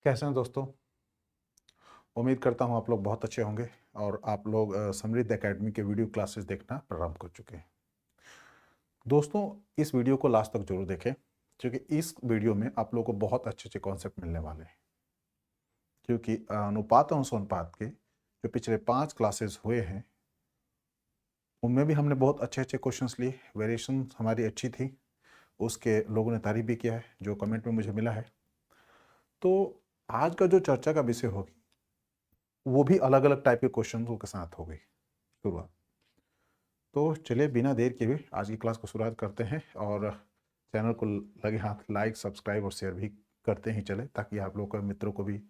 कैसे हैं दोस्तों? उम्मीद करता हूँ आप लोग बहुत अच्छे होंगे और आप लोग समृद्ध एकेडमी के वीडियो क्लासेस देखना प्रारंभ कर चुके हैं। दोस्तों, इस वीडियो को लास्ट तक जरूर देखें क्योंकि इस वीडियो में आप लोगों को बहुत अच्छे अच्छे कॉन्सेप्ट मिलने वाले हैं। क्योंकि अनुपात और अनुपात के जो पिछले 5 क्लासेस हुए हैं उनमें भी हमने बहुत अच्छे अच्छे क्वेश्चंस लिए, वेरिएशन हमारी अच्छी थी, उसके लोगों ने तारीफ भी किया है जो कमेंट में मुझे मिला है। तो आज का जो चर्चा का विषय होगी वो भी अलग अलग टाइप के क्वेश्चन के साथ होगी शुरुआत। तो चलिए बिना देर के भी आज की क्लास को शुरुआत करते हैं और चैनल को लगे हाथ लाइक, सब्सक्राइब और शेयर भी करते ही चले ताकि आप लोगों के मित्रों को भी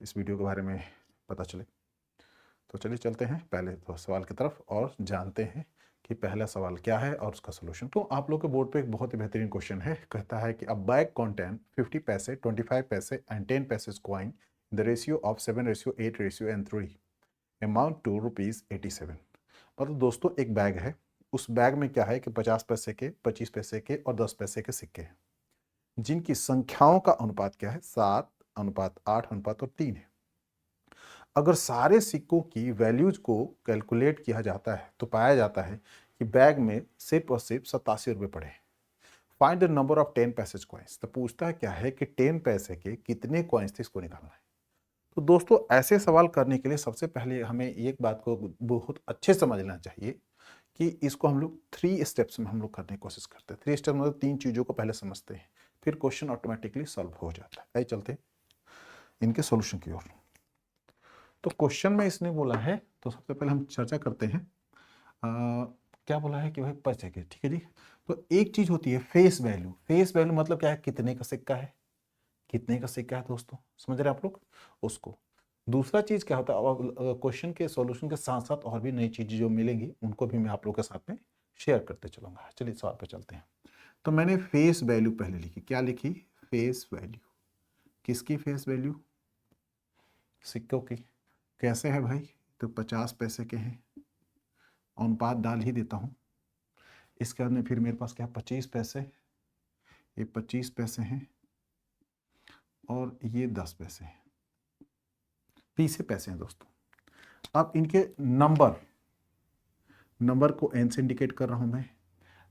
इस वीडियो के बारे में पता चले। तो चलिए चलते हैं पहले तो सवाल की तरफ और जानते हैं कि पहला सवाल क्या है और उसका सोल्यूशन। तो आप लोग के बोर्ड पे एक बहुत ही बेहतरीन क्वेश्चन है, कहता है कि अ बैग कंटेन 50 पैसे, 25 पैसे एंड 10 पैसे coin the ratio of 7:8 ratio and 3 amount to ₹87। मतलब दोस्तों एक बैग है, उस बैग में क्या है कि 50 पैसे के, 25 पैसे के और 10 पैसे के सिक्के हैं जिनकी संख्याओं का अनुपात क्या है 7:8:3 है। अगर सारे सिक्कों की वैल्यूज को कैलकुलेट किया जाता है तो पाया जाता है कि बैग में सिर्फ और सिर्फ 87 रुपये पड़े हैं। फाइंड द नंबर ऑफ 10 पैसे कॉइन्स। तो पूछता है क्या है कि 10 पैसे के कितने कॉइन्स थे, इसको निकालना है। तो दोस्तों ऐसे सवाल करने के लिए सबसे पहले हमें एक बात को बहुत अच्छे से समझना चाहिए कि इसको हम लोग 3 स्टेप्स में हम लोग करने की कोशिश करते हैं। 3 स्टेप मतलब 3 चीज़ों को पहले समझते हैं, फिर क्वेश्चन ऑटोमेटिकली सॉल्व हो जाता है। आइए चलते हैं इनके सॉल्यूशन की ओर। तो क्वेश्चन में इसने बोला है, तो सबसे पहले हम चर्चा करते हैं। क्या बोला है कि भाई पैसे के, ठीक है जी। तो एक चीज होती है फेस वैल्यू। फेस वैल्यू मतलब क्या है, कितने का सिक्का है, कितने का सिक्का है दोस्तों, समझ रहे हैं आप लोग उसको। दूसरा चीज क्या होता है, क्वेश्चन के सॉल्यूशन के साथ साथ और भी नई चीजें जो मिलेंगी उनको भी मैं आप लोग के साथ में शेयर करते चलूंगा। चलिए सवाल पे चलते हैं। तो मैंने फेस वैल्यू पहले लिखी, क्या लिखी, फेस वैल्यू। किसकी फेस वैल्यू, सिक्कों की। कैसे है भाई, तो 50 पैसे के हैं, अनुपात डाल ही देता हूं। इसके बाद में फिर मेरे पास क्या 25 पैसे, ये 25 पैसे हैं और ये 10 पैसे हैं, 20 पैसे हैं दोस्तों। अब इनके नंबर को एन से इंडिकेट कर रहा हूं मैं।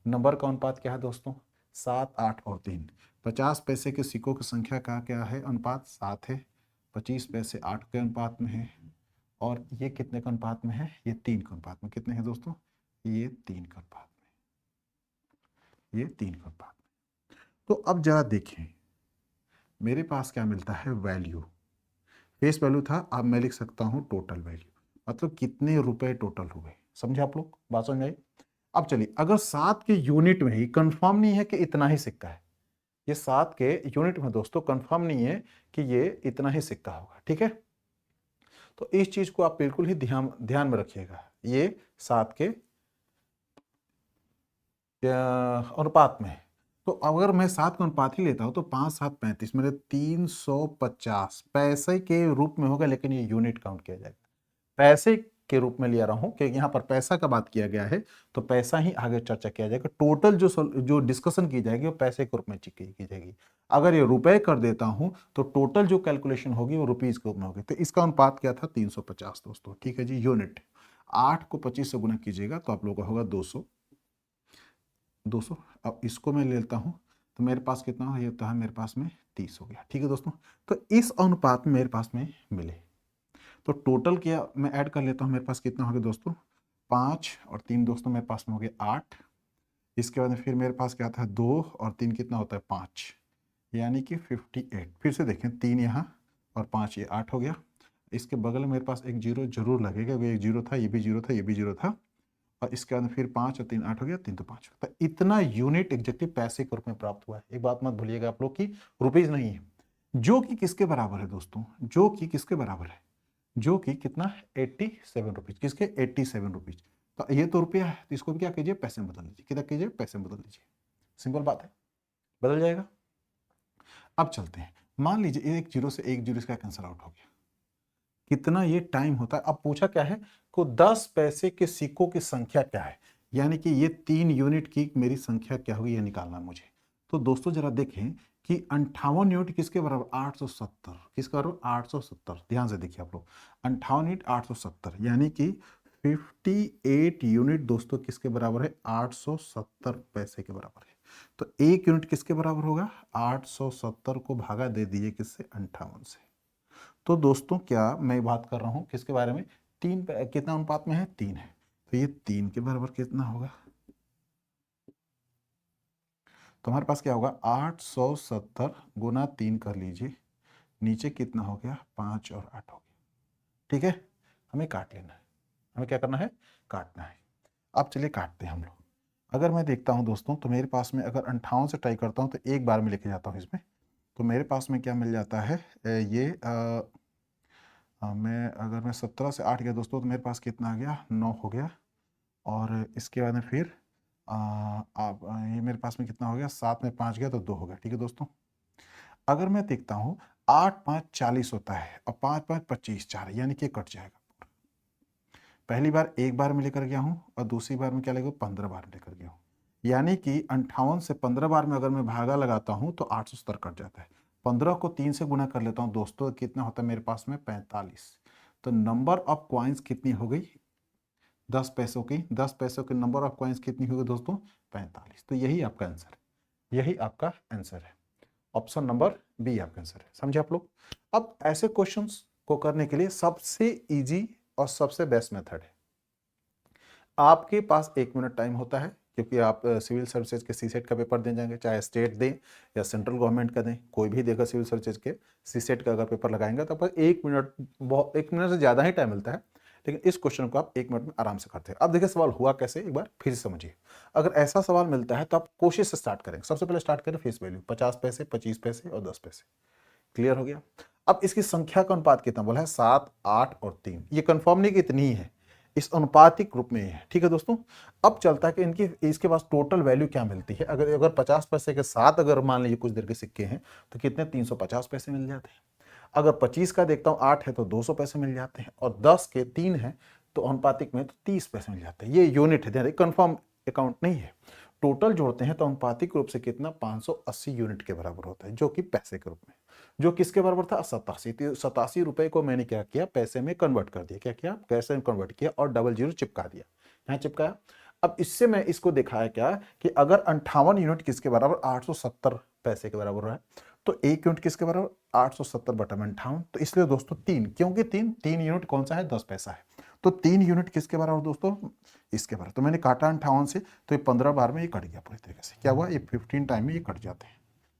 नंबर का अनुपात क्या है दोस्तों, 7, 8 और 3। 50 पैसे के सिक्कों की संख्या का क्या है, अनुपात 7 है। 25 पैसे 8 के अनुपात में है और ये कितने के अनुपात में है, ये 3 के अनुपात में। कितने हैं दोस्तों, ये 3 के अनुपात में, ये 3 के अनुपात में। तो अब जरा देखें मेरे पास क्या मिलता है, वैल्यू। फेस वैल्यू था, अब मैं लिख सकता हूं टोटल वैल्यू, मतलब कितने रुपए टोटल हुए। समझे आप लोग, बात समझ आई। अब चलिए, अगर 7 के यूनिट में ही कंफर्म नहीं है कि इतना ही सिक्का है, ये 7 के यूनिट में दोस्तों कंफर्म नहीं है कि ये इतना ही सिक्का होगा, ठीक है। तो इस चीज को आप बिल्कुल ही ध्यान में रखिएगा। ये 7 के अनुपात में है। तो अगर मैं 7 का अनुपात ही लेता हूं तो 5, 7, 35 मेरे 350 पैसे के रूप में होगा, लेकिन ये यूनिट काउंट किया जाएगा। पैसे के रूप में ले रहा हूं कि यहां पर पैसा का बात किया गया है तो पैसा ही आगे चर्चा किया जाएगा। टोटल जो डिस्कशन की जाएगी वो पैसे के रूप में की जाएगी। अगर ये रुपए कर देता हूं तो टोटल जो कैलकुलेशन होगी वो रुपीज के रूप में होगी। तो इसका अनुपात क्या था, 350 दोस्तों, ठीक है जी। यूनिट 8 को 25 से गुना कीजिएगा तो आप लोगों का होगा 200। अब इसको मैं लेता हूं तो मेरे पास कितना हो, ये होता है मेरे पास में 30 हो गया, ठीक है दोस्तों। तो इस अनुपात में मेरे पास में मिले तो टोटल किया मैं ऐड कर लेता हूं, मेरे पास कितना हो गया दोस्तों, 5 और 3 दोस्तों मेरे पास में हो गया 8। इसके बाद फिर मेरे पास क्या था, 2 और 3 कितना होता है 5, यानी कि 58। फिर से देखें 3 यहाँ और 5, ये 8 हो गया। इसके बगल में मेरे पास एक जीरो जरूर लगेगा, वो एक जीरो था, ये भी जीरो था, ये भी जीरो था। और इसके बाद फिर 5 और 3 8 हो गया, 3 तो 5। तो इतना यूनिट एग्जैक्टिव पैसे के रूप में प्राप्त हुआ है। एक बात मत भूलिएगा आप लोग की रुपीज नहीं है, जो कि किसके बराबर है दोस्तों, जो कि किसके बराबर है, जो कि कितना 87 रुपीज। किसके 87 रुपीज। तो ये तो रुपया है, तो इसको क्या कीजिए, पैसे में बदल लीजिए। कितना कीजिए, पैसे में बदल लीजिए, सिंपल बात है, बदल जाएगा। अब चलते हैं, मान लीजिए एक जीरो से एक जीरो इसका कैंसिल आउट हो गया, कितना ये टाइम होता है। अब पूछा क्या है को 10 पैसे के सिक्कों की संख्या क्या है, यानी कि ये 3 यूनिट की मेरी संख्या क्या होगी ये निकालना मुझे। तो दोस्तों जरा देखें कि 58 यूनिट किसके बराबर, 870, किसके बराबर, 870। ध्यान से देखिए आप लोग, 58 यूनिट 870, यानी कि 58 यूनिट दोस्तों किसके बराबर है, 870 पैसे के बराबर है। तो एक यूनिट किसके बराबर होगा, 870 को भागा दे दीजिए किससे, 58 से। तो दोस्तों क्या मैं बात कर रहा हूं किसके बारे में, तीन कितना अनुपात में है, 3 है। तो ये 3 के बराबर कितना होगा, तो हमारे पास क्या होगा, 870 गुना 3 कर लीजिए, नीचे कितना हो गया, 5 और 8 हो गया। ठीक है, हमें काट लेना है, हमें क्या करना है, काटना है। अब चलिए काटते हैं हम लोग। अगर मैं देखता हूं दोस्तों, तो मेरे पास में अगर 58 से ट्राई करता हूं तो एक बार में लेके जाता हूं इसमें, तो मेरे पास में क्या मिल जाता है, मैं अगर मैं 17 से 8 गया दोस्तों, तो मेरे पास कितना आ गया, 9 हो गया। और इसके बाद में फिर आप ये मेरे पास में कितना हो गया, 7 में 5 गया तो 2 हो गया। ठीक है दोस्तों, अगर मैं देखता हूँ 8 5 40 होता है और 5 5 25 4, यानी कि कट जाएगा। पहली बार एक बार में लेकर गया हूँ और दूसरी बार में क्या लेगा, 15 बार में लेकर गया हूँ, यानी कि 58 से 15 बार में अगर मैं भागा लगाता हूँ तो 870 कट जाता है। 15 को 3 से गुना कर लेता हूँ दोस्तों, कितना होता है मेरे पास में, 45। तो नंबर ऑफ कॉइन्स कितनी हो गई, 10 पैसों की, 10 पैसों के नंबर ऑफ कॉइन्स कितनी होगी दोस्तों, 45। तो यही आपका आंसर है, यही आपका आंसर है, ऑप्शन नंबर बी आपका आंसर है। समझे आप लोग। अब ऐसे क्वेश्चंस को करने के लिए सबसे इजी और सबसे बेस्ट मेथड है, आपके पास 1 मिनट टाइम होता है, क्योंकि आप सिविल सर्विसेज के सीसेट का पेपर दे जाएंगे, चाहे स्टेट दें या सेंट्रल गवर्नमेंट का दें, कोई भी देगा सिविल सर्विसेज के सीसेट का अगर पेपर लगाएंगे तो आपको 1 मिनट, बहुत 1 मिनट से ज़्यादा ही टाइम मिलता है, लेकिन इस क्वेश्चन को आप 1 मिनट में आराम से करते हैं। अब देखिए सवाल हुआ कैसे, एक बार फिर से समझिए। अगर ऐसा सवाल मिलता है तो आप कोशिश से स्टार्ट करेंगे। सबसे पहले स्टार्ट करें फेस वैल्यू, 50 पैसे, 25 पैसे और 10 पैसे। क्लियर हो गया। अब इसकी संख्या का अनुपात कितना बोला है, 7 8 और 3। ये कंफर्म नहीं कि इतनी ही है, इस अनुपातिक रूप में ही है। ठीक है दोस्तों, अब चलता है कि इनकी इसके पास टोटल वैल्यू क्या मिलती है। अगर अगर 50 पैसे के साथ अगर मान लीजिए कुछ देर के सिक्के हैं तो कितने, 350 पैसे मिल जाते हैं। अगर 25 का देखता हूँ 8 है तो 200 पैसे मिल जाते हैं, और 10 के 3 है तो अनुपातिक में तो 30 पैसे मिल जाते हैं। ये यूनिट है, कंफर्म अकाउंट नहीं है। टोटल जोड़ते हैं तो अनुपातिक रूप से कितना, 580 यूनिट के बराबर होता है, जो कि पैसे के रूप में, जो किसके बराबर था, 87। 87 रुपए को मैंने क्या किया, पैसे में कन्वर्ट कर दिया। क्या किया, पैसे में कन्वर्ट किया और डबल जीरो चिपका दिया, यहाँ चिपकाया। अब इससे मैं इसको दिखाया क्या कि अगर 58 यूनिट किसके बराबर, 870 पैसे के बराबर है, तो एक यूनिट किसके बराबर, 870 बटा 58। तो इसलिए दोस्तों 3, क्योंकि 3 यूनिट कौन सा है, 10 पैसा है, तो 3 यूनिट किसके बराबर दोस्तों, इसके बराबर। तो मैंने काटा 58 से, तो ये 15 बार में ये कट गया पूरी तरीके से। क्या हुआ, ये 15 टाइम में ये कट जाते हैं,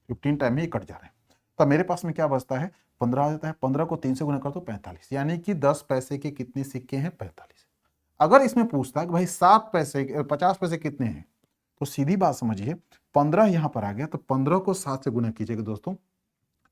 15 टाइम में ये कट जा रहे हैं। तो मेरे पास में क्या बचता है, 15 आ जाता है। 15 को 3 से गुना कर दो, 45, यानी कि 10 पैसे के कितने सिक्के हैं, 45। अगर इसमें पूछता है कि भाई 7 पैसे 50 पैसे कितने हैं, तो सीधी बात समझिए, 15 यहां पर आ गया, तो 15 को 7 से गुना कीजिएगा दोस्तों,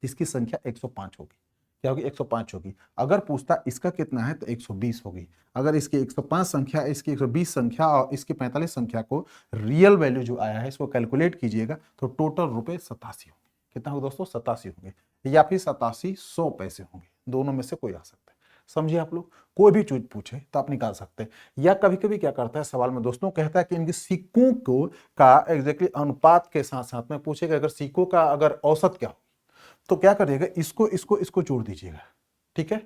इसकी संख्या 105 होगी। क्या होगी, 105 होगी। अगर पूछता इसका कितना है तो 120 होगी। अगर इसकी 105 संख्या, इसकी 120 संख्या और इसकी 45 संख्या को रियल वैल्यू जो आया है इसको कैलकुलेट कीजिएगा तो टोटल रुपए 87 होंगे। कितना होगा दोस्तों, 87 होंगे, या फिर 8700 पैसे होंगे, दोनों में से कोई आ सकता है। समझिए आप लोग, कोई भी चीज पूछे तो आप निकाल सकते हैं। या कभी कभी क्या करता है सवाल में दोस्तों, कहता है कि इनके सिक्कों को का एग्जैक्टली अनुपात के साथ साथ में पूछेगा, अगर सिक्कों का अगर औसत क्या हो, तो क्या करिएगा, इसको इसको इसको जोड़ दीजिएगा। ठीक है,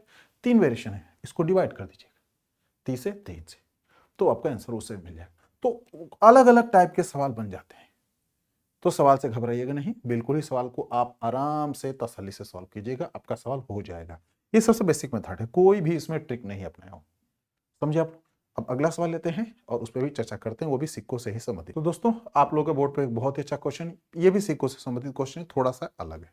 3 वेरिएशन है, इसको डिवाइड कर दीजिएगा 30 से 3 से, तो आपका आंसर उससे मिल जाएगा। तो अलग अलग टाइप के सवाल बन जाते हैं। तो सवाल से घबराइएगा नहीं, बिल्कुल ही सवाल को आप आराम से तसल्ली से सॉल्व कीजिएगा, आपका सवाल हो जाएगा। ये सबसे बेसिक मेथड है, कोई भी इसमें ट्रिक नहीं अपनाया हो। समझे आप। अब अगला सवाल लेते हैं और उस पर भी चर्चा करते हैं, वो भी सिक्कों से ही संबंधित। तो दोस्तों आप लोगों के बोर्ड पे एक बहुत ही अच्छा क्वेश्चन, ये भी सिक्कों से संबंधित क्वेश्चन, थोड़ा सा अलग है,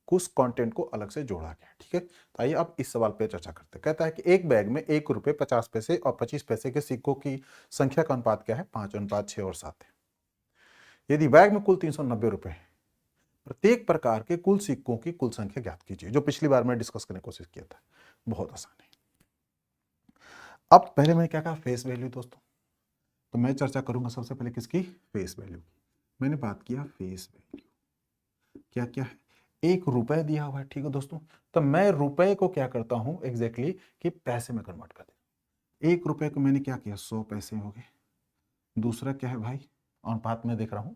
कुछ कंटेंट को अलग से जोड़ा गया। ठीक है, तो आइए अब इस सवाल पे चर्चा करते हैं। कहता है कि एक बैग में 1 रुपए 50 पैसे और 25 पैसे के सिक्कों की संख्या का अनुपात क्या है, 5:6 और 7 है। यदि बैग में कुल 390 रुपए है, प्रत्येक प्रकार के कुल सिक्कों की कुल संख्या ज्ञात कीजिए, जो पिछली बार मैं डिस्कस करने की कोशिश किया था। बहुत आसान है। अब पहले मैंने क्या कहा, फेस वैल्यू दोस्तों, तो मैं चर्चा करूंगा सबसे पहले किसकी, फेस वैल्यू की। मैंने बात किया फेस वैल्यू क्या क्या है, 1 रुपए दिया हुआ है। ठीक है दोस्तों, तो मैं रुपए को क्या करता हूं एग्जैक्टली कि पैसे में कन्वर्ट कर देता हूं। 1 रुपए को मैंने क्या किया, 100 पैसे हो गए। दूसरा क्या है भाई, अनुपात में देख रहा हूं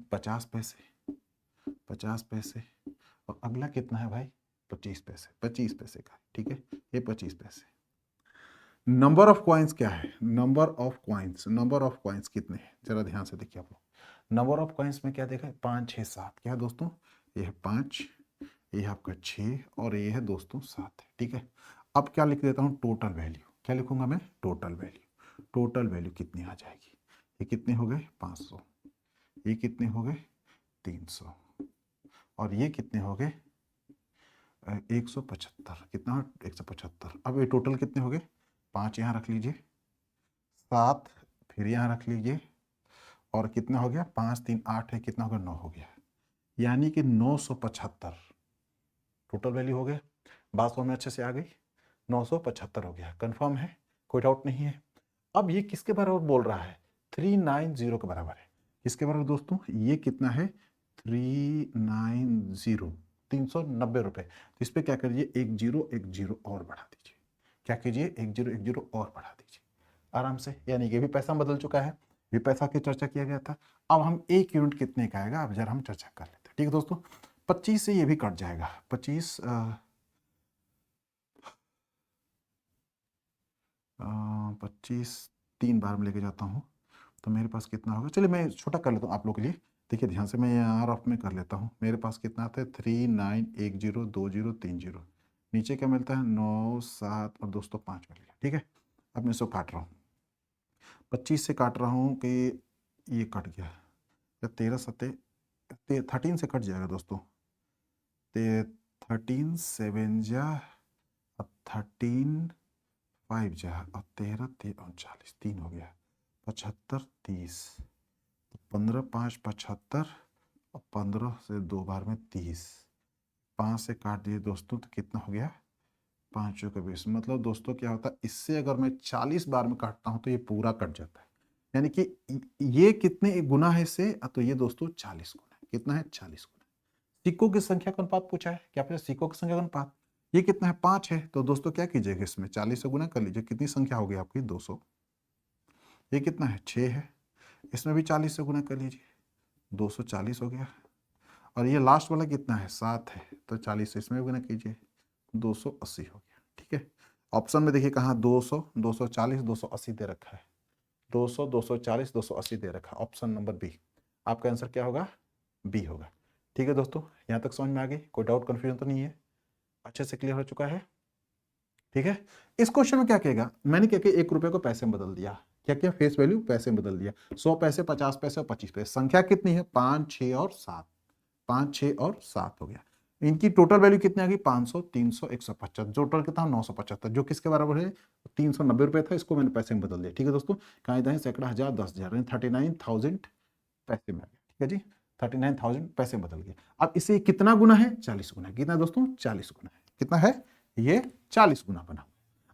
50 पैसे, 50 पैसे, और अगला कितना है भाई 25 पैसे, 25 पैसे का, ठीक है, ये 25 पैसे। नंबर ऑफ कॉइन्स क्या है, number of coins, number of coins कितने हैं जरा ध्यान से देखिए आप लोग। नंबर ऑफ कॉइन्स में क्या देखा है, 5 6 7, क्या है दोस्तों, ये है 5, ये है आपका 6 और ये है दोस्तों 7 है, ठीक है। अब क्या लिख देता हूँ, टोटल वैल्यू, क्या लिखूंगा मैं, टोटल वैल्यू। टोटल वैल्यू कितनी आ जाएगी, ये कितने हो गए 500, ये कितने हो गए 300, और ये कितने हो गए 175, कितना 175। अब ये टोटल कितने हो गए, 5 यहाँ रख लीजिए, 7 फिर यहाँ रख लीजिए, और कितना हो गया 5 3 8 है, कितना हो गया 9 हो गया, यानी कि 975 टोटल वैल्यू हो गया। बात समझ में अच्छे से आ गई, 975 हो गया, कंफर्म है, कोई डाउट नहीं है। अब ये किसके बराबर बोल रहा है, 390 के बराबर है। किसके बराबर दोस्तों, ये कितना है 390, 390 रुपए। तो इस पर क्या करिए, एक जीरो और बढ़ा दीजिए, क्या कीजिए, एक जीरो और बढ़ा दीजिए आराम से, यानी ये भी पैसा बदल चुका है, ये पैसा की चर्चा किया गया था। अब हम एक यूनिट कितने का आएगा, अब जरा हम चर्चा कर लेते हैं, ठीक है दोस्तों। 25 से ये भी कट जाएगा, 25 25 3 बार में लेके जाता हूँ तो मेरे पास कितना होगा, चलिए मैं छोटा कर लेता हूँ आप लोग के लिए, देखिए ध्यान से, मैं आर ऑफ में कर लेता हूँ। मेरे पास कितना आता है 39102030, नीचे क्या मिलता है 9 7 और दोस्तों 5 मिल गया, ठीक है। अब मैं इसको काट रहा हूँ, 25 से काट रहा हूँ कि ये कट गया, या 13 7 13 से कट जाएगा दोस्तों, 13 7 जा, 13 5 जा, और 13 39 3 हो गया, 75 30, 15 5 75, और 15 से 2 बार में 30, 5 से काट दिए दोस्तों तो कितना हो गया 5 का 20। मतलब दोस्तों क्या होता है, इससे अगर मैं 40 बार में काटता हूं तो ये पूरा कट जाता है, यानी कि ये कितने गुना है इससे, तो ये दोस्तों 40 गुना है, कितना है 40 गुना। सिक्कों की संख्या का अनुपात पूछा है, क्या पूछा, सिक्कों की संख्या का अनुपात, ये कितना है 5 है, तो दोस्तों क्या कीजिएगा, इसमें 40 से गुना कर लीजिए, कितनी संख्या होगी आपकी 200। ये कितना है 6 है, इसमें भी 40 से गुना कर लीजिए, 240 हो गया। और ये लास्ट वाला कितना है 7 है, तो 40 से इसमें भी गुना कीजिए, 280 हो गया, ठीक है। ऑप्शन में देखिए कहाँ 200 240 280 दे रखा है, 200 240 280 दे रखा है, ऑप्शन नंबर बी। आपका आंसर क्या होगा, बी होगा, ठीक है दोस्तों। यहाँ तक समझ में आ गई, कोई डाउट कन्फ्यूजन तो नहीं है, अच्छे से क्लियर हो चुका है, ठीक है। इस क्वेश्चन में क्या कहेगा, मैंने क्या किया 1 रुपए को पैसे में बदल दिया, क्या किया फेस वैल्यू पैसे में बदल दिया, 100 पैसे 50 पैसे और 25 पैसे, संख्या कितनी है 5 6 और 7, 5 6 और 7 हो गया। इनकी टोटल वैल्यू कितनी आ गई 500 300 150, टोटल कितना 975, जो किसके बराबर है 390 रुपए था, इसको मैंने पैसे में बदल दिया, ठीक है दोस्तों। कहाँ इधर सैकड़ा हजार 10,000 39,000 पैसे में आ गया, ठीक है जी, 39,000 पैसे में बदल गया। अब इसे कितना गुना है 40 गुना, कितना दोस्तों 40 गुना है, कितना है ये 40 गुना बना।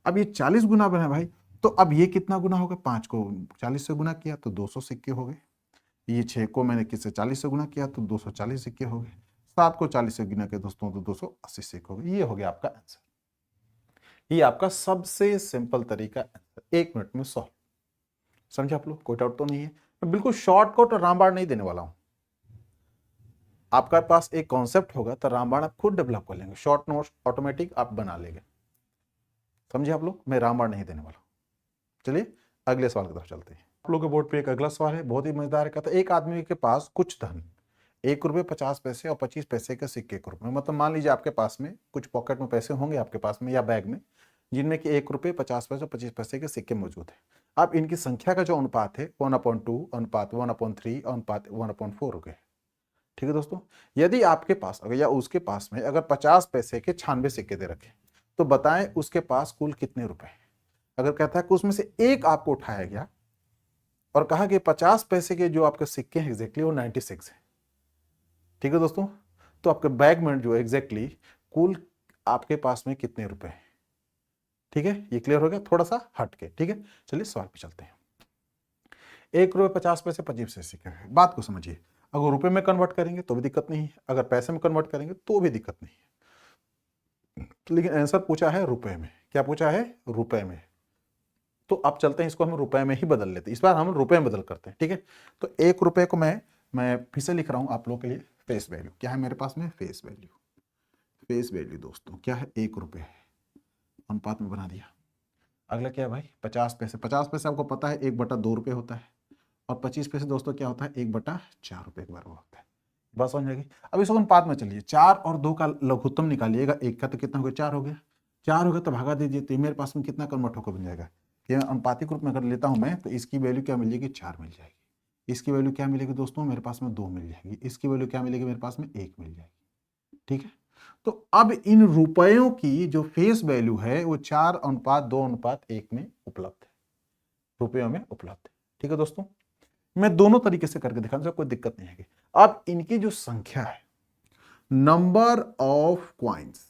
अब ये 40 गुना बना भाई, तो अब ये कितना गुना होगा, 5 को 40 से गुना किया तो 200 सिक्के हो गए, ये 6 को मैंने किससे 40 से गुना किया तो 240 सिक्के हो गए, 7 को 40 से गुना किया दोस्तों तो 280 सिक्के हो गए। ये हो गया आपका आंसर, ये आपका सबसे सिंपल तरीका आंसर, 1 मिनट में सॉल्व। समझे आप लोग, कोई डाउट तो नहीं है, मैं बिल्कुल शॉर्टकट और रामबाण नहीं देने वाला हूं। आपका पास एक कॉन्सेप्ट होगा तो रामबाण आप खुद डेवलप कर लेंगे, शॉर्ट नोट्स ऑटोमेटिक आप बना लेंगे, समझे आप लोग, मैं रामबाण नहीं देने वाला। चलिए अगले सवाल की तरफ चलते हैं। आप लोगों के बोर्ड पे एक अगला सवाल है, बहुत ही मजेदार है। कहता है एक आदमी के पास कुछ धन 1 रुपये 50 पैसे और 25 पैसे के सिक्के के रूप में, मतलब मान लीजिए आपके पास में कुछ पॉकेट में पैसे होंगे आपके पास में या बैग में, जिनमें कि 1 रुपये 50 पैसे और 25 पैसे के सिक्के मौजूद है। अब इनकी संख्या का जो अनुपात है 1/2 अनुपात 1/3 अनुपात 1/4 हो गए, ठीक है दोस्तों। यदि आपके पास अगर या उसके पास में अगर 50 पैसे के 96 सिक्के दे रखे, तो बताएं उसके पास कुल कितने रुपए हैं। अगर कहता है कि उसमें से एक आपको उठाया गया और कहा कि 50 पैसे के जो आपके सिक्के हैं एग्जैक्टली वो 96 है, ठीक है दोस्तों, तो आपके बैग में जो एग्जैक्टली कुल आपके पास में कितने रुपए हैं, ठीक है। ये क्लियर हो गया थोड़ा सा हट के, ठीक है। चलिए सवाल पे चलते हैं। 1 रुपये 50 पैसे 25 पैसे सिक्के, बात को समझिए, अगर रुपए में कन्वर्ट करेंगे तो भी दिक्कत नहीं है, अगर पैसे में कन्वर्ट करेंगे तो भी दिक्कत नहीं है, लेकिन आंसर पूछा है रुपए में, क्या पूछा है रुपए में, तो अब चलते हैं इसको हम रुपए में ही बदल लेते हैं, इस बार हम रुपए में बदल करते हैं, ठीक है। तो 1 रुपये को मैं फिर से लिख रहा हूं आप लोगों के लिए, फेस वैल्यू क्या है मेरे पास में, फेस वैल्यू। फेस वैल्यू दोस्तों क्या है, 1 रुपये है, अनुपात में बना दिया। अगला क्या है भाई, 50 पैसे। 50 पैसे आपको पता है 1/2 रुपये होता है, और 25 पैसे दोस्तों क्या होता है, 1/4 रुपये के बराबर होता है। बात समझ में आ गई। अब इसको अनुपात में चलिए, 4 और 2 का लघुत्तम निकालिएगा, 1 का तो कितना हो गया, 4 हो गया। 4 हो गया तो भागा दीजिए, तो मेरे पास में कितना कन्वर्ट होकर बन जाएगा, ये अनुपातिक रूप में अगर लेता हूं मैं तो इसकी वैल्यू क्या मिल जाएगी, 4 मिल जाएगी। इसकी वैल्यू क्या मिलेगी दोस्तों, मेरे पास में 2 मिल जाएगी। इसकी वैल्यू क्या मिलेगी, मेरे पास में 1 मिल जाएगी। ठीक है, तो अब इन रुपयों की जो फेस वैल्यू है वो 4:2:1 में उपलब्ध है, रुपयों में उपलब्ध है। ठीक है दोस्तों, मैं दोनों तरीके से करके दिखाने से कोई दिक्कत नहीं है। अब इनकी जो संख्या है, नंबर ऑफ क्वाइंस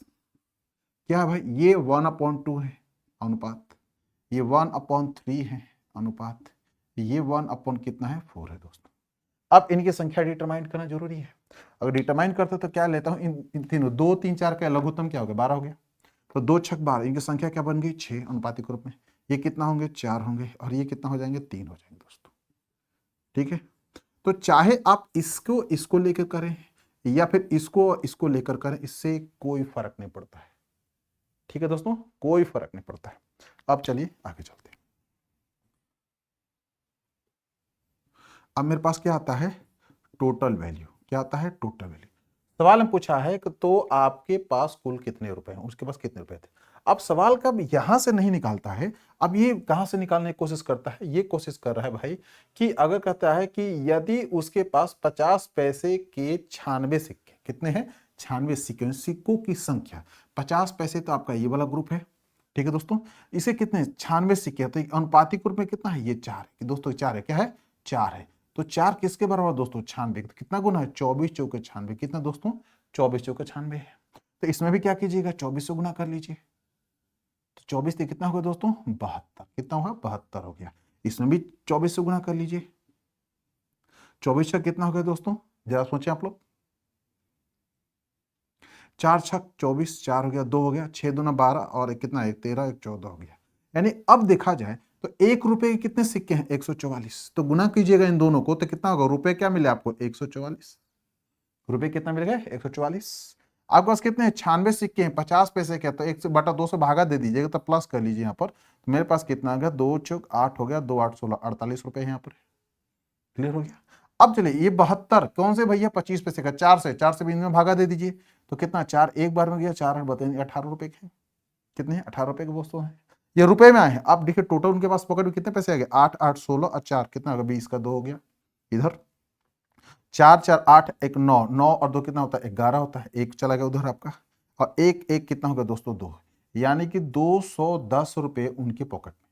क्या भाई, ये 1/2 है अनुपात, ये 1/3 है अनुपात, ये 1 कितना है, 4 है दोस्तों। अब इनकी संख्या डिटरमाइन करना जरूरी है। अगर डिटरमाइन करते तो क्या लेता हूं, इन तीनों 2 3 4 का लघुत्तम क्या हो गया, 12 हो गया। तो 2 छक 12, इनकी संख्या क्या बन गई, 6 अनुपातिक रूप में। ये कितना होंगे, 4 होंगे, और ये कितना हो जाएंगे, 3 हो जाएंगे दोस्तों। ठीक है, तो चाहे आप इसको लेकर करें या फिर इसको लेकर करें, इससे कोई फर्क नहीं पड़ता है। ठीक है दोस्तों, कोई फर्क नहीं पड़ता है। अब चलिए आगे चलते हैं। अब मेरे पास क्या आता है, टोटल वैल्यू। क्या आता है, टोटल वैल्यू। सवाल में पूछा है कि तो आपके पास कुल कितने रुपए हैं, उसके पास कितने रुपए थे। अब सवाल कब यहां से नहीं निकालता है, अब ये कहां से निकालने की कोशिश करता है, ये कोशिश कर रहा है भाई कि अगर कहता है कि यदि उसके पास 50 पैसे के 96 सिक्के, कितने हैं, 96 सिक्के, सिक्कों की संख्या 50 पैसे तो आपका ये वाला ग्रुप है। ठीक है दोस्तों, इसे कितने 96 सिक्के, तो अनुपातिक रूप में कितना है, ये 4 है दोस्तों, 4 है, क्या है, 4 है। तो 4 किसके बराबर दोस्तों, 96। कितना गुना है, 24 चौके 96, कितना दोस्तों, 24 चौके 96 है। तो इसमें भी क्या कीजिएगा, 24 से गुना कर लीजिए, तो 24 से कितना होगा दोस्तों, 72। कितना होगा, 72 हो गया। इसमें भी 24 से गुना कर लीजिए, 24 का कितना हो गया दोस्तों, जरा सोचे आप लोग। 4 छक 24, 4 हो गया, 2 हो गया, 6 दूना 12, और एक कितना, 1 13, 1 14 हो गया। यानी अब देखा जाए तो 1 रुपए के कितने सिक्के हैं, 144। तो गुना कीजिएगा इन दोनों को, तो कितना होगा, रुपए क्या मिले आपको, 144। रुपए कितना मिल गए, 144। आपके पास कितने हैं, 96 सिक्के हैं, 50 पैसे के, तो 1/2 से भागा दे दीजिएगा, तो प्लस कर लीजिए यहाँ पर। तो मेरे पास कितना आ गया, 2 चौक 8 हो गया, 2 8 16, 48 रुपए यहाँ पर। क्लियर हो गया। अब चलिए ये 72 कौन से भैया, 25 पैसे का, 4 से भी इनमें भागा दे दीजिए, तो कितना, 4 एक बार में गया, 4 बताइए, 18 रुपए के। कितने हैं, 18 रुपए के दोस्तों हैं, ये रुपए में आए हैं। अब देखिए टोटल उनके पास पॉकेट में कितने पैसे आ गए, 8 8 16 और 4 कितना होगा, 20 का 2 हो गया। इधर 4 4 8 1 9, 9 और 2 कितना होता है, 11 होता है, एक चला गया उधर आपका, और एक एक कितना होगा दोस्तों, 2। यानी कि 210 रुपए उनके पॉकेट में।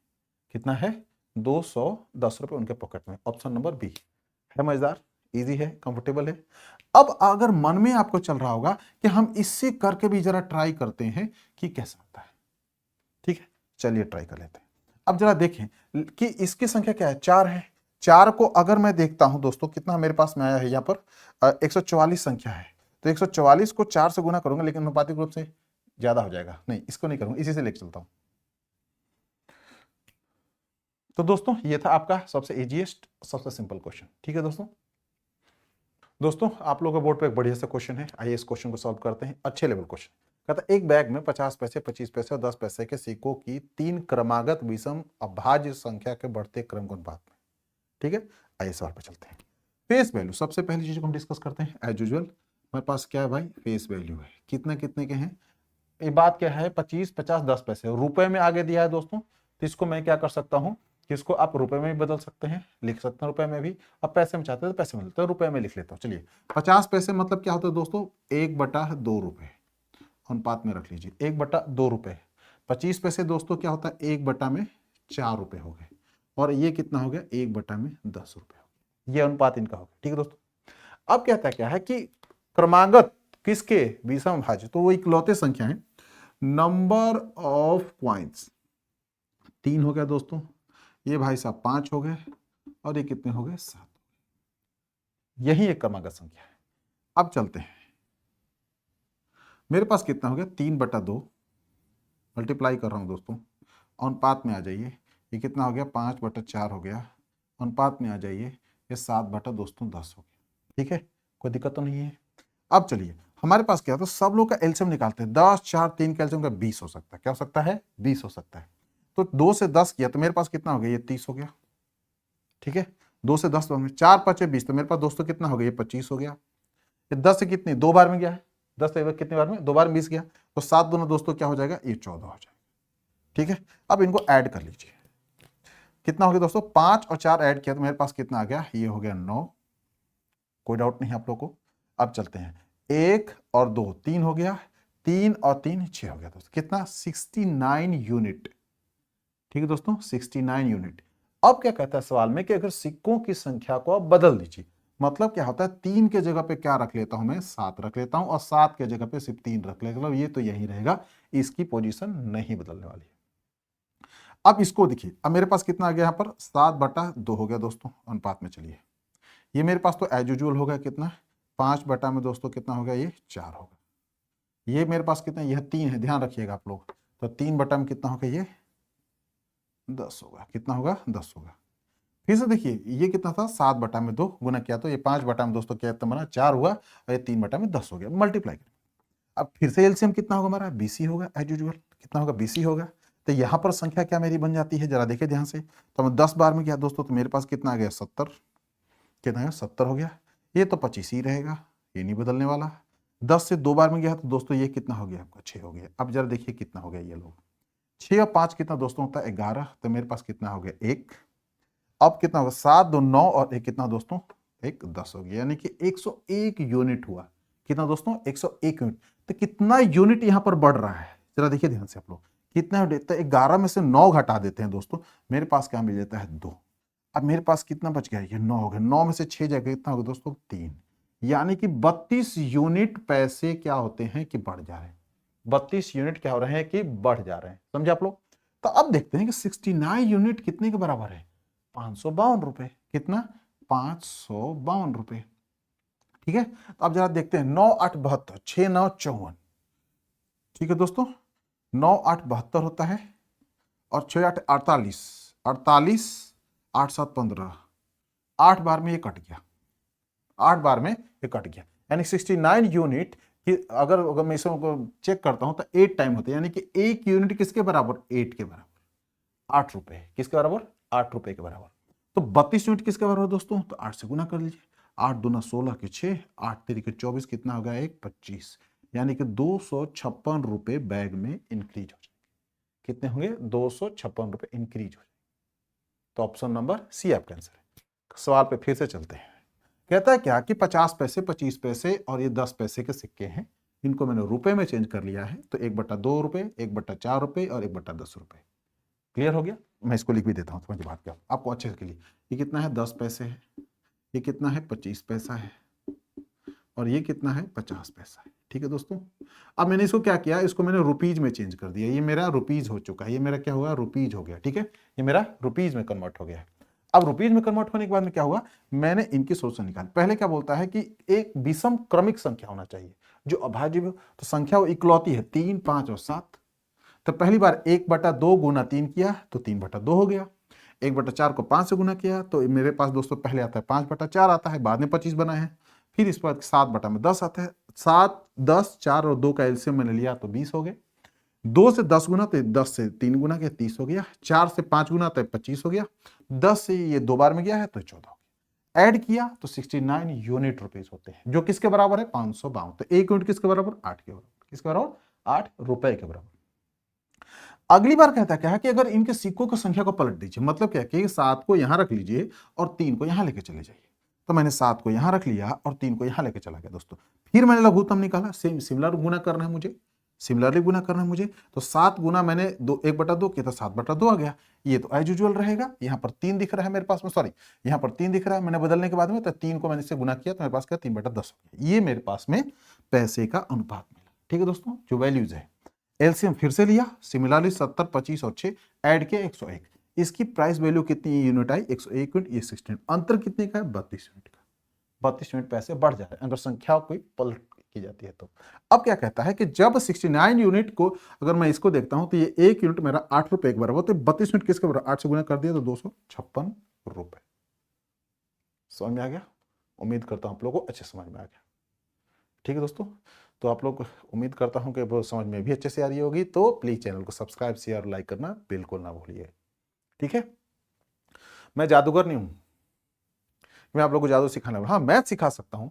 कितना है, 210 रुपए उनके पॉकेट में। ऑप्शन नंबर बी है। मजेदार, इजी है, कंफर्टेबल है। अब अगर मन में आपको चल रहा होगा कि हम इससे करके भी जरा ट्राई करते हैं कि कैसा होता है, ठीक है, चलिए ट्राई कर लेते हैं। अब जरा देखें कि इसकी संख्या क्या है, 4 है। 4 को अगर मैं देखता हूं दोस्तों, कितना मेरे पास में आया है यहाँ पर, 144 संख्या है। तो 144 को 4 से गुना करूंगा, लेकिन अनुपातिक रूप से ज्यादा हो जाएगा, नहीं इसको नहीं करूंगा, इसी से लेकर चलता हूं। तो दोस्तों ये था आपका सबसे इजीएस्ट, सबसे सिंपल क्वेश्चन। ठीक है दोस्तों आप लोगों के बोर्ड पे एक बढ़िया सा क्वेश्चन है, आइए इस क्वेश्चन को सॉल्व करते हैं। अच्छे लेवल क्वेश्चन। कहता एक बैग में 50 पैसे, 25 पैसे और 10 पैसे के सिक्कों की 3 क्रमागत विषम अभाज्य संख्या के बढ़ते क्रम के अनुपात में। ठीक है, आइए सवाल पे चलते हैं। फेस वैल्यू सबसे पहली चीज को हम डिस्कस करते हैं एज यूजुअल। हमारे पास क्या है भाई, फेस वैल्यू है, कितने कितने के हैं। ये बात क्या है, 25 50 10 पैसे रुपए में आगे दिया है दोस्तों, तो इसको मैं क्या कर सकता हूं कि इसको आप रुपए में भी बदल सकते हैं, लिख सकते हैं रुपए में भी। अब पैसे में चाहते हैं तो पैसे में लेते हैं, रुपए में लिख लेता हूं। चलिए 50 पैसे मतलब क्या होता है दोस्तों, 1/2 रुपए, अनुपात में रख लीजिए, 1/2 रुपए। 25 पैसे दोस्तों क्या होता है, 1/4 रुपए हो गए, और ये कितना हो गया, 1/10 रुपए हो गया। ये अनुपात इनका हो गया। ठीक है दोस्तों, अब कहता क्या है कि क्रमागत किसके, विषम भाज्य, तो वो इकलौते संख्या है। नंबर ऑफ क्वाइंस 3 हो गया दोस्तों, ये भाई साहब 5 हो गए, और ये कितने हो गए, 7। यही एक क्रमागत संख्या है। अब चलते हैं, मेरे पास कितना हो गया, 3/2 मल्टीप्लाई कर रहा हूं दोस्तों, अनुपात में आ जाइए, ये कितना हो गया, 5/4 हो गया, अनुपात में आ जाइए, ये 7 दोस्तों 10 हो गया। ठीक है, कोई दिक्कत तो नहीं है। अब चलिए हमारे पास क्या था, सब लोग का एलसीएम निकालते हैं। 10 4 3 का एलसीएम का 20 हो सकता है। क्या हो सकता है? 20 हो सकता है। तो 2 से 10 किया तो मेरे पास कितना हो गया? ये 30 हो गया। ठीक है, 2 से 10 में 4 5 20, तो मेरे पास दोस्तों कितना हो गया? ये 25 हो गया। ये 10 से कितनी? 2 बार में गया है। 10 से कितने बार में? 2 बार में 20 गया। तो 7 दूना दोस्तों क्या हो जाएगा? ये 14 हो जाएगा। ठीक है, अब इनको ऐड कर लीजिए। कितना हो गया दोस्तों? 5 और 4 ऐड किया तो मेरे पास कितना आ गया? ये हो गया 9। कोई डाउट नहीं है आप लोगों को? अब चलते हैं, 1 और 2 3 हो गया, 3 और 3 6 हो गया दोस्तों। कितना? 69 यूनिट। ठीक है दोस्तों, 69 यूनिट। अब क्या कहता है सवाल में कि अगर सिक्कों की संख्या को आप बदल दीजिए, मतलब क्या होता है, 3 के जगह पे क्या रख लेता हूं मैं? 7 रख लेता हूं, और 7 के जगह पे सिर्फ 3 रख लेता हूं। ये तो यही रहेगा, इसकी पोजीशन नहीं बदलने वाली है। अब इसको देखिए, अब मेरे पास कितना आ गया? यहाँ पर 7/2 हो गया दोस्तों अनुपात में। चलिए, ये मेरे पास तो एज यूजुअल हो गया कितना? 5 में दोस्तों कितना हो गया? ये 4 होगा। ये मेरे पास कितना? यह 3 है, ध्यान रखिएगा आप लोग। तो 3 में कितना होगा? ये 10 होगा। कितना होगा? 10 होगा। फिर से देखिए, ये कितना था? 7/2 गुना किया तो ये 5 में दोस्तों क्या बना? 4 हुआ, और ये 3 में 10 हो गया। मल्टीप्लाई करें, अब फिर से एलसीएम कितना होगा हमारा? 20 होगा एज यूजुअल। कितना होगा? 20 होगा। तो यहां पर संख्या क्या मेरी बन जाती है? जरा देखिए ध्यान से। तो मैं 10 बार में किया दोस्तों, तो मेरे पास कितना आ गया? 70। कितना है? 70 हो गया। ये तो 25 ही रहेगा, ये नहीं बदलने वाला। 10 से 2 बार में गया तो दोस्तों ये कितना हो गया आपका? 6 हो गया। अब जरा देखिए कितना हो गया ये लोग। 6 और 5 कितना दोस्तों होता है? 11। तो मेरे पास कितना हो गया? 1। अब कितना होगा? 7 2 9 और 1 कितना दोस्तों? 1 10 हो गया, यानी कि 101 यूनिट हुआ। कितना दोस्तों? 101 यूनिट। तो कितना यूनिट यहां पर बढ़ रहा है? जरा देखिए ध्यान से आप लोग। कितना? 11 में से 9 घटा देते हैं दोस्तों, मेरे पास क्या मिल जाता है? 2। अब मेरे पास कितना बच गया? ये 9 हो गया। 9 में से 6 जाएगा, कितना होगा दोस्तों? 3। यानी कि 32 यूनिट पैसे क्या होते हैं कि बढ़ जा रहे हैं। 32 यूनिट क्या हो रहे हैं कि बढ़ जा रहे हैं। समझे आप लोग? तो अब देखते हैं कि 69 यूनिट कितने के बराबर है? 552 रुपए। कितना? 552 रुपए। ठीक है, तो अब जरा देखते हैं। 9 8 72, 6 9 54। ठीक है दोस्तों, 9 8 72 होता है, और 6 8 48, 48 8 7 15। 8 बार में ये कट गया, 8 बार में ये कट गया, यानी 69 यूनिट की अगर मैं इसको चेक करता हूं तो 8 टाइम होता है, यानी कि 1 यूनिट किसके बराबर? 8 के बराबर। 8 रुपए किसके बराबर? 8 रुपए के बराबर। तो 32 यूनिट किसके बराबर दोस्तों? तो 8 से गुना कर लीजिए। 8 दूना 16 के 6, 8 3 24, कितना होगा? 1 25, यानी कि 256 रुपए बैग में इंक्रीज हो जाएंगे। कितने होंगे? 256 रुपए इंक्रीज हो जाएंगे। तो ऑप्शन नंबर सी आपका आंसर है। सवाल पे फिर से चलते हैं। कहता है क्या कि 50 पैसे, 25 पैसे और ये 10 पैसे के सिक्के हैं, इनको मैंने रुपए में चेंज कर लिया है। तो 1/2 रुपए, 1/4 रुपए और 1/10 रुपए। क्लियर हो गया? मैं इसको लिख भी देता हूं, समझ बात क्या आपको अच्छे के लिए। ये कितना है? 10 पैसे है। ये कितना है? 25 पैसा है। और ये कितना है? 50 पैसा है। ठीक है दोस्तों, अब मैंने इसको क्या किया? इसको मैंने रुपीज में चेंज कर दिया। ये मेरा रुपीज हो चुका है। ये मेरा क्या हुआ? रुपीज हो गया। ठीक है, ये मेरा रुपीज में कन्वर्ट हो गया है। अब रुपीज में कन्वर्ट होने के बाद में क्या हुआ? मैंने इनकी सोल्यूशन निकाली। पहले क्या बोलता है कि एक विषम क्रमिक संख्या होना चाहिए जो अभाज्य हो। तो संख्या वो इकलौती है, 3 5 और 7। तो पहली बार 1/2 गुना 3 किया तो 3/2 हो गया। 1/4 को 5 से गुना किया तो मेरे पास दोस्तों पहले आता है 5/4 आता है, बाद में 25 बना है। फिर इस बाद 7/10 आता है। 7 10 4 और 2 का एलसीएम मैंने लिया तो 20 हो गए। 2 से 10 गुना तो 10 से 3 गुना किया 30 हो गया। 4 से 5 गुना तो 25 हो गया। 10 से ये 2 बार में गया है तो 14 हो गया। ऐड किया तो 69 यूनिट रुपीज होते हैं, जो किसके बराबर है? 552। तो 1 यूनिट किसके बराबर? 8 के बराबर। किसके बराबर? 8 रुपए के बराबर। अगली बार कहता क्या है कि अगर इनके सिक्कों की संख्या को पलट दीजिए, मतलब क्या कि 7 को यहां रख लीजिए और 3 को यहां लेके चले जाइए। तो मैंने 7 को यहां रख लिया और 3 को यहां लेके चला गया दोस्तों। फिर मैंने लघुत्तम निकाला, सिमिलर गुना करना है मुझे, सिमिलरली गुना करना है मुझे। तो 7 गुना मैंने 1/2 किया तो 7/2 आ गया। ये तो एज यूजुअल रहेगा। यहाँ पर 3 दिख रहा है मेरे पास में, सॉरी यहाँ पर 3 दिख रहा है, मैंने बदलने के बाद में तो 3 को मैंने इससे गुना किया तो मेरे पास क्या? 3/10 हो गया। ये मेरे पास में पैसे का अनुपात मिला। ठीक है दोस्तों, जो वैल्यूज है। एलसीएम फिर से लिया, सिमिलरली 70 25 और 6 ऐड किया 101। इसकी प्राइस वैल्यू कितनी यूनिट आई? 101 यूनिट। ये 16। अंतर कितने का है? 32 यूनिट का। 32 यूनिट पैसे बढ़ जा रहे हैं अगर संख्या कोई पलट की जाती है तो। अब क्या कहता है कि जब 69 यूनिट को अगर मैं इसको देखता हूं तो ये 1 यूनिट मेरा 8 रुपए के बराबर, तो 32 यूनिट किसके बराबर? 8 से गुना कर दिया तो 256 रुपए। समझ में आ गया? उम्मीद करता हूं आप लोगों को अच्छे समझ में आ गया। ठीक है दोस्तों, तो आप लोग उम्मीद करता हूं कि वो समझ में भी अच्छे से आ रही होगी। तो प्लीज चैनल को सब्सक्राइब शेयर और लाइक करना बिल्कुल ना भूलिए। ठीक है, मैं जादूगर नहीं हूं, मैं आप लोगों को जादू सिखाने वाला। हाँ, मैथ सिखा सकता हूं,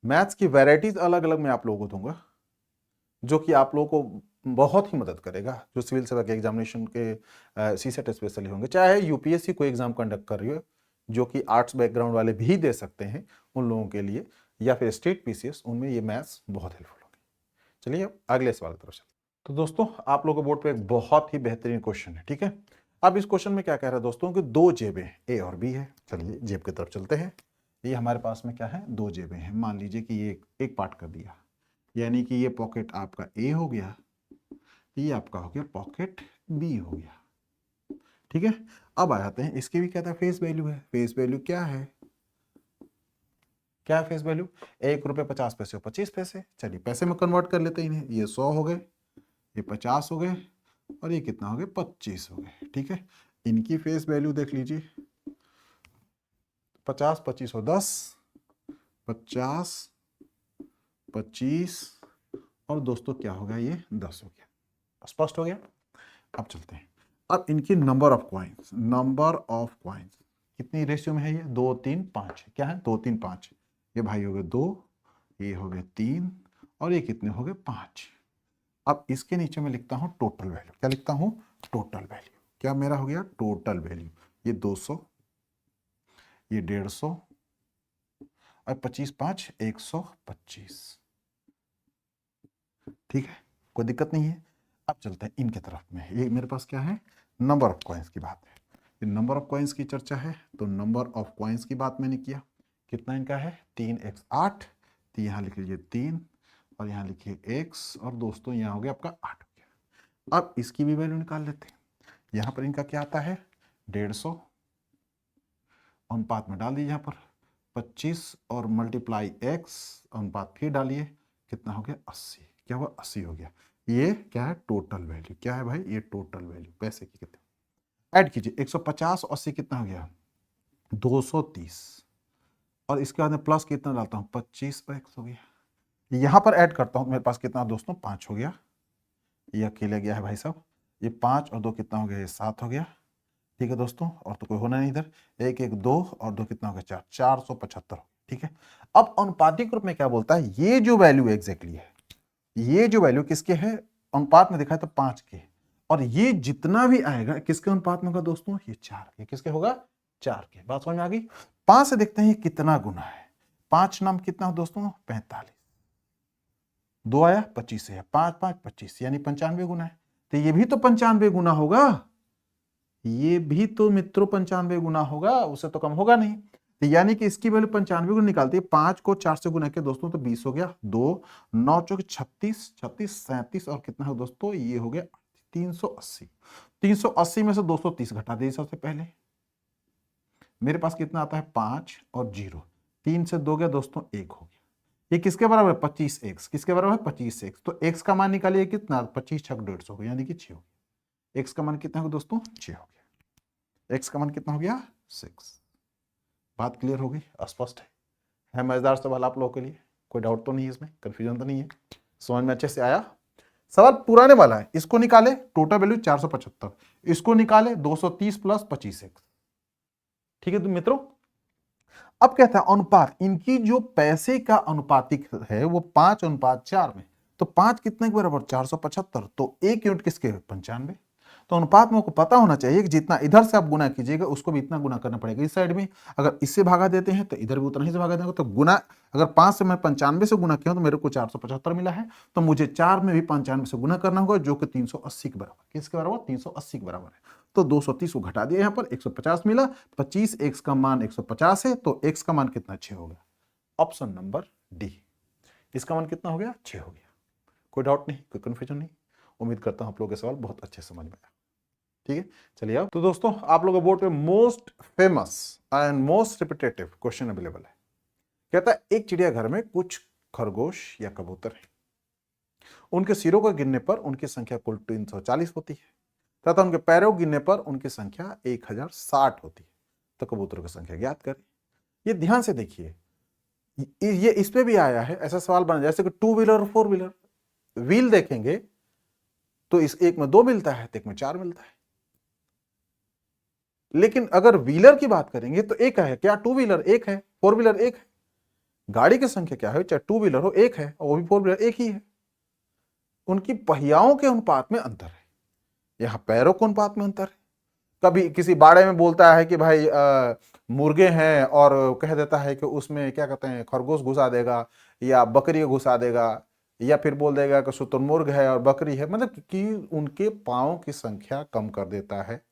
मैथ्स की वैरायटीज अलग अलग मैं आप लोगों को दूंगा, जो कि आप लोगों को बहुत ही मदद करेगा। जो सिविल सेवा के एग्जामिनेशन के सीसेट स्पेशली होंगे, चाहे यूपीएससी कोई एग्जाम कंडक्ट कर रही हो, जो कि आर्ट्स बैकग्राउंड वाले भी दे सकते हैं उन लोगों के लिए, या फिर स्टेट पीसीएस, उनमें ये मैथ्स बहुत हेल्पफुल होंगे। चलिए अब अगले सवाल की तरफ चलते हैं। तो दोस्तों आप लोगों के बोर्ड पे एक बहुत ही बेहतरीन क्वेश्चन है। ठीक है, अब इस क्वेश्चन में क्या कह रहा है दोस्तों कि दो जेबें ए और बी है। चलिए जेब की तरफ चलते हैं। ये हमारे पास में क्या है, दो जेबें हैं। मान लीजिए कि ये एक पार्ट कर दिया, यानी कि ये पॉकेट आपका ए हो गया, ये आपका हो गया पॉकेट बी हो गया। ठीक है, अब आ जाते हैं, इसकी भी कहता है फेस वैल्यू है। फेस वैल्यू क्या है, क्या है फेस वैल्यू? 1 रुपये 50 पैसे और 25 पैसे। चलिए पैसे में कन्वर्ट कर लेते हैं इन्हें। ये 100 हो गए, ये 50 हो गए, और ये कितना हो गया, 25 हो गए। ठीक है, इनकी फेस वैल्यू देख लीजिए, 50 25 और 10, 50 25 और दोस्तों क्या हो गया, ये 10 हो गया। स्पष्ट हो गया। अब चलते हैं, अब इनकी number of coins, number of coins कितनी रेशियो में है, ये 2 3 5 क्या है, 2 3 5। ये भाई हो गए 2, ये हो गए 3, और ये कितने हो गए, 5। अब इसके नीचे मैं लिखता हूं टोटल वैल्यू। क्या लिखता हूं, टोटल वैल्यू। क्या मेरा हो गया, टोटल वैल्यू। ये 200, ये 150, और 25 5 125। ठीक है, कोई दिक्कत नहीं है। अब चलते हैं इनके तरफ में। ये मेरे पास क्या है, नंबर ऑफ कॉइन्स की बात है। ये नंबर ऑफ कॉइन्स की चर्चा है, तो नंबर ऑफ कॉइन्स की बात मैंने किया। कितना इनका है, 3x 8, तो यहाँ लिख लीजिए 3, और यहाँ लिखिए x, और दोस्तों यहाँ हो गया आपका 8 हो गया। अब इसकी भी वैल्यू निकाल लेते हैं। यहाँ पर इनका क्या आता है, 150, अनुपात में डाल दीजिए यहाँ पर 25, और मल्टीप्लाई x, अनुपात फिर डालिए, कितना हो गया 80। क्या हुआ, 80 हो गया। ये क्या है, टोटल वैल्यू। क्या है भाई, ये टोटल वैल्यू पैसे की। कितने ऐड कीजिए, 150 80 कितना हो गया, 230, और इसके बाद में प्लस कितना डालता हूँ, 25 और x हो गया। यहां पर ऐड करता हूं, मेरे पास कितना दोस्तों, 5 हो गया। ये अकेले गया है भाई साहब, ये 5 और 2 कितना हो गया, ये 7 हो गया। ठीक है दोस्तों, और तो कोई होना नहीं इधर। 1 1 2 और 2 कितना हो गया, 4, 475। ठीक है, अब अनुपातिक रूप में क्या बोलता है, ये जो वैल्यू एग्जैक्टली है, ये जो वैल्यू किसके है, अनुपात में दिखा है तो 5 के, और ये जितना भी आएगा किसके अनुपात में होगा दोस्तों, ये 4 के। किसके होगा, 4 के। बात समझ में आ गई। 5 से देखते हैं ये कितना गुना है। 5 नाम कितना हो दोस्तों, 45। 2 आया 25 है, 5 5 25, यानी 95 गुना है। तो ये भी तो 95 गुना होगा, ये भी तो मित्रों 95 गुना होगा, उससे तो कम होगा नहीं। तो यानी कि इसकी वैल्यू 95 गुना निकालती है। 5 को 4 से गुना किया दोस्तों तो 20 हो गया। 2 9 चौक 36, 36 37, और कितना है दोस्तों, ये हो गया 380। 380 में से 230 घटा दीजिए सबसे पहले। मेरे पास कितना आता है, 5 और 0, 3 से 2 गया दोस्तों, 1 हो गया। ये किसके बराबर है, 25x। किसके बराबर है, 25x। तो x का मान निकालिए कितना, 25 छक 150 हो गया, यानी कि 6 हो गया। x का मान कितना होगा दोस्तों, 6 हो गया। x का मान कितना हो गया, 6। बात क्लियर हो गई, स्पष्ट है मजेदार सवाल आप लोगों के लिए, कोई डाउट तो नहीं है इसमें, कंफ्यूजन तो नहीं है, समझ में अच्छे से आया। सवाल पुराने वाला है, इसको निकाले टोटल वैल्यू 475, इसको निकाले 230 प्लस 25x। ठीक है तो मित्रों, अब कहता है अनुपात, इनकी जो पैसे का अनुपातिक है वो 5:4 में। तो 5 कितने के बराबर, 475। तो 1 यूनिट किसके, 95। तो अनुपात में आपको पता होना चाहिए कि जितना इधर से आप गुना कीजिएगा उसको भी इतना गुना करना पड़ेगा इस साइड में। अगर इससे भागा देते हैं तो इधर भी उतना ही से भागा देंगे। तो गुना, अगर 5 से मैं 95 से गुना किया तो मेरे को 475 मिला है, तो मुझे 4 में भी 95 से गुना करना होगा, जो कि 380 के बराबर। किसके बराबर, 380 के बराबर है। तो 230 को घटा दिया, यहाँ पर 150 मिला। 25 x का मान 150 है, तो x का मान कितना, 6 हो गया। ऑप्शन नंबर डी, इसका मान कितना हो गया, 6 हो गया। कोई डाउट नहीं, कोई कंफ्यूजन नहीं। उम्मीद करता हूं आप लोगों के सवाल बहुत अच्छे समझ में आया। ठीक है, चलिए अब तो दोस्तों आप लोगों के बोर्ड पे most famous and most repetitive question available है। कहता है एक चिड़ियाघर में कुछ खरगोश या कबूतर है, उनके सिरों को गिनने पर उनकी संख्या कुल 340 होती है, तथा उनके पैरों गिनने पर उनकी संख्या 1060 होती है। तो कबूतरों की संख्या ज्ञात करें। ये ध्यान से देखिए, ये इस पे भी आया है ऐसा सवाल बना, जैसे कि टू व्हीलर और फोर व्हीलर, व्हील देखेंगे तो इस एक में 2 मिलता है तो एक में 4 मिलता है। लेकिन अगर व्हीलर की बात करेंगे तो एक है, क्या टू व्हीलर एक है, फोर व्हीलर एक है। गाड़ी की संख्या क्या है, चाहे टू व्हीलर हो एक है और वो भी फोर व्हीलर एक ही है। उनकी पहियाओं के अनुपात में अंतर है, यहां पैरों के अनुपात में अंतर है। कभी किसी बाड़े में बोलता है कि भाई मुर्गे हैं और कह देता है कि उसमें क्या कहते हैं खरगोश घुसा देगा या बकरी घुसा देगा, या फिर बोल देगा कि शुतुरमुर्ग है और बकरी है, मतलब कि उनके पांव की संख्या कम कर देता है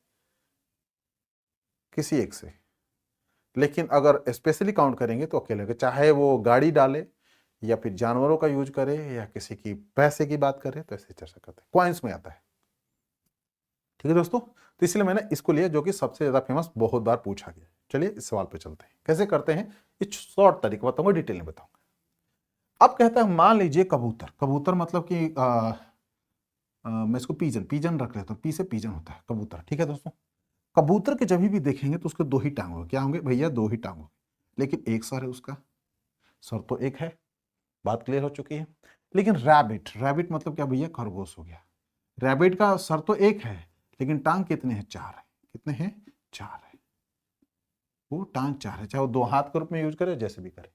किसी एक से। लेकिन अगर स्पेशली काउंट करेंगे तो अकेले के, चाहे वो गाड़ी डाले या फिर जानवरों का यूज करे या किसी की पैसे की बात करे, तो ऐसे चर्चा करते हैं, कॉइन्स में आता है। ठीक है दोस्तों, तो इसलिए मैंने इसको लिया जो कि सबसे ज्यादा फेमस, बहुत बार पूछा गया। चलिए इस सवाल पे चलते हैं, कैसे करते हैं ये शॉर्ट तरीका बताऊंगा, डिटेल में बताऊंगा। अब कहता है मान लीजिए कबूतर, कबूतर मतलब कि मैं इसको पीजन, पीजन रख लेता हूँ, पी से पीजन होता है कबूतर। ठीक है दोस्तों, कबूतर के जब भी देखेंगे तो उसके 2 ही टांग होंगे, क्या होंगे भैया 2 ही टांग होंगे, लेकिन एक सर है उसका, सर तो एक है, बात क्लियर हो चुकी है। लेकिन रैबिट, रैबिट मतलब क्या भैया, खरगोश हो गया। रैबिट का सर तो एक है लेकिन टांग कितने हैं, 4 है। कितने हैं, 4 है। वो टांग 4 है, चाहे वो 2 हाथ के रूप में यूज करे, जैसे भी करे।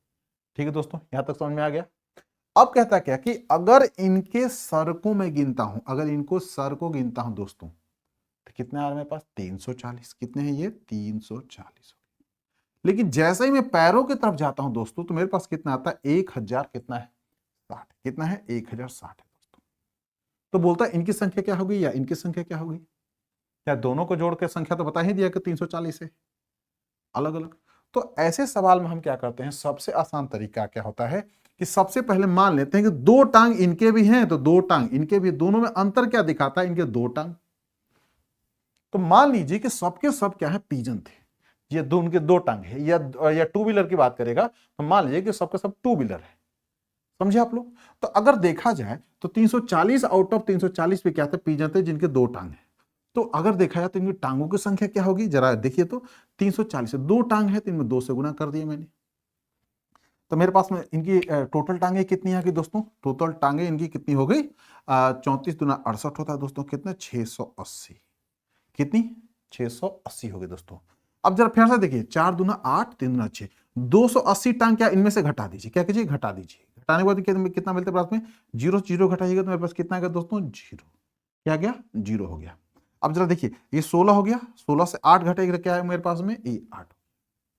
ठीक है दोस्तों, यहां तक समझ में आ गया। अब कहता क्या कि अगर इनके सर को मैं गिनता हूं, अगर इनको सर को गिनता हूं दोस्तों, तो कितने आ रहे मेरे पास, 340। कितने हैं ये, 340। लेकिन जैसे ही मैं पैरों की तरफ जाता हूं दोस्तों, तो मेरे पास कितना आता है, 1000, कितना है, 60। कितना है, 1060 है दोस्तों। तो बोलता है इनकी संख्या क्या होगी या इनकी संख्या क्या होगी, या दोनों को जोड़ के संख्या तो बता ही दिया कि 340 है, अलग अलग। तो ऐसे सवाल में हम क्या करते हैं, सबसे आसान तरीका क्या होता है कि सबसे पहले मान लेते हैं कि 2 टांग इनके भी हैं तो 2 टांग इनके भी, दोनों में अंतर क्या दिखाता है, इनके 2 टांग। तो मान लीजिए कि सबके सब क्या है, पीजन थे, ये दो, उनके 2 टांग है, या टू व्हीलर की बात करेगा तो मान लीजिए कि सबके सब टू व्हीलर है। समझे आप लोग। तो अगर देखा जाए तो 340 आउट ऑफ 340 पे क्या थे, पीजन थे जिनके 2 टांग है। तो अगर देखा जाए तो इनकी टांगों की संख्या क्या होगी, जरा देखिए तो 340 से 2 टांग है तो इनमें 2 से गुना कर दिया मैंने। तो मेरे पास में इनकी टोटल टांगे कितनी आ गई दोस्तों, टोटल टांगे इनकी कितनी हो गई, 34 दूना 68 होता है दोस्तों, कितने, 680। कितनी, 680 हो गई दोस्तों। अब जरा फिर से देखिए, 4 दूना 8, 3 दूना 6, 280 टांग क्या इनमें से घटा दीजिए, क्या कीजिए, घटा दीजिए। घटाने के बाद कितना मिलता है पास में, 0 0 घटाइएगा तो मेरे पास कितना गया दोस्तों, 0। क्या गया, 0 हो गया। अब जरा देखिए ये 16 हो गया, 16 से 8 घटेगा क्या है मेरे पास में, ये 8।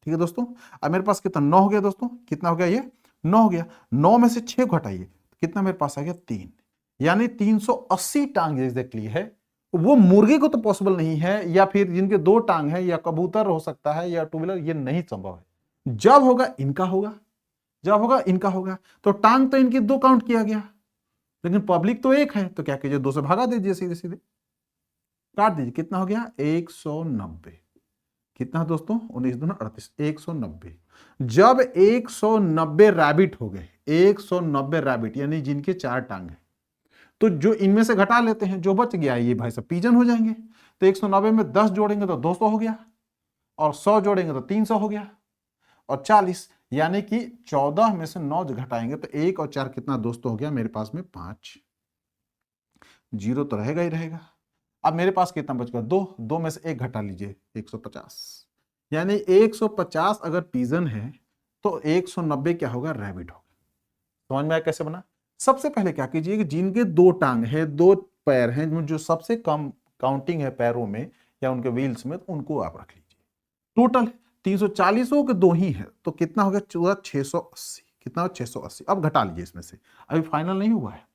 ठीक है दोस्तों, अब मेरे पास कितना, 9 हो गया दोस्तों, कितना हो गया ये, 9 हो गया। 9 में से 6 घटाइए, कितना मेरे पास आ गया, 3। यानी 380 टांग एग्जैक्टली है। वो मुर्गे को तो पॉसिबल नहीं है, या फिर जिनके 2 टांग है, या कबूतर हो सकता है, या टू व्हीलर, ये नहीं संभव है। जब होगा इनका होगा, जब होगा इनका होगा। तो टांग तो इनकी 2 काउंट किया गया, लेकिन पब्लिक तो एक है, तो क्या कीजिए, 2 से भागा दीजिए, सीधे सीधे काट दीजिए। कितना हो गया, 190। कितना दोस्तों, 19 दूना 38, 190। जब 190 रैबिट हो गए, 190 रैबिट यानी जिनके 4 टांग है, तो जो इनमें से घटा लेते हैं, जो बच गया ये भाई सब पीजन हो जाएंगे। तो 190 में 10 जोड़ेंगे तो 200 हो गया, और 100 जोड़ेंगे तो 300 हो गया, और 40, यानी कि 14 में से 9 घटाएंगे तो 1 और 4 कितना दोस्तों हो गया मेरे पास में, 5। 0 तो रहेगा ही रहेगा। अब मेरे पास कितना बच गया, 2, 2 में से 1 घटा लीजिए, 150। यानी 150 अगर पीजन है तो 190 क्या होगा, रैबिट होगा। समझ में आया कैसे बना। सबसे पहले क्या कीजिए कि जिनके 2 टांग है, 2 पैर हैं, जो सबसे कम काउंटिंग है पैरों में या उनके व्हील्स में, तो उनको आप रख लीजिए। टोटल 340 के 2 ही है, तो कितना हो गया, 680। कितना हो, 680। अब घटा लीजिए इसमें से, अभी फाइनल नहीं हुआ है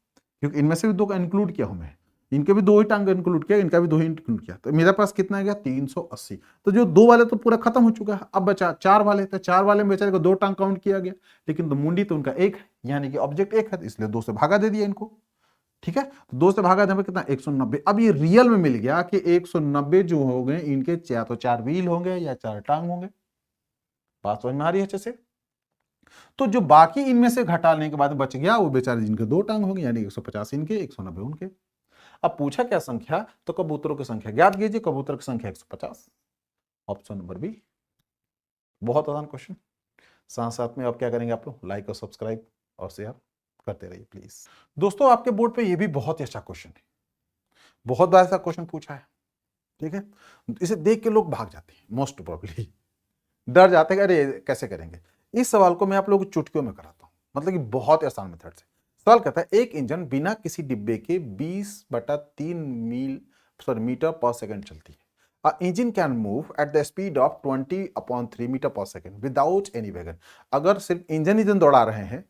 क्योंकि इनमें से भी 2 का इंक्लूड किया हूं मैं, इनके भी 2 ही टांग इंक्लूड किया, इनका भी 2 ही इंक्लूड किया, तो मेरे पास कितना आ गया, 380। तो जो 2 वाले तो पूरा खत्म हो चुका है, अब बचा 4 वाले, तो 4 वाले में बेचारे को 2 टांग काउंट किया गया, लेकिन तो मुंडी तो उनका एक है, यानी कि ऑब्जेक्ट एक है, तो इसलिए 2 से भागा दे दिया इनको। ठीक है, तो 2 से भागा देने कितना, 190। अब ये रियल में मिल गया कि 190 जो हो गए इनके, या तो 4 व्हील होंगे या 4 टांग होंगे। बात समझ में आ रही है अच्छे से। तो जो बाकी इनमें से घटाने के बाद बच गया, वो बेचारे जिनके 2 टांग होंगे, यानी 150 इनके, 190 उनके। अब पूछा क्या संख्या, तो कबूतरों की संख्या ज्ञात कीजिए। कबूतर की संख्या 150, ऑप्शन नंबर बी। बहुत आसान क्वेश्चन। साथ साथ में आप क्या करेंगे, आप लोग लाइक और सब्सक्राइब और शेयर करते रहिए प्लीज। दोस्तों आपके बोर्ड पे ये भी बहुत ही अच्छा क्वेश्चन है, बहुत बार ऐसा क्वेश्चन पूछा है, ठीक है। इसे देख के लोग भाग जाते हैं, मोस्ट प्रोबेबली डर जाते हैं, अरे कैसे करेंगे। इस सवाल को मैं आप लोगों को चुटकियों में कराता हूं, मतलब कि बहुत आसान मेथड से। सवाल कहता है एक इंजन बिना किसी डिब्बे के 20/3 मीटर पर सेकंड चलती है। A engine can move at the speed of 20/3 metre पर सेकंड विदाउट एनी वैगन। अगर सिर्फ इंजन दौड़ा रहे हैं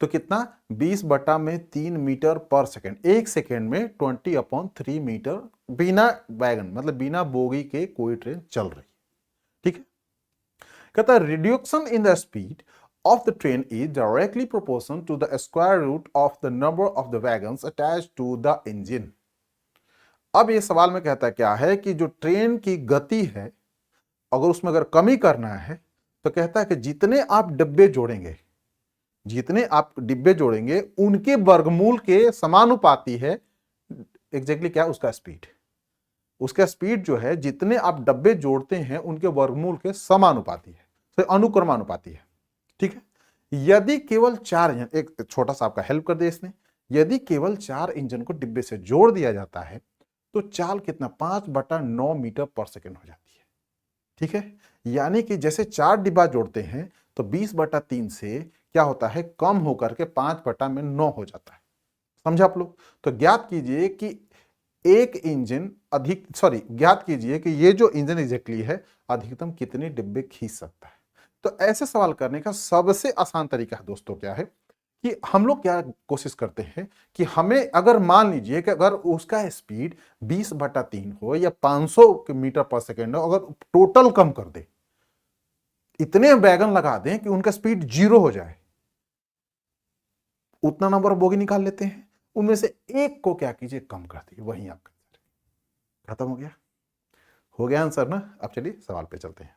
तो कितना, 20/3 मीटर पर सेकंड, एक सेकंड में 20/3 मीटर बिना वैगन मतलब बिना बोगी के कोई ट्रेन चल रही है, ठीक है। कहता है reduction in the speed of the train is directly proportional to the square root of the number of the wagons attached to the engine। अब ये सवाल में कहता है क्या है कि जो ट्रेन की गति है अगर उसमें अगर कमी करना है तो कहता है कि जितने आप डिब्बे जोड़ेंगे, जितने आप डिब्बे जोड़ेंगे उनके वर्गमूल के समानुपाती है एग्जैक्टली क्या, उसका स्पीड। उसका स्पीड जो है जितने आप डब्बे जोड़ते हैं उनके वर्गमूल के समानुपाती है, तो अनुक्रमानुपाती है, ठीक है। यदि केवल 4 इंजन, एक छोटा सा आपका हेल्प कर दे इसने, यदि केवल 4 इंजन को डिब्बे से जोड़ दिया जाता है तो चाल कितना, 5/9 मीटर पर सेकंड हो जाती है, ठीक है। यानी कि जैसे 4 डिब्बा जोड़ते हैं तो 20/3 से क्या होता है, कम होकर के 5/9 हो जाता है। समझा आप लोग। तो ज्ञात कीजिए कि एक इंजन ज्ञात कीजिए कि ये जो इंजन एग्जैक्टली है अधिकतम कितने डिब्बे खींच सकता है। तो ऐसे सवाल करने का सबसे आसान तरीका है दोस्तों क्या है कि हम लोग क्या कोशिश करते हैं कि हमें अगर मान लीजिए कि अगर उसका स्पीड 20/3 हो या 500 मीटर पर सेकेंड हो, अगर टोटल कम कर दे, इतने वैगन लगा दें कि उनका स्पीड 0 हो जाए, उतना नंबर ऑफ बोगी निकाल लेते हैं, उनमें से एक को क्या कीजिए, कम कर दीजिए, वहीं आपका खत्म हो गया। हो गया आंसर ना। अब चलिए सवाल पे चलते हैं।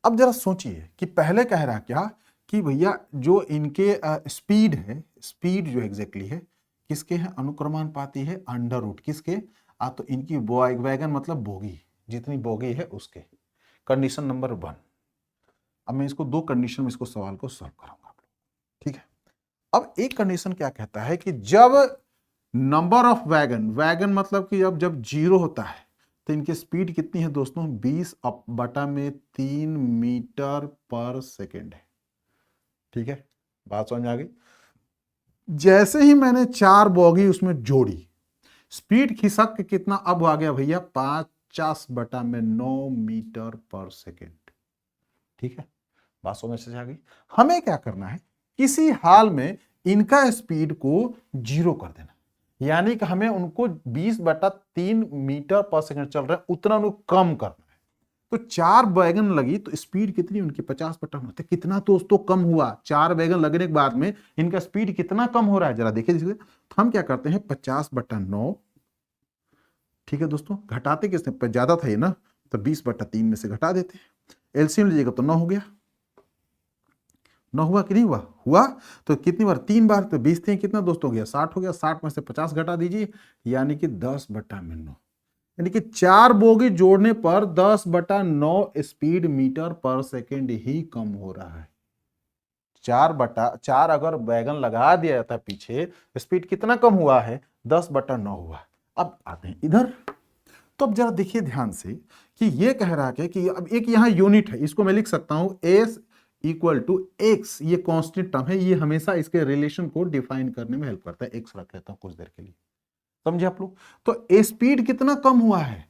अब जरा सोचिए कि पहले कह रहा क्या कि भैया जो इनके स्पीड है, स्पीड जो एग्जैक्टली है किसके है, अनुक्रमानुपाती है अंडर रूट किसके, तो इनकी वैगन मतलब बोगी, जितनी बोगी है उसके। Condition number 1। अब मैं इसको 2 कंडीशन में इसको सवाल को सॉल्व कराऊंगा, ठीक है। अब एक कंडीशन क्या कहता है कि जब नंबर ऑफ वैगन, वैगन मतलब कि जब 0 होता है तो इनकी स्पीड कितनी है दोस्तों, 20/3 मीटर पर सेकेंड है, ठीक है। बात समझ आ गई। जैसे ही मैंने 4 बोगी उसमें जोड़ी, स्पीड खिसक के कितना अब आ गया भैया, 50/9 मीटर पर सेकेंड, ठीक है। बात समझ से आ गई। हमें क्या करना है, किसी हाल में इनका स्पीड को 0 कर देना, यानी कि हमें उनको 20/3 मीटर पर सेकंड चल रहा है उतना उनको कम करना है। तो 4 वैगन लगी तो स्पीड कितनी उनकी 50/9, तो कितना दोस्तों कम हुआ, 4 वैगन लगने के बाद में इनका स्पीड कितना कम हो रहा है जरा देखिए। तो हम क्या करते हैं 50/9, ठीक है दोस्तों, घटाते किसने, ज्यादा था ये ना, तो 20/3 में से घटा देते हैं, एलसीएम लीजिएगा तो 9 हो गया। 9 हुआ कि नहीं हुआ, हुआ। तो कितनी बार, 3 बार, तो 20 थे कितना दोस्तों हो गया, 60 हो गया। 60 में से 50 घटा दीजिए, यानी कि 10/9, यानी कि 4 बोगी जोड़ने पर 10/9 स्पीड मीटर पर सेकेंड ही कम हो रहा है। 4/4 अगर वैगन लगा दिया जाता है पीछे, स्पीड कितना कम हुआ है, 10/9 हुआ। अब आते हैं इधर। तो अब जरा देखिए ध्यान से कि ये कह रहा है कि अब एक यहां यूनिट है, इसको मैं लिख सकता हूं S = x, ये कांस्टेंट टर्म है, ये हमेशा इसके रिलेशन को डिफाइन करने में हेल्प करता है। x रख लेता हूं कुछ देर के लिए, समझे आप लोग। तो स्पीड कितना कम हुआ है,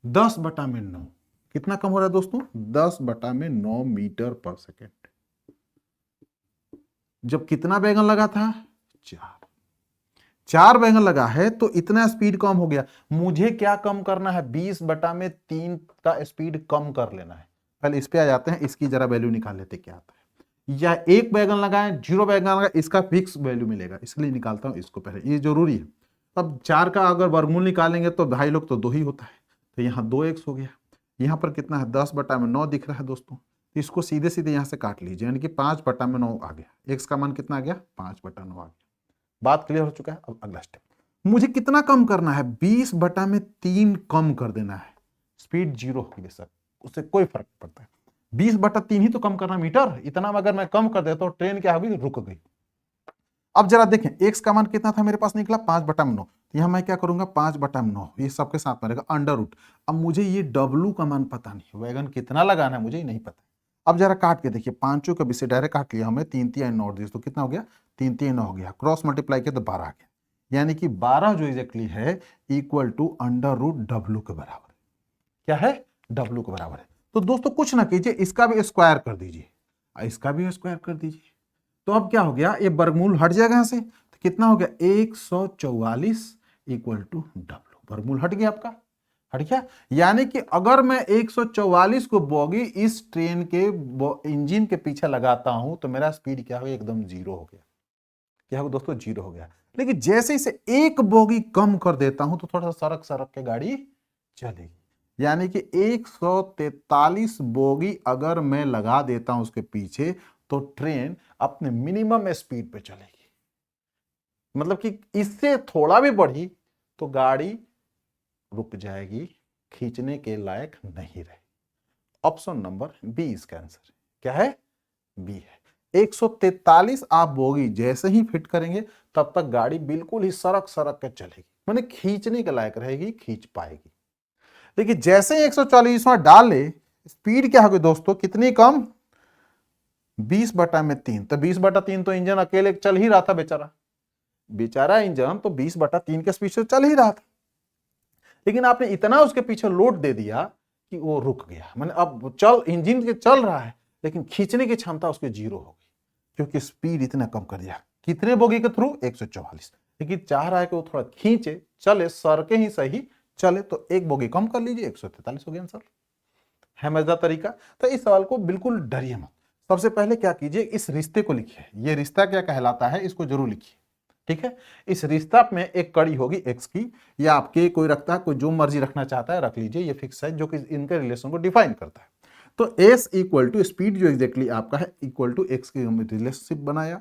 10/9। कितना कम हो रहा है दोस्तों, 10/9 मीटर पर सेकेंड। जब कितना वैगन लगा था, 4 वैगन लगा है तो इतना स्पीड कम हो गया। मुझे क्या कम करना है, 20/3 का स्पीड कम कर लेना है। पहले इस पे आ जाते हैं, इसकी जरा वैल्यू निकाल लेते क्या आता है। या एक वैगन लगाए, 0 वैगन लगाए, इसका फिक्स वैल्यू मिलेगा, इसलिए निकालता हूं इसको पहले, ये जरूरी है। अब 4 का अगर वर्गमूल निकालेंगे तो भाई लोग तो 2 ही होता है, तो यहाँ 2x हो गया। यहाँ पर कितना है, 10/9 दिख रहा है दोस्तों, इसको सीधे सीधे यहाँ से काट लीजिए, यानी कि 5/9 आ गया। x का मान कितना आ गया, 5/9 आ गया। बात क्लियर हो चुका है। अब अगला स्टेप, मुझे कितना कम करना है, 20/3 कम कर देना है। स्पीड 0 होगी सर, उससे कोई फर्क नहीं पड़ता है। 20/3 ही तो कम करना मीटर, इतना अगर मैं कम कर देता तो ट्रेन क्या होगी, रुक गई। अब जरा देखें x का मान कितना था मेरे पास निकला 5/9, यहां मैं क्या करूंगा 5/9, ये सबके साथ में रहेगा अंडर रूट। अब मुझे ये W का मान पता नहीं, वैगन कितना लगाना है मुझे नहीं पता। अब जरा काट के देखिए, पांचों का बीच डायरेक्ट काट लिया हमें, 3 3 9 दिए तो कितना हो गया, 3 3 9 हो गया, क्रॉस मल्टीप्लाई किया तो 12 आ गया, यानी कि 12 जो एग्जैक्टली है equal to under root W के बराबर। क्या है, W के बराबर है। तो दोस्तों कुछ ना कीजिए, इसका भी स्क्वायर कर दीजिए, इसका भी स्क्वायर कर दीजिए, तो अब क्या हो गया, ये वर्गमूल हट जाएगा यहां से, तो कितना हो गया 144 इक्वल टू W, वर्गमूल हट गया आपका, हट गया। यानी कि अगर मैं 144 को बोगी इस ट्रेन के इंजन के पीछे लगाता हूं तो मेरा स्पीड क्या हो गया, एकदम जीरो हो गया। क्या हो दोस्तों, जीरो हो गया। लेकिन जैसे इसे एक बोगी कम कर देता हूं तो थोड़ा सा सरक सरक के गाड़ी चलेगी, यानी कि 143 बोगी अगर मैं लगा देता हूं उसके पीछे तो ट्रेन अपने मिनिमम स्पीड पे चलेगी। मतलब कि इससे थोड़ा भी बढ़ी तो गाड़ी रुक जाएगी, खींचने के लायक नहीं रहे। ऑप्शन नंबर बी इसका आंसर क्या है, बी है। 143 आप बोगी जैसे ही फिट करेंगे तब तक गाड़ी बिल्कुल ही सरक सरक के चलेगी, माने खींचने के लायक रहेगी, खींच पाएगी। लेकिन जैसे ही 144वां डाले स्पीड क्या होगी दोस्तों, कितनी कम, 20/3, तो 20/3 तो इंजन अकेले चल ही रहा था, बेचारा बेचारा इंजन तो 20/3 के स्पीड से चल ही रहा था। लेकिन आपने इतना उसके पीछे लोड दे दिया कि वो रुक गया, माने अब चल इंजन के चल रहा है लेकिन खींचने की क्षमता उसकी जीरो हो गई, क्योंकि स्पीड इतना कम कर दिया। कितने बोगी के थ्रू, 144। लेकिन चाह रहा है कि वो थोड़ा खींचे, चले, सरके ही सही चले, तो एक बोगी कम कर लीजिए, 143 हो गया आंसर। है मजेदार तरीका। तो इस सवाल को बिल्कुल डरिए मत। सबसे पहले क्या कीजिए, इस रिश्ते को लिखिए, ये रिश्ता क्या कहलाता है इसको जरूर लिखिए, ठीक है। इस रिश्ता में एक कड़ी होगी x की, या आपके कोई रखता है, कोई जो मर्जी रखना चाहता है रख लीजिए, ये फिक्स है जो कि इनके रिलेशन को डिफाइन करता है। तो s इक्वल टू स्पीड जो एग्जैक्टली आपका है इक्वल टू x की रिलेशनशिप बनाया।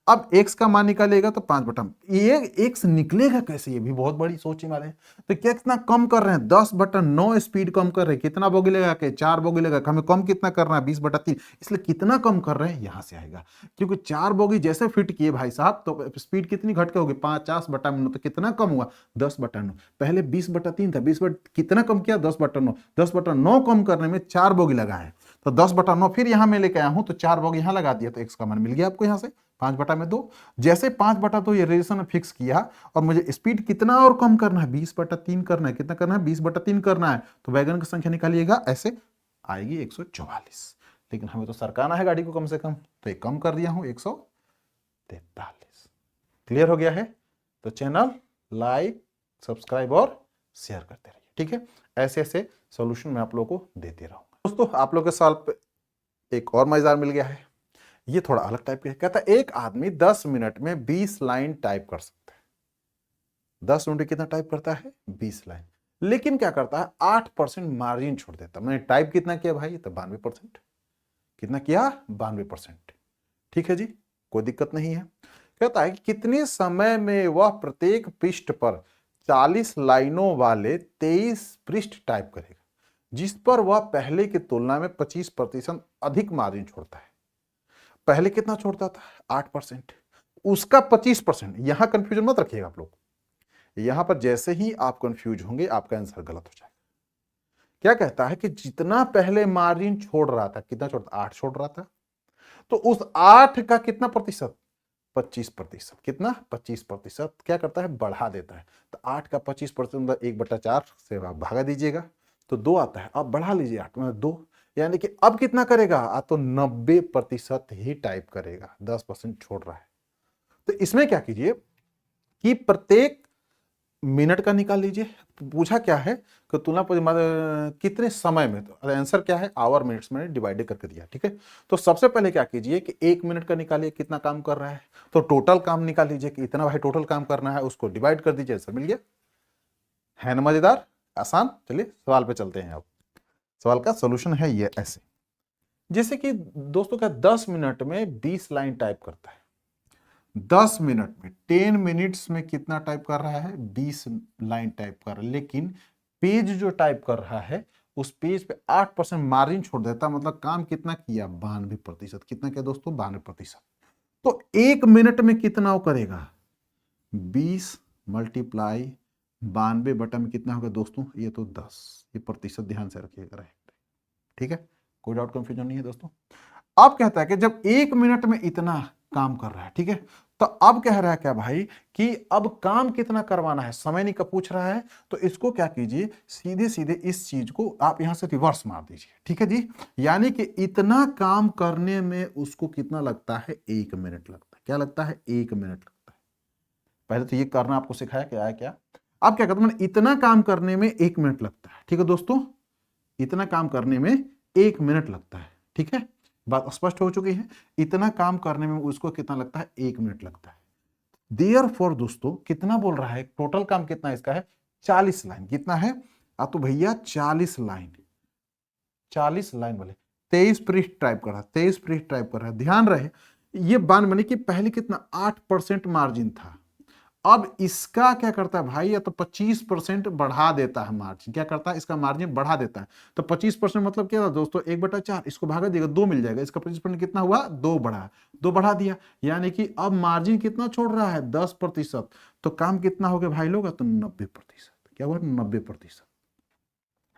अब x का मान निकालेगा तो 5/, ये x निकलेगा कैसे, ये भी बहुत बड़ी सोचने वाले हैं। तो क्या कितना कम कर रहे हैं, 10/9 स्पीड कम कर रहे हैं, कितना बोगी लगा के 4 बोगी लगा, हमें कम कितना करना है 20/3, इसलिए कितना कम कर रहे हैं यहां से आएगा, क्योंकि 4 बोगी जैसे फिट किए भाई साहब तो स्पीड कितनी घट के होगी 50/9, तो कितना कम हुआ 10/9, पहले 20/3 था, 20 कितना कम किया 10/9, 10/9 कम करने में 4 बोगी लगा है, तो 10/9 फिर यहां मैं लेके आया हूं तो 4 बोगी यहां लगा दिया, तो x का मान मिल गया आपको यहां से 5/2। जैसे 5/2 ये रिलेशन फिक्स किया और मुझे स्पीड कितना और कम करना है 20/3 करना है, कितना करना है 20/3 करना है, तो वैगन की संख्या निकालिएगा, ऐसे आएगी 144। लेकिन हमें तो सरकाना है गाड़ी को कम से कम, तो एक कम कर दिया हूं 143। क्लियर हो गया है। तो चैनल लाइक, सब्सक्राइब और शेयर करते रहिए, ठीक है। ऐसे ऐसे सोल्यूशन मैं आप लोगों को देते रहूंगा। दोस्तों आप लोग के सवाल पे एक और मजेदार मिल गया है, ये थोड़ा अलग टाइप का है। कहता है एक आदमी 10 मिनट में 20 लाइन टाइप कर सकता है। 10 मिनट में कितना टाइप करता है, 20 लाइन, लेकिन क्या करता है 8% मार्जिन छोड़ देता है। मैंने टाइप कितना किया भाई, तो 92%। कितना किया, 92%। ठीक है जी, कोई दिक्कत नहीं है। कहता है कि कितने समय में वह प्रत्येक पृष्ठ पर 40 लाइनों वाले 23 पृष्ठ टाइप करेगा, जिस पर वह पहले की तुलना में 25% अधिक मार्जिन छोड़ता है। पहले कितना छोड़ता था 8%, उसका 25%। यहां कंफ्यूजन मत रखिएगा आप लोग, यहां पर जैसे ही आप कंफ्यूज होंगे आपका आंसर गलत हो जाएगा। क्या कहता है कि जितना पहले मार्जिन छोड़ रहा था, कितना छोड़ता, 8 छोड़ रहा था, तो उस 8 का कितना प्रतिशत, 25%। कितना, 25%। क्या करता है, बढ़ा देता है। तो 8 का 25% 1/4 से आप भागा दीजिएगा तो 2 आता है। अब बढ़ा लीजिए 8 में 2, यानी कि अब कितना करेगा, तो 90% ही टाइप करेगा, 10% छोड़ रहा है। तो इसमें क्या कीजिए कि प्रत्येक मिनट का निकाल लीजिए। पूछा क्या है कि तुलना कितने समय में, तो आंसर क्या है, आवर मिनट्स में डिवाइड करके दिया, ठीक है। तो सबसे पहले क्या कीजिए कि 1 मिनट का निकालिए कितना काम कर रहा है, तो टोटल काम निकाल लीजिए कि इतना भाई टोटल काम करना है, उसको डिवाइड कर दीजिए, आंसर मिल गया। है ना मजेदार, आसान। चलिए सवाल पे चलते हैं। अब सवाल का सोल्यूशन है ये ऐसे, जैसे कि दोस्तों का 10 मिनट में 20 लाइन टाइप करता है, 10 मिनट में 10 मिनट्स में कितना टाइप कर रहा है, 20 लाइन टाइप कर रहा है, लेकिन पेज जो टाइप कर रहा है उस पेज पे 8% मार्जिन छोड़ देता, मतलब काम कितना किया, 92%। कितना किया दोस्तों, 92%। तो 1 मिनट में कितना वो करेगा, 20 मल्टीप्लाई 92 बटा में कितना होगा दोस्तों, ये तो 10। ये प्रतिशत ध्यान से रखिएगा, ठीक है, कोई डाउट कंफ्यूजन नहीं है दोस्तों। अब कहता है कि जब 1 मिनट में इतना काम कर रहा है, ठीक है, तो अब कह रहा है क्या भाई कि अब काम कितना करवाना है, समय नहीं का पूछ रहा है, तो इसको क्या कीजिए, सीधे सीधे इस चीज को आप यहां से रिवर्स मार दीजिए, ठीक है जी। यानी कि इतना काम करने में उसको कितना लगता है, 1 मिनट लगता है। क्या लगता है, 1 मिनट लगता है। पहले तो ये करना आपको सिखाया क्या है, क्या अब क्या कहते हैं, इतना काम करने में 1 मिनट लगता है, ठीक है दोस्तों, इतना काम करने में 1 मिनट लगता है, ठीक है, बात स्पष्ट हो चुकी है। इतना काम करने में उसको कितना लगता है, 1 मिनट लगता है। देयरफॉर दोस्तों कितना बोल रहा है, टोटल काम कितना इसका है, 40 लाइन। कितना है, तो भैया 40 लाइन, 40 लाइन बोले, 23 पृष्ठ टाइप कर रहा है, 23 पृष्ठ टाइप कर रहा है। ध्यान रहे ये बान बने कि पहले कितना 8% मार्जिन था, अब इसका क्या करता है भाई, या तो 25% बढ़ा देता है मार्जिन। क्या करता है, इसका मार्जिन बढ़ा देता है। तो 25% मतलब क्या था दोस्तों, 1/4, इसको भागा देगा 2 मिल जाएगा, इसका 25% कितना हुआ, 2 बढ़ा दिया, यानी कि अब मार्जिन कितना छोड़ रहा है, 10%। तो काम कितना हो गया भाई लोग, तो 90%। क्या हुआ, 90%,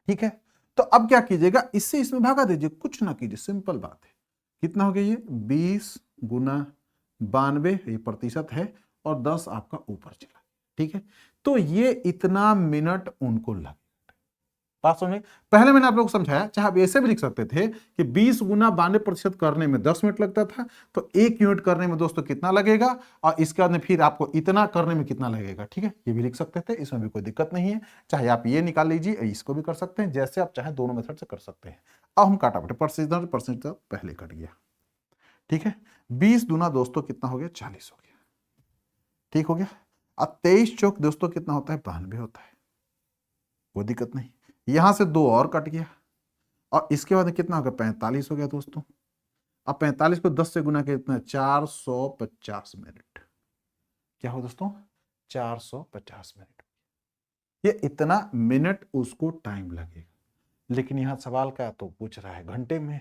ठीक है। तो अब क्या कीजिएगा, इससे इसमें भागा दीजिए, कुछ ना कीजिए, सिंपल बात है। कितना हो गया ये, 20 गुना 92, ये प्रतिशत है, और 10 आपका ऊपर चला, ठीक है। तो ये इतना मिनट उनको लगे। बात समझ में, पहले मैंने आप लोगों को समझाया, चाहे आप ऐसे भी लिख सकते थे कि 20 गुना 92% करने में 10 मिनट लगता था, तो 1 यूनिट करने में दोस्तों कितना लगेगा, और इसके बाद में फिर आपको इतना करने में कितना लगेगा, ठीक है, ये भी लिख सकते थे, इसमें भी कोई दिक्कत नहीं है। चाहे आप ये निकाल लीजिए, इसको भी कर सकते हैं, जैसे आप चाहे दोनों मेथड से कर सकते हैं। अब हम काटा बटे परसेंटेज पहले कट गया, ठीक है। 20 दूना दोस्तों कितना हो गया, 40 हो गया, ठीक हो गया। अब 23 चौक दोस्तों कितना होता है, 92 होता है, कोई दिक्कत नहीं। यहां से 2 और कट गया, और इसके बाद कितना हो गया, 45 हो गया दोस्तों। अब 45 को 10 से गुना कितना, 450 मिनट। क्या हो दोस्तों, 450 मिनट। ये इतना मिनट उसको टाइम लगेगा, लेकिन यहां सवाल क्या तो पूछ रहा है घंटे में।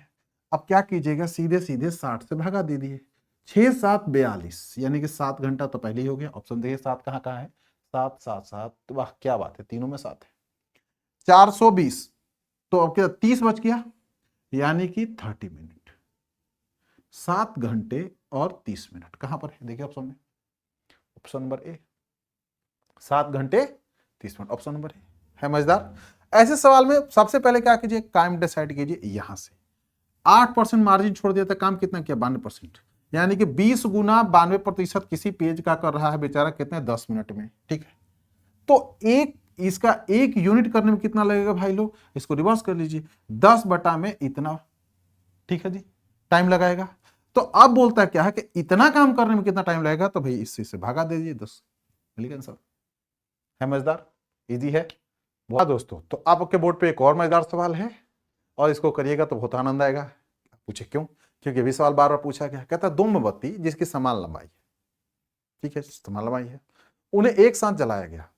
अब क्या कीजिएगा, सीधे सीधे 60 से भगा दे दिए, 6 7 42, यानी कि 7 घंटा तो पहले ही हो गया। ऑप्शन देखिए 7 कहाँ कहाँ है, 7 7 7, वाह क्या बात है, तीनों में 7 है। 420, तो अब क्या 30 बच गया, यानी कि 30 मिनट, 7 घंटे और 30 मिनट। कहां पर है, देखिए ऑप्शन में, ऑप्शन नंबर ए, 7 घंटे 30 मिनट, ऑप्शन नंबर ए है। मजेदार। ऐसे सवाल में सबसे पहले क्या कीजिए, काम डिसाइड कीजिए। यहां से 8% मार्जिन छोड़ दिया था, काम कितना किया, 92%, यानी कि 20 गुना 92% किसी पेज का कर रहा है बेचारा, कितने, 10 मिनट में, ठीक है। तो इसका 1 यूनिट करने में कितना लगेगा भाई लोग, इसको रिवर्स कर लीजिए, 10 बटा में इतना, ठीक है जी, टाइम लगाएगा। तो अब बोलता है क्या है कि इतना काम करने में कितना टाइम लगेगा, तो भाई इससे से भागा दे दीजिए, 10, मिल गया आंसर। है मजेदार, इजी है बहुत दोस्तों। तो आपके बोर्ड पे एक और मजेदार सवाल है, और इसको करिएगा तो बहुत आनंद आएगा। पूछे क्यों, क्योंकि भी सवाल बार बार पूछा गया। कहता है 2 मोमबत्ती जिसकी समान लंबाई है, ठीक है, समान लंबाई है, उन्हें एक साथ जलाया गया।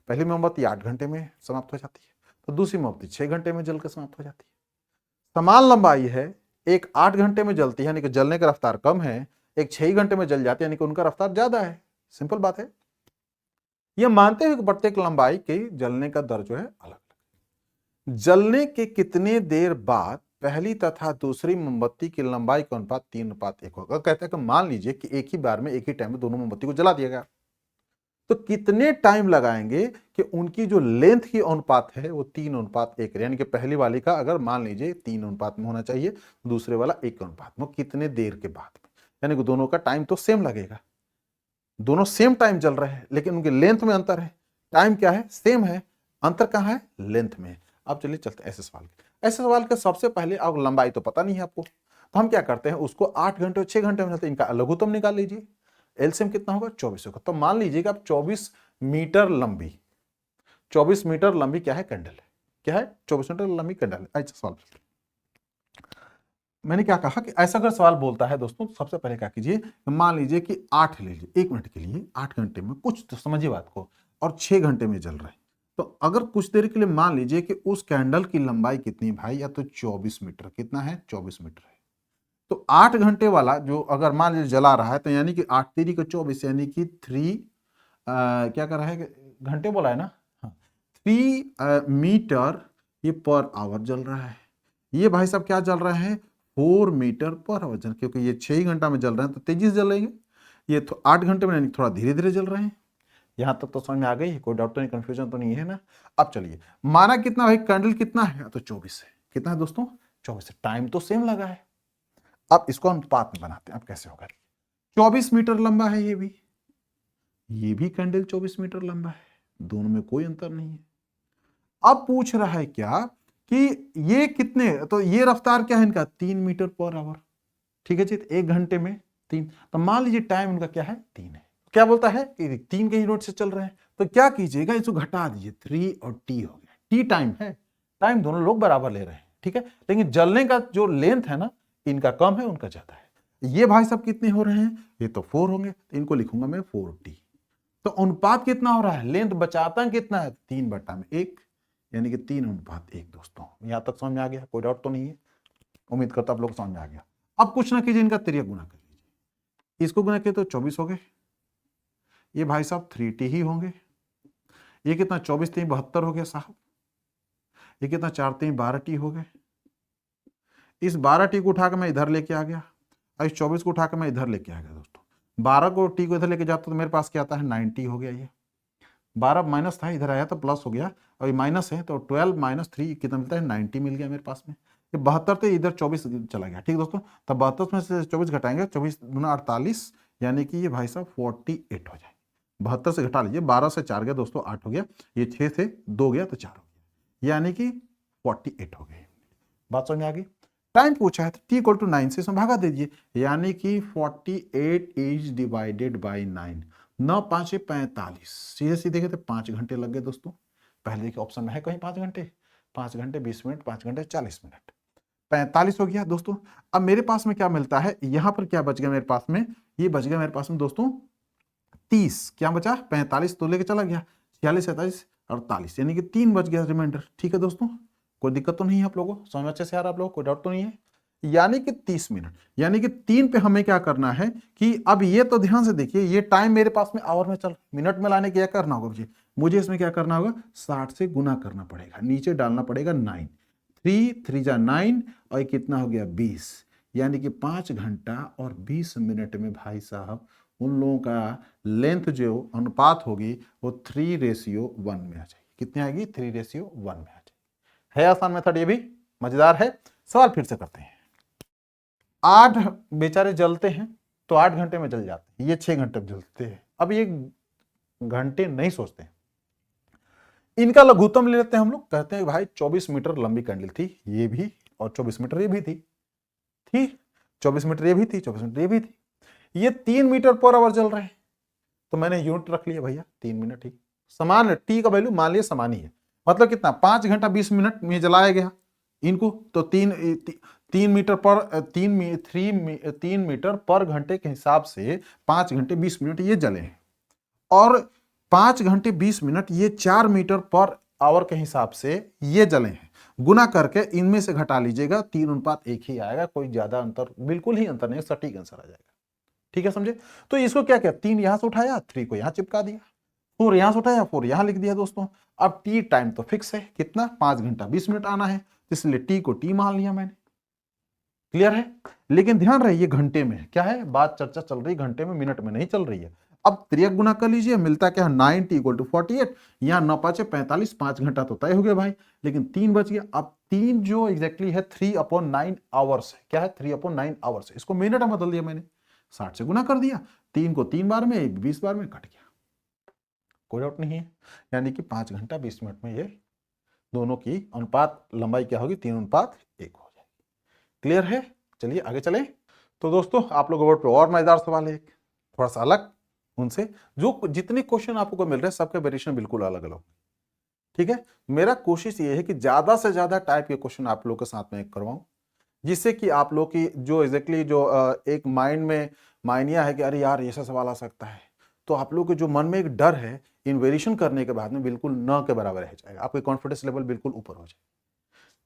पहली मोमबत्ती 8 घंटे में समाप्त हो जाती है, तो दूसरी मोमबत्ती 6 घंटे में जलकर समाप्त हो जाती है। समान लंबाई है, एक 8 घंटे में जलती है, यानी कि जलने का रफ्तार कम है, एक 6 घंटे में जल जाती है, यानी कि उनका रफ्तार ज्यादा है। सिंपल बात है। यह मानते हुए कि प्रत्येक लंबाई के जलने का दर जो है अलग। जलने के कितने देर बाद पहली तथा दूसरी मोमबत्ती की लंबाई का अनुपात 3:1 होगा। कहते हैं कि मान लीजिए कि एक ही बार में एक ही टाइम में दोनों मोमबत्ती को जला दिया गया, तो कितने टाइम लगाएंगे कि उनकी जो लेंथ की अनुपात है वो 3:1, यानी कि पहली वाली का अगर मान लीजिए 3 अनुपात में होना चाहिए, दूसरे वाला 1 अनुपात में, कितने देर के बाद में, यानी कि दोनों का टाइम तो सेम लगेगा, दोनों सेम टाइम जल रहे हैं, लेकिन उनके लेंथ में अंतर है। टाइम क्या है, सेम है, अंतर कहां है, लेंथ में। अब चलिए चलते ऐसे सवाल के सबसे पहले अब लंबाई तो पता नहीं है आपको, तो हम क्या करते हैं, उसको 8 घंटे और 6 घंटे में चलते हैं, इनका लघुत्तम निकाल लीजिए। एलसीएम कितना होगा, 24 होगा। तो मान लीजिएगा आप 24 मीटर लंबी, 24 मीटर लंबी क्या है, कैंडल है। क्या है, 24 मीटर लंबी कैंडल है। अच्छा सवाल, मैंने क्या कहा कि ऐसा अगर सवाल बोलता है दोस्तों, सबसे पहले क्या कीजिए, मान लीजिए कि 8 ले लीजिए, 1 मिनट के लिए 8 घंटे में, कुछ तो समझिए बात को, और 6 घंटे में जल रहे हैं, तो अगर कुछ देर के लिए मान लीजिए कि उस कैंडल की लंबाई कितनी भाई, या तो 24 मीटर, कितना है 24 मीटर है, तो 8 घंटे वाला जो अगर मान लीजिए जला रहा है, तो यानी कि 8 तेरी को 24, यानी कि 3 क्या कर रहा है, घंटे बोला है ना, हाँ 3 मीटर ये पर आवर जल रहा है। ये भाई साहब क्या जल रहा है, 4 मीटर पर आवर जल, क्योंकि ये 6 ही घंटा में जल रहे हैं तो तेजी से जलेंगे, ये 8 घंटे में यानी थोड़ा धीरे धीरे जल रहे हैं। यहां तक तो समझ में आ गई, कोई डाउट तो नहीं, कंफ्यूजन तो नहीं है ना। अब चलिए, माना कितना भाई, कैंडल कितना है, तो 24 है, कितना है दोस्तों 24 है, टाइम तो सेम लगा है। अब इसको अनुपात में बनाते हैं, अब कैसे होगा, 24 मीटर लंबा है ये भी कैंडल 24 मीटर लंबा है, दोनों में कोई अंतर नहीं है। अब पूछ रहा है क्या कि ये कितने, तो ये रफ्तार क्या है इनका 3 मीटर पर आवर, ठीक है जी, 1 घंटे में 3, तो मान लीजिए टाइम इनका क्या है 3 है, क्या बोलता है 3 के यूनिट से चल रहे हैं, तो क्या कीजिएगा इसको घटा दीजिए, 3 और टी हो गया, टी टाइम है, टाइम दोनों लोग बराबर ले रहे हैं, ठीक है, लेकिन जलने का जो लेंथ है ना, इनका कम है उनका ज्यादा है। ये भाई सब कितने हो रहे हैं, ये तो 4 होंगे, तो इनको लिखूंगा मैं 4t। तो अनुपात कितना हो रहा है, लेंथ बचाता कितना है 3/1, यानी कि 3:1 दोस्तों। यहां तक समझ में आ गया, कोई डाउट तो नहीं है, उम्मीद करता आप लोग समझ में आ गया। अब कुछ ना कीजिए, इनका तिर्यक गुना कर लीजिए, इसको गुना किए तो 24 हो गए, ये भाई साहब 3t ही होंगे, ये कितना 24 3 72 हो गया साहब, ये कितना 4 3 12t हो गए, इस 12t को उठाकर मैं इधर लेके आ गया, और इस 24 को उठाकर मैं इधर लेके आ गया दोस्तों, 12 को t को इधर लेके जाता तो मेरे पास क्या आता है 9t हो गया, ये 12 माइनस था इधर आया तो प्लस हो गया, और ये माइनस है तो 12 माइनस 3 कितना मिलता है 90 मिल गया मेरे पास में, ये 72 तो इधर 24 चला गया, ठीक दोस्तों, तब 72 में से 24 घटाएंगे, 24 दूना 48, यानी कि ये भाई साहब 48 हो जाए, 72 से घटा लीजिए, 12 से 4 गया दोस्तों 8 हो गया, ये 6 से 2 गया तो 4 हो गया, यानी कि 48 हो गए। बात समझ में आ गई। टाइम पूछा है तो t इक्वल टू 9 से इसमें भागा दे दीजिए, यानी कि 48 इज डिवाइडेड बाई 9, 9 5 45, सीधे सीधे गए तो 5 घंटे लग गए दोस्तों। पहले देखिए ऑप्शन में है कहीं 5 घंटे, 5 घंटे 20 मिनट, 5 घंटे 40 मिनट, 45 हो गया दोस्तों। अब मेरे पास में क्या मिलता है, यहां पर क्या बच गया मेरे पास में, ये बच गया मेरे पास में दोस्तों 30, क्या बचा 45 तो लेके चला गया, 46 47 48, यानी कि 3 बच गया रिमाइंडर, ठीक है दोस्तों, कोई दिक्कत तो नहीं है आप लोगों को, समझ अच्छे से आ रहा है आप लोगों को, कोई डाउट तो नहीं है। यानी कि 30 मिनट, यानी कि 3 पे हमें क्या करना है कि अब ये तो ध्यान से देखिए, ये टाइम मेरे पास में आवर में चल, मिनट में लाने के क्या करना होगा मुझे इसमें क्या करना होगा 60 से गुना करना पड़ेगा, नीचे डालना पड़ेगा 9, 3 3 जा 9 और कितना हो गया 20, यानी कि 5 घंटा और 20 मिनट में भाई साहब उन लोगों का लेंथ जो अनुपात होगी वो 3:1 में आ जाएगी, कितनी आएगी 3:1 में आ जाएगी। है आसान मेथड, ये भी मजेदार है। सवाल फिर से करते हैं, 8 बेचारे जलते हैं तो 8 घंटे में जल जाते हैं, ये 6 घंटे में जलते हैं। अब ये घंटे नहीं सोचते हैं, इनका लघुत्तम ले लेते हैं हम लोग, कहते हैं भाई 24 मीटर लंबी कैंडल थी ये भी, और 24 मीटर ये भी थी, 24 मीटर ये भी थी, 24 मीटर ये भी थी, ये 3 मीटर पर आवर जल रहे हैं, तो मैंने यूनिट रख लिया भैया 3 मिनट, ठीक, समान टी का वैल्यू मान लिया समान ही है, मतलब कितना 5 घंटा 20 मिनट में जलाया गया इनको, तो 3 मीटर पर 3 मीटर पर घंटे के हिसाब से 5 घंटे 20 मिनट ये जले हैं, और 5 घंटे 20 मिनट ये 4 मीटर पर आवर के हिसाब से ये जले हैं, गुना करके इनमें से घटा लीजिएगा, 3:1 ही आएगा, कोई ज्यादा अंतर बिल्कुल ही अंतर नहीं, सटीक आंसर आ जाएगा, ठीक है समझे। तो इसको क्या किया, 3 यहां से उठाया, 3 को यहां चिपका दिया, 4 यहां से उठाया, 4 यहां लिख दिया दोस्तों। अब टी टाइम तो फिक्स है, कितना 5 घंटा 20 मिनट आना है, इसलिए टी को टी मान लिया मैंने, क्लियर है। लेकिन ध्यान रहे ये घंटे में क्या है, बात चर्चा चल रही घंटे में, मिनट में नहीं चल रही है। अब त्रियक गुना कर लीजिए, मिलता क्या है 9t = 48, यहाँ 9 5 45, 5 घंटा तो तय हो गया भाई, लेकिन 3 बच गया। अब 3 जो एग्जैक्टली है 3/9 आवर्स है, क्या है 3/9 आवर्स, इसको मिनट में बदल दिया मैंने, 60 से गुना कर दिया, 3 को 3 बार में 20 बार में कट गया, कोई डाउट नहीं है। यानी कि 5 घंटा 20 मिनट में ये दोनों की अनुपात लंबाई क्या होगी 3:1 हो जाएगी, क्लियर है। चलिए आगे चले। तो दोस्तों आप लोगों बोर्ड पे और मजेदार सवाल है, थोड़ा सा अलग उनसे, जो जितने क्वेश्चन आपको मिल रहे हैं सबके वेरिएशन बिल्कुल अलग अलग, ठीक है। मेरा कोशिश ये है कि ज्यादा से ज्यादा टाइप के क्वेश्चन आप लोग के साथ में करवाऊं, जिससे कि आप लोग की जो एग्जैक्टली जो एक माइंड में मायनिया है कि अरे यार ऐसा सवाल आ सकता है, तो आप लोगों के जो मन में एक डर है, इन वेरिएशन करने के बाद में बिल्कुल न के बराबर रह जाएगा, आपके कॉन्फिडेंस लेवल बिल्कुल ऊपर हो जाए।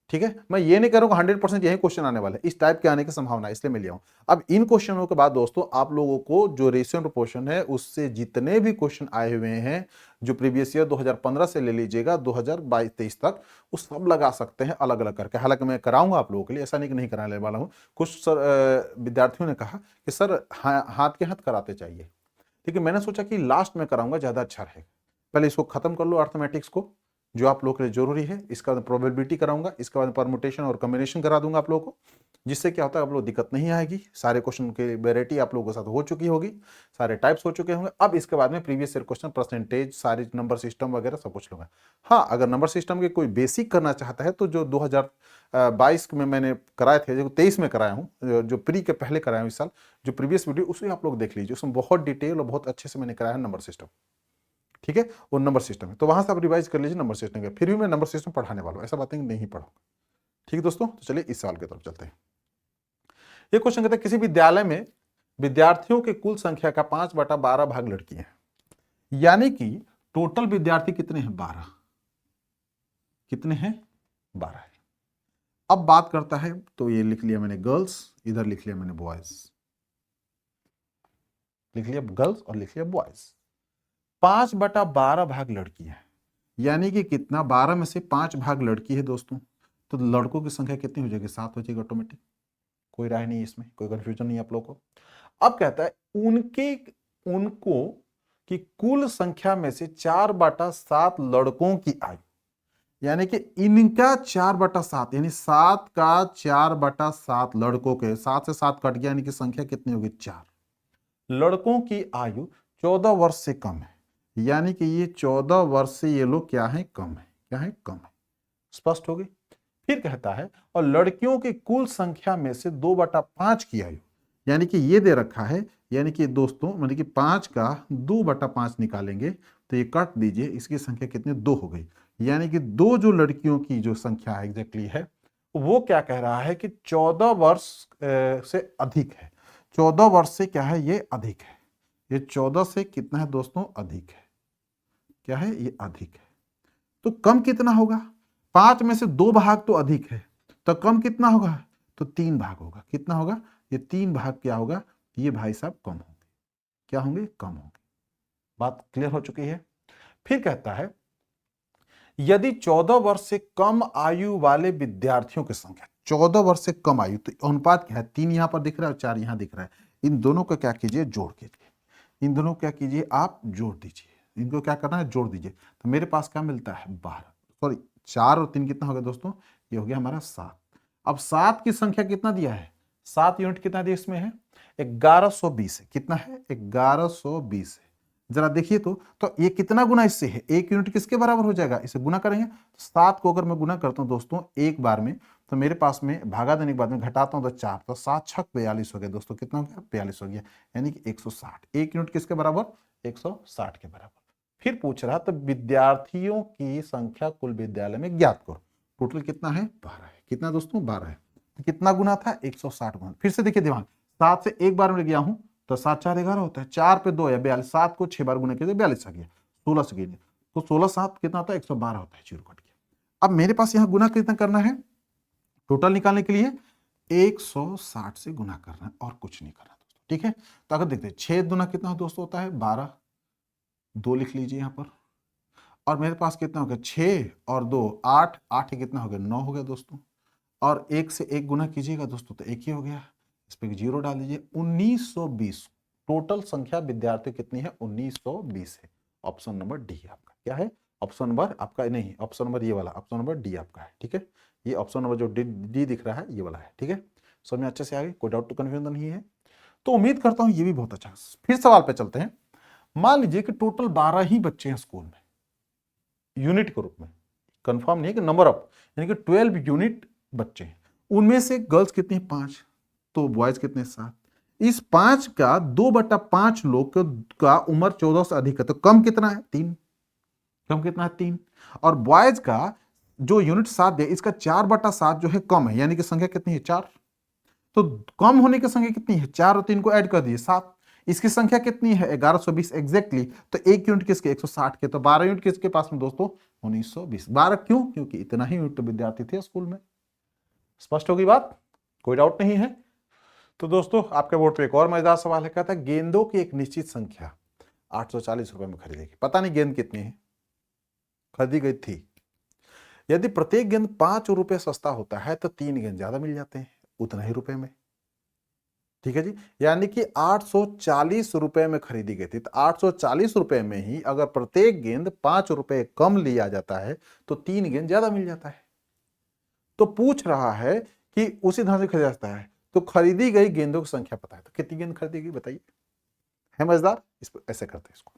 ठीक है, मैं ये नहीं कह रहा हूँ 100% यही क्वेश्चन आने वाले, इस टाइप के आने की संभावना है, इसलिए मैं लिया हूं। अब इन क्वेश्चनों के बाद दोस्तों आप लोगों को जो रेशियो प्रोपोर्शन है उससे जितने भी क्वेश्चन आए हुए हैं जो प्रीवियस ईयर 2015 से ले लीजिएगा 2022-23 तक, वो सब लगा सकते हैं अलग अलग करके। हालांकि मैं कराऊंगा आप लोगों के लिए, ऐसा नहीं कि नहीं कराने वाला हूँ। कुछ सर विद्यार्थियों ने कहा कि सर हाथ के हाथ कराते चाहिए, ठीक है, मैंने सोचा कि लास्ट में कराऊंगा, ज्यादा अच्छा रहेगा। पहले इसको खत्म कर लो अर्थमेटिक्स को, जो आप लोगों के लिए जरूरी है, इसका बाद प्रोबेबिलिटी कराऊंगा, इसके बाद परमुटेशन और कॉम्बिनेशन करा दूंगा आप लोगों को, जिससे क्या होता है आप लोग दिक्कत नहीं आएगी। सारे क्वेश्चन की वेराइटी आप लोगों के साथ हो चुकी होगी, सारे टाइप्स हो चुके होंगे। अब इसके बाद में प्रीवियस ईयर क्वेश्चन, परसेंटेज, सारे नंबर सिस्टम वगैरह सब कुछ लूंगा। हाँ, अगर नंबर सिस्टम के कोई बेसिक करना चाहता है तो जो 2022 में मैंने कराए थे, जो 23 में कराया हूँ, जो प्री के पहले कराया हूँ इस साल, जो प्रीवियस वीडियो उसमें आप लोग देख लीजिए, उसमें बहुत डिटेल और बहुत अच्छे से मैंने कराया है नंबर सिस्टम। ठीक है, वो नंबर सिस्टम है, तो वहां से आप रिवाइज कर लीजिए नंबर सिस्टम के। फिर भी मैं नंबर सिस्टम पढ़ाने वाला हूं, ऐसा बात नहीं पढ़ाऊंगा। ठीक है दोस्तों, तो चलिए इस सवाल की तरफ चलते हैं। ये क्वेश्चन कहता है किसी विद्यालय में विद्यार्थियों की कुल संख्या का 5/12 भाग लड़की है, यानी कि टोटल विद्यार्थी कितने हैं? 12। कितने हैं? 12 है। अब बात करता है, तो ये लिख लिया मैंने गर्ल्स, इधर लिख लिया मैंने बॉयज, लिख लिया गर्ल्स और लिख लिया बॉयज। 5/12 भाग लड़की है, यानी कि कितना? 12 में से 5 भाग लड़की है दोस्तों, तो लड़कों की संख्या कितनी हो जाएगी? 7 हो जाएगी ऑटोमेटिक। कोई राय नहीं इसमें, कोई कंफ्यूजन नहीं आप लोगों को। अब कहता है उनको कि कुल संख्या में से 4/7 लड़कों की आयु, यानी कि इनका 4/7, यानी 7 का 4/7 लड़कों के, 7 से 7 कट गया, यानी कि संख्या कितनी होगी? 4। लड़कों की आयु 14 वर्ष से कम है, यानी कि ये 14 वर्ष से ये लोग क्या है? कम है। क्या है? कम है। स्पष्ट हो गई? फिर कहता है और लड़कियों की कुल संख्या में से 2/5 की आयु, यानी कि ये दे रखा है, यानी कि दोस्तों मतलब कि 5 का 2/5 निकालेंगे तो ये काट दीजिए, इसकी संख्या कितनी? 2 हो गई। यानी कि 2 जो लड़कियों की जो संख्या है एग्जैक्टली है, वो क्या कह रहा है कि 14 वर्ष से अधिक है। 14 वर्ष से क्या है? ये अधिक है। ये 14 से कितना है दोस्तों? अधिक है। क्या है? ये अधिक है। तो कम कितना होगा? 5 में से 2 भाग तो अधिक है, तो कम कितना होगा? तो 3 भाग होगा। कितना होगा? ये 3 भाग क्या होगा? ये भाई साहब कम होंगे। क्या होंगे? कम होंगे। बात क्लियर हो चुकी है? फिर कहता है यदि 14 वर्ष से कम आयु वाले विद्यार्थियों की संख्या, 14 वर्ष से कम आयु, तो अनुपात क्या है? 3 यहां पर दिख रहा है और 4 यहां दिख रहा है। इन दोनों को क्या कीजिए? जोड़ कीजिए। इन दोनों को क्या कीजिए? आप जोड़ दीजिए। इनको क्या करना है? जोड़ दीजिए। तो मेरे पास क्या मिलता है? 12, सॉरी 4 और 3 कितना हो गया दोस्तों? ये हो गया हमारा 7। अब 7 की संख्या कितना दिया है? 7 यूनिट कितना दिया इसमें है? 1120 है। कितना है? 1120 है। जरा देखिए तो ये कितना गुना इससे है? 1 यूनिट किसके बराबर हो जाएगा? इसे गुना करेंगे, 7 को अगर मैं गुना करता हूं दोस्तों एक बार में, तो मेरे पास में भागा देने के बाद में घटाता हूं तो 4, तो 7 छक 42 हो गया दोस्तों। कितना हो गया? 42 हो गया, यानी कि 160। 1 यूनिट किसके बराबर? 160 के बराबर। फिर पूछ रहा तो विद्यार्थियों की संख्या कुल विद्यालय में ज्ञात करो। टोटल कितना है? 12 है। कितना दोस्तों? 12 है। तो कितना गुना था? 160 गुना। फिर से देखिए दिमाग, 7 से एक बार में गया हूं तो 7 4 11 होता है, 4 पे 2 है 42, 7 को 6 बार गुना किया 42 आ गया, 16 से गिने तो 16 7 कितना होता है? 112 होता है। जीरो कट गया। अब मेरे पास यहाँ गुना कितना करना है? टोटल निकालने के लिए 160 से गुना करना है और कुछ नहीं करना दोस्तों। ठीक है, तो अगर देखते हैं 6 गुना कितना दोस्तों होता है? 12, 2 लिख लीजिए यहाँ पर। और मेरे पास कितना हो गया? 6 और 2 8, 8 कितना हो गया? 9 हो गया दोस्तों। और 1 से 1 गुना कीजिएगा दोस्तों तो 1 ही हो गया। इस पे 0 डाल दीजिए। 1920 टोटल संख्या विद्यार्थी कितनी है? 1920 है। ऑप्शन नंबर डी आपका क्या है? ऑप्शन नंबर आपका नहीं, ऑप्शन नंबर ये वाला, ऑप्शन नंबर डी आपका है। ठीक है, ये ऑप्शन नंबर जो डी दिख रहा है ये वाला है। ठीक है, समझ में अच्छे से आ गई? कोई डाउट तो कन्फ्यूजन नहीं है? तो उम्मीद करता हूं ये भी बहुत अच्छा। फिर सवाल पे चलते हैं। मान लीजिए कि टोटल 12 ही बच्चे हैं स्कूल में, यूनिट के रूप में, कंफर्म नहीं है कि नंबर ऑफ, यानी कि 12 यूनिट बच्चे हैं। उनमें से गर्ल्स कितनी है? 5, तो बॉयज कितने? 7। इस 5 का 2/5 लोग का उम्र 14 से अधिक है, तो कम कितना है? 3। कम कितना है? 3। और बॉयज का जो यूनिट 7 दिया, इसका 4/7 जो है कम है, यानी कि संख्या कितनी है? 4। तो कम होने की संख्या कितनी है? 4 और 3 को ऐड कर दिए 7। इसकी संख्या कितनी है 1120 एग्जैक्टली, तो एक यूनिट किसके 160 के, तो 12 यूनिट किसके पास में दोस्तों 1920। 12 क्यों, क्योंकि इतना ही यूनिट विद्यार्थी थे स्कूल में। स्पष्ट होगी बात, कोई डाउट नहीं है। तो दोस्तों आपके बोर्ड पे एक और मजेदार सवाल है, कहता है गेंदों की एक निश्चित संख्या 840 रुपए में खरीदेगी। पता नहीं गेंद कितनी है, खरीदी गई थी। यदि प्रत्येक गेंद 5 रुपए सस्ता होता है तो 3 गेंद ज्यादा मिल जाते हैं उतना ही रुपए में। ठीक है जी, यानी कि 840 रुपए में खरीदी गई थी, तो 840 रुपए में ही अगर प्रत्येक गेंद 5 रुपए कम लिया जाता है तो 3 गेंद ज्यादा मिल जाता है। तो पूछ रहा है कि उसी ढंग से खरीदा जाता है, तो खरीदी गई गेंदों की संख्या पता है, तो कितनी गेंद खरीदी गई बताइए। है मजेदार, ऐसे करते हैं इसको।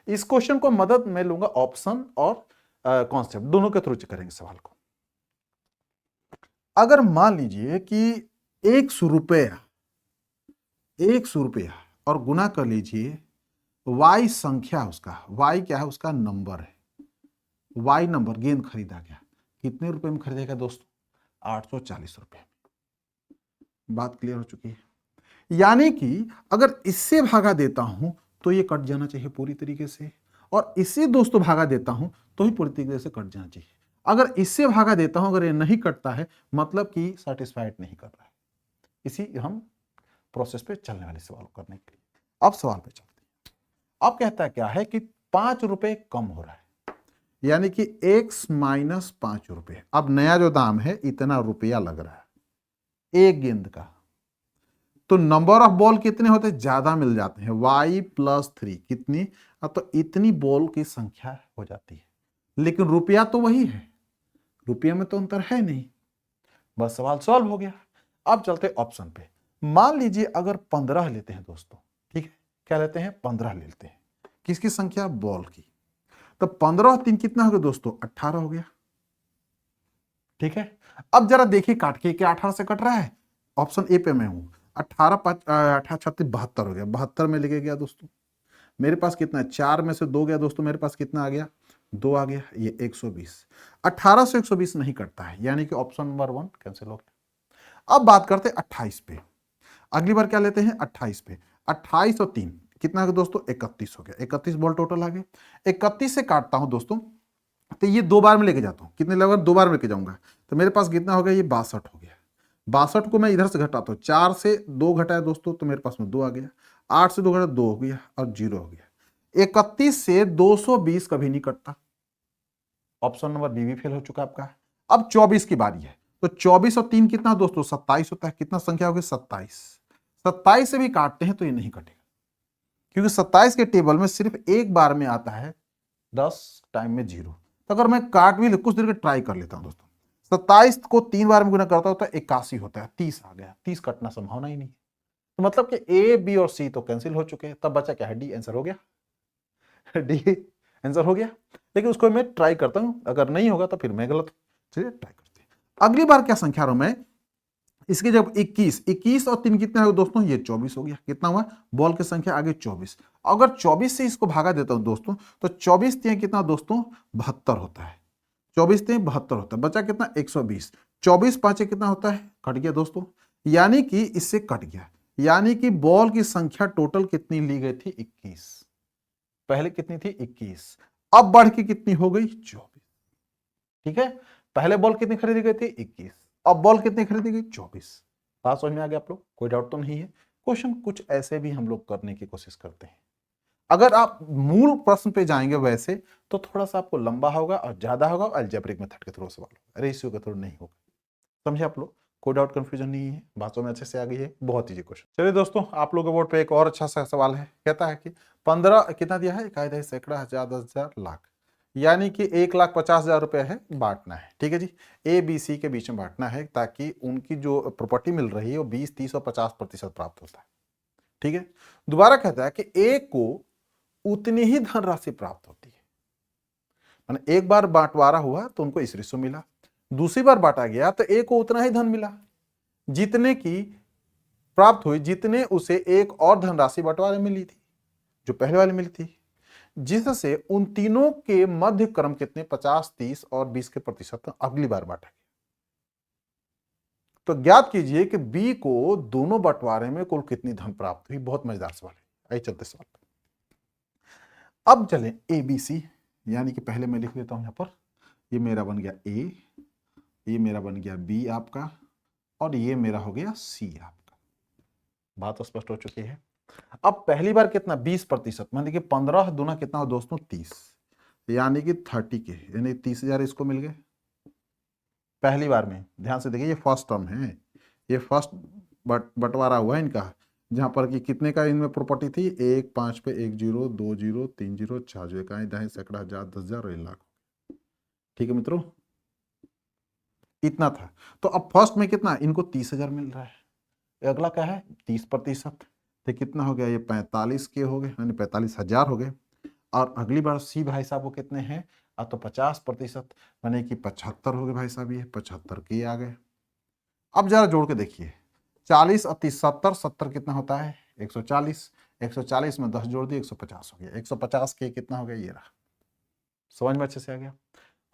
इस क्वेश्चन को मदद में लूंगा ऑप्शन और कॉन्सेप्ट दोनों के थ्रू करेंगे सवाल को। अगर मान लीजिए कि 100 रुपया और गुना कर लीजिए y संख्या, उसका y क्या है, उसका नंबर है, y नंबर गेंद खरीदा गया, कितने रुपए में खरीदेगा दोस्तों 840 रुपए। बात क्लियर हो चुकी है। यानी कि अगर इससे भागा देता हूं तो ये कट जाना चाहिए पूरी तरीके से, और इससे दोस्तों भागा देता हूं तो ही पूरी तरीके से कट जाना चाहिए। अगर इससे भागा देता हूं, अगर ये नहीं कटता है मतलब कि सेटिस्फाइड नहीं कर रहा है। इसी हम प्रोसेस पे चलने वाले सवाल करने के लिए अब सवाल पे चलते हैं। अब कहता है क्या है कि 5 रुपए कम हो रहा है, यानी कि x माइनस 5 रुपए। अब नया जो दाम है इतना रुपया लग रहा है एक गेंद का, तो नंबर ऑफ बॉल कितने होते हैं, ज्यादा मिल जाते हैं, y प्लस 3 कितनी, तो इतनी बॉल की संख्या हो जाती है, लेकिन रुपया तो वही है, रुपये में तो अंतर है नहीं। बस सवाल सॉल्व हो गया। अब चलते ऑप्शन पे। मान लीजिए अगर 15 लेते हैं दोस्तों, ठीक है, क्या लेते हैं 15 लेते हैं, किसकी संख्या बॉल की, तो 15 और 3 कितना हो गया दोस्तों 18 हो गया। ठीक है, अब जरा देखिए काट के क्या 18 से कट रहा है, ऑप्शन ए पे मैं हूं, 18 5 18 36 72 हो गया, 72 में लेके गया दोस्तों, मेरे पास कितना है 4 में से 2 गया दोस्तों, मेरे पास कितना आ गया 2 आ गया, ये 120। 18 से 120 नहीं कटता है, यानी कि ऑप्शन नंबर 1 कैंसिल हो गया। अब बात करते हैं 28 पे, अगली बार क्या लेते हैं 28 पे, 28 और 3 कितना है दोस्तों 31 हो गया, 31 बॉल टोटल आ गए। 31 से काटता हूं दोस्तों तो ये 2 बार में लेके जाता हूं, कितने लगभग 2 बार में लेके जाऊंगा, तो मेरे पास कितना हो गया ये 62 हो गया। 62 को मैं इधर से घटाता हूं, 4 से 2 घटाया दोस्तों तो मेरे पास में 2 आ गया, 8 से 2 घटा 2 हो गया और 0 हो गया। 31 से 220 कभी नहीं कटता, ऑप्शन नंबर बी भी फेल हो चुका आपका। अब 24 की बारी है, तो 24 और 3 कितना दोस्तों 27 होता है, कितना संख्या होगी 27। 27 से भी काटते हैं तो ये नहीं कटेगा, क्योंकि 27 के टेबल में सिर्फ एक बार में आता है 10 टाइम में 0। तो अगर मैं काट भी कुछ देर के ट्राई कर लेता हूं दोस्तों, 27 को 3 बार में गुना करता हूं तो 81 होता है, 30 आ गया, 30 कटना संभावना ही नहीं। तो मतलब कि ए बी और सी तो कैंसिल हो चुके हैं, तब बचा क्या है डी, आंसर हो गया डी आंसर हो गया। लेकिन उसको मैं ट्राई करता हूं, अगर नहीं होगा तो फिर मैं गलत, चलिए ट्राई करते हैं। अगली बार क्या संख्या रहा हूं मैं, इसके जब 21 और 3 कितना है दोस्तों ये 24 हो गया, कितना हुआ बॉल की संख्या आगे 24। अगर 24 से इसको भागा देता हूं दोस्तों तो 24 3 कितना दोस्तों 72 होता है, 24 3 72 होता है, बचा कितना 120। 24 5 कितना होता है कट गया दोस्तों, यानी कि इससे कट गया, यानी कि बॉल की संख्या टोटल कितनी ली गई थी 21, पहले कितनी थी 21, अब बढ़ के कितनी हो गई 24। ठीक है, पहले बॉल कितनी खरीदी गई थी 21, अब बॉल कितनी खरीदी गई 24। बात समझ में आ गया आप लोग, कोई डाउट तो नहीं है। क्वेश्चन कुछ ऐसे भी हम लोग करने की कोशिश करते हैं, अगर आप मूल प्रश्न पे जाएंगे वैसे तो थोड़ा सा आपको लंबा होगा और ज्यादा होगा, अलजेब्रिक मेथड के थ्रू सवाल होगा, रेशियो के थ्रू नहीं होगा। समझे आप लोग, कोई डाउट कंफ्यूजन नहीं है, बातों में अच्छे से आ गई है, बहुत ईजी क्वेश्चन। चलिए दोस्तों आप लोगों के बोर्ड पे एक और अच्छा सा सवाल है, कहता है कि 15 कितना दिया है, कायदा सैकड़ा हजार 10,000 लाख, यानी कि 1,50,000 रुपए है बांटना है। ठीक है जी, ए बी सी के बीच में बांटना है ताकि उनकी जो प्रॉपर्टी मिल रही है वो 20 30 और 50% प्राप्त होता है। ठीक है, दोबारा कहता है कि ए को उतनी ही धनराशि प्राप्त होती है, माने एक बार बांटवारा हुआ तो उनको इस रेशो मिला, दूसरी बार बांटा गया तो ए को उतना ही धन मिला जितने की प्राप्त हुई, जितने उसे एक और धनराशि बंटवारे में मिली थी जो पहले वाले मिली थी, जिससे उन तीनों के मध्य क्रम कितने 50 30 और 20 के प्रतिशत अगली बार बांटा गया। तो ज्ञात कीजिए कि बी को दोनों बंटवारे में कुल कितनी धन प्राप्त हुई। बहुत मजेदार सवाल है, आइए चलते सवाल। अब चलें ए बी सी, यानी कि पहले मैं लिख देता हूं यहां पर, ये मेरा बन गया ए, ये मेरा बन गया बी आपका, और ये मेरा हो गया सी आपका। बात स्पष्ट हो चुकी है। अब पहली बार कितना 20%, मान लीजिए 15 दूना कितना हो दोस्तों 30, यानी कि 30 के, यानी 30,000 इसको मिल गए पहली बार में। ध्यान से देखिए ये फर्स्ट टर्म है, ये फर्स्ट बंटवारा हुआ है इनका, जहां पर कि कितने का इनमें प्रॉपर्टी थी, 1 5 पे 1 0 2 0 3 0 4 0 इकाई दहाई सैकड़ा हजार 10,000 और 1 लाख। ठीक है मित्रों, इतना था। तो अब फर्स्ट में कितना इनको 30,000 मिल रहा है, अगला क्या है 30%, तो कितना हो गया ये 45 के हो गए, यानी 45,000 हो गए। और अगली बार सी भाई साहब वो कितने हैं, अब तो 50%, यानी कि 75 हो गए भाई साहब, ये 75 के आ गए। अब जरा जोड़ के देखिए, 40 और 30 70, 70 कितना होता है 140, 140 में 10 जोड़ दिए 150 हो गया, 150 के कितना हो गया ये रहा। समझ में अच्छे से आ गया।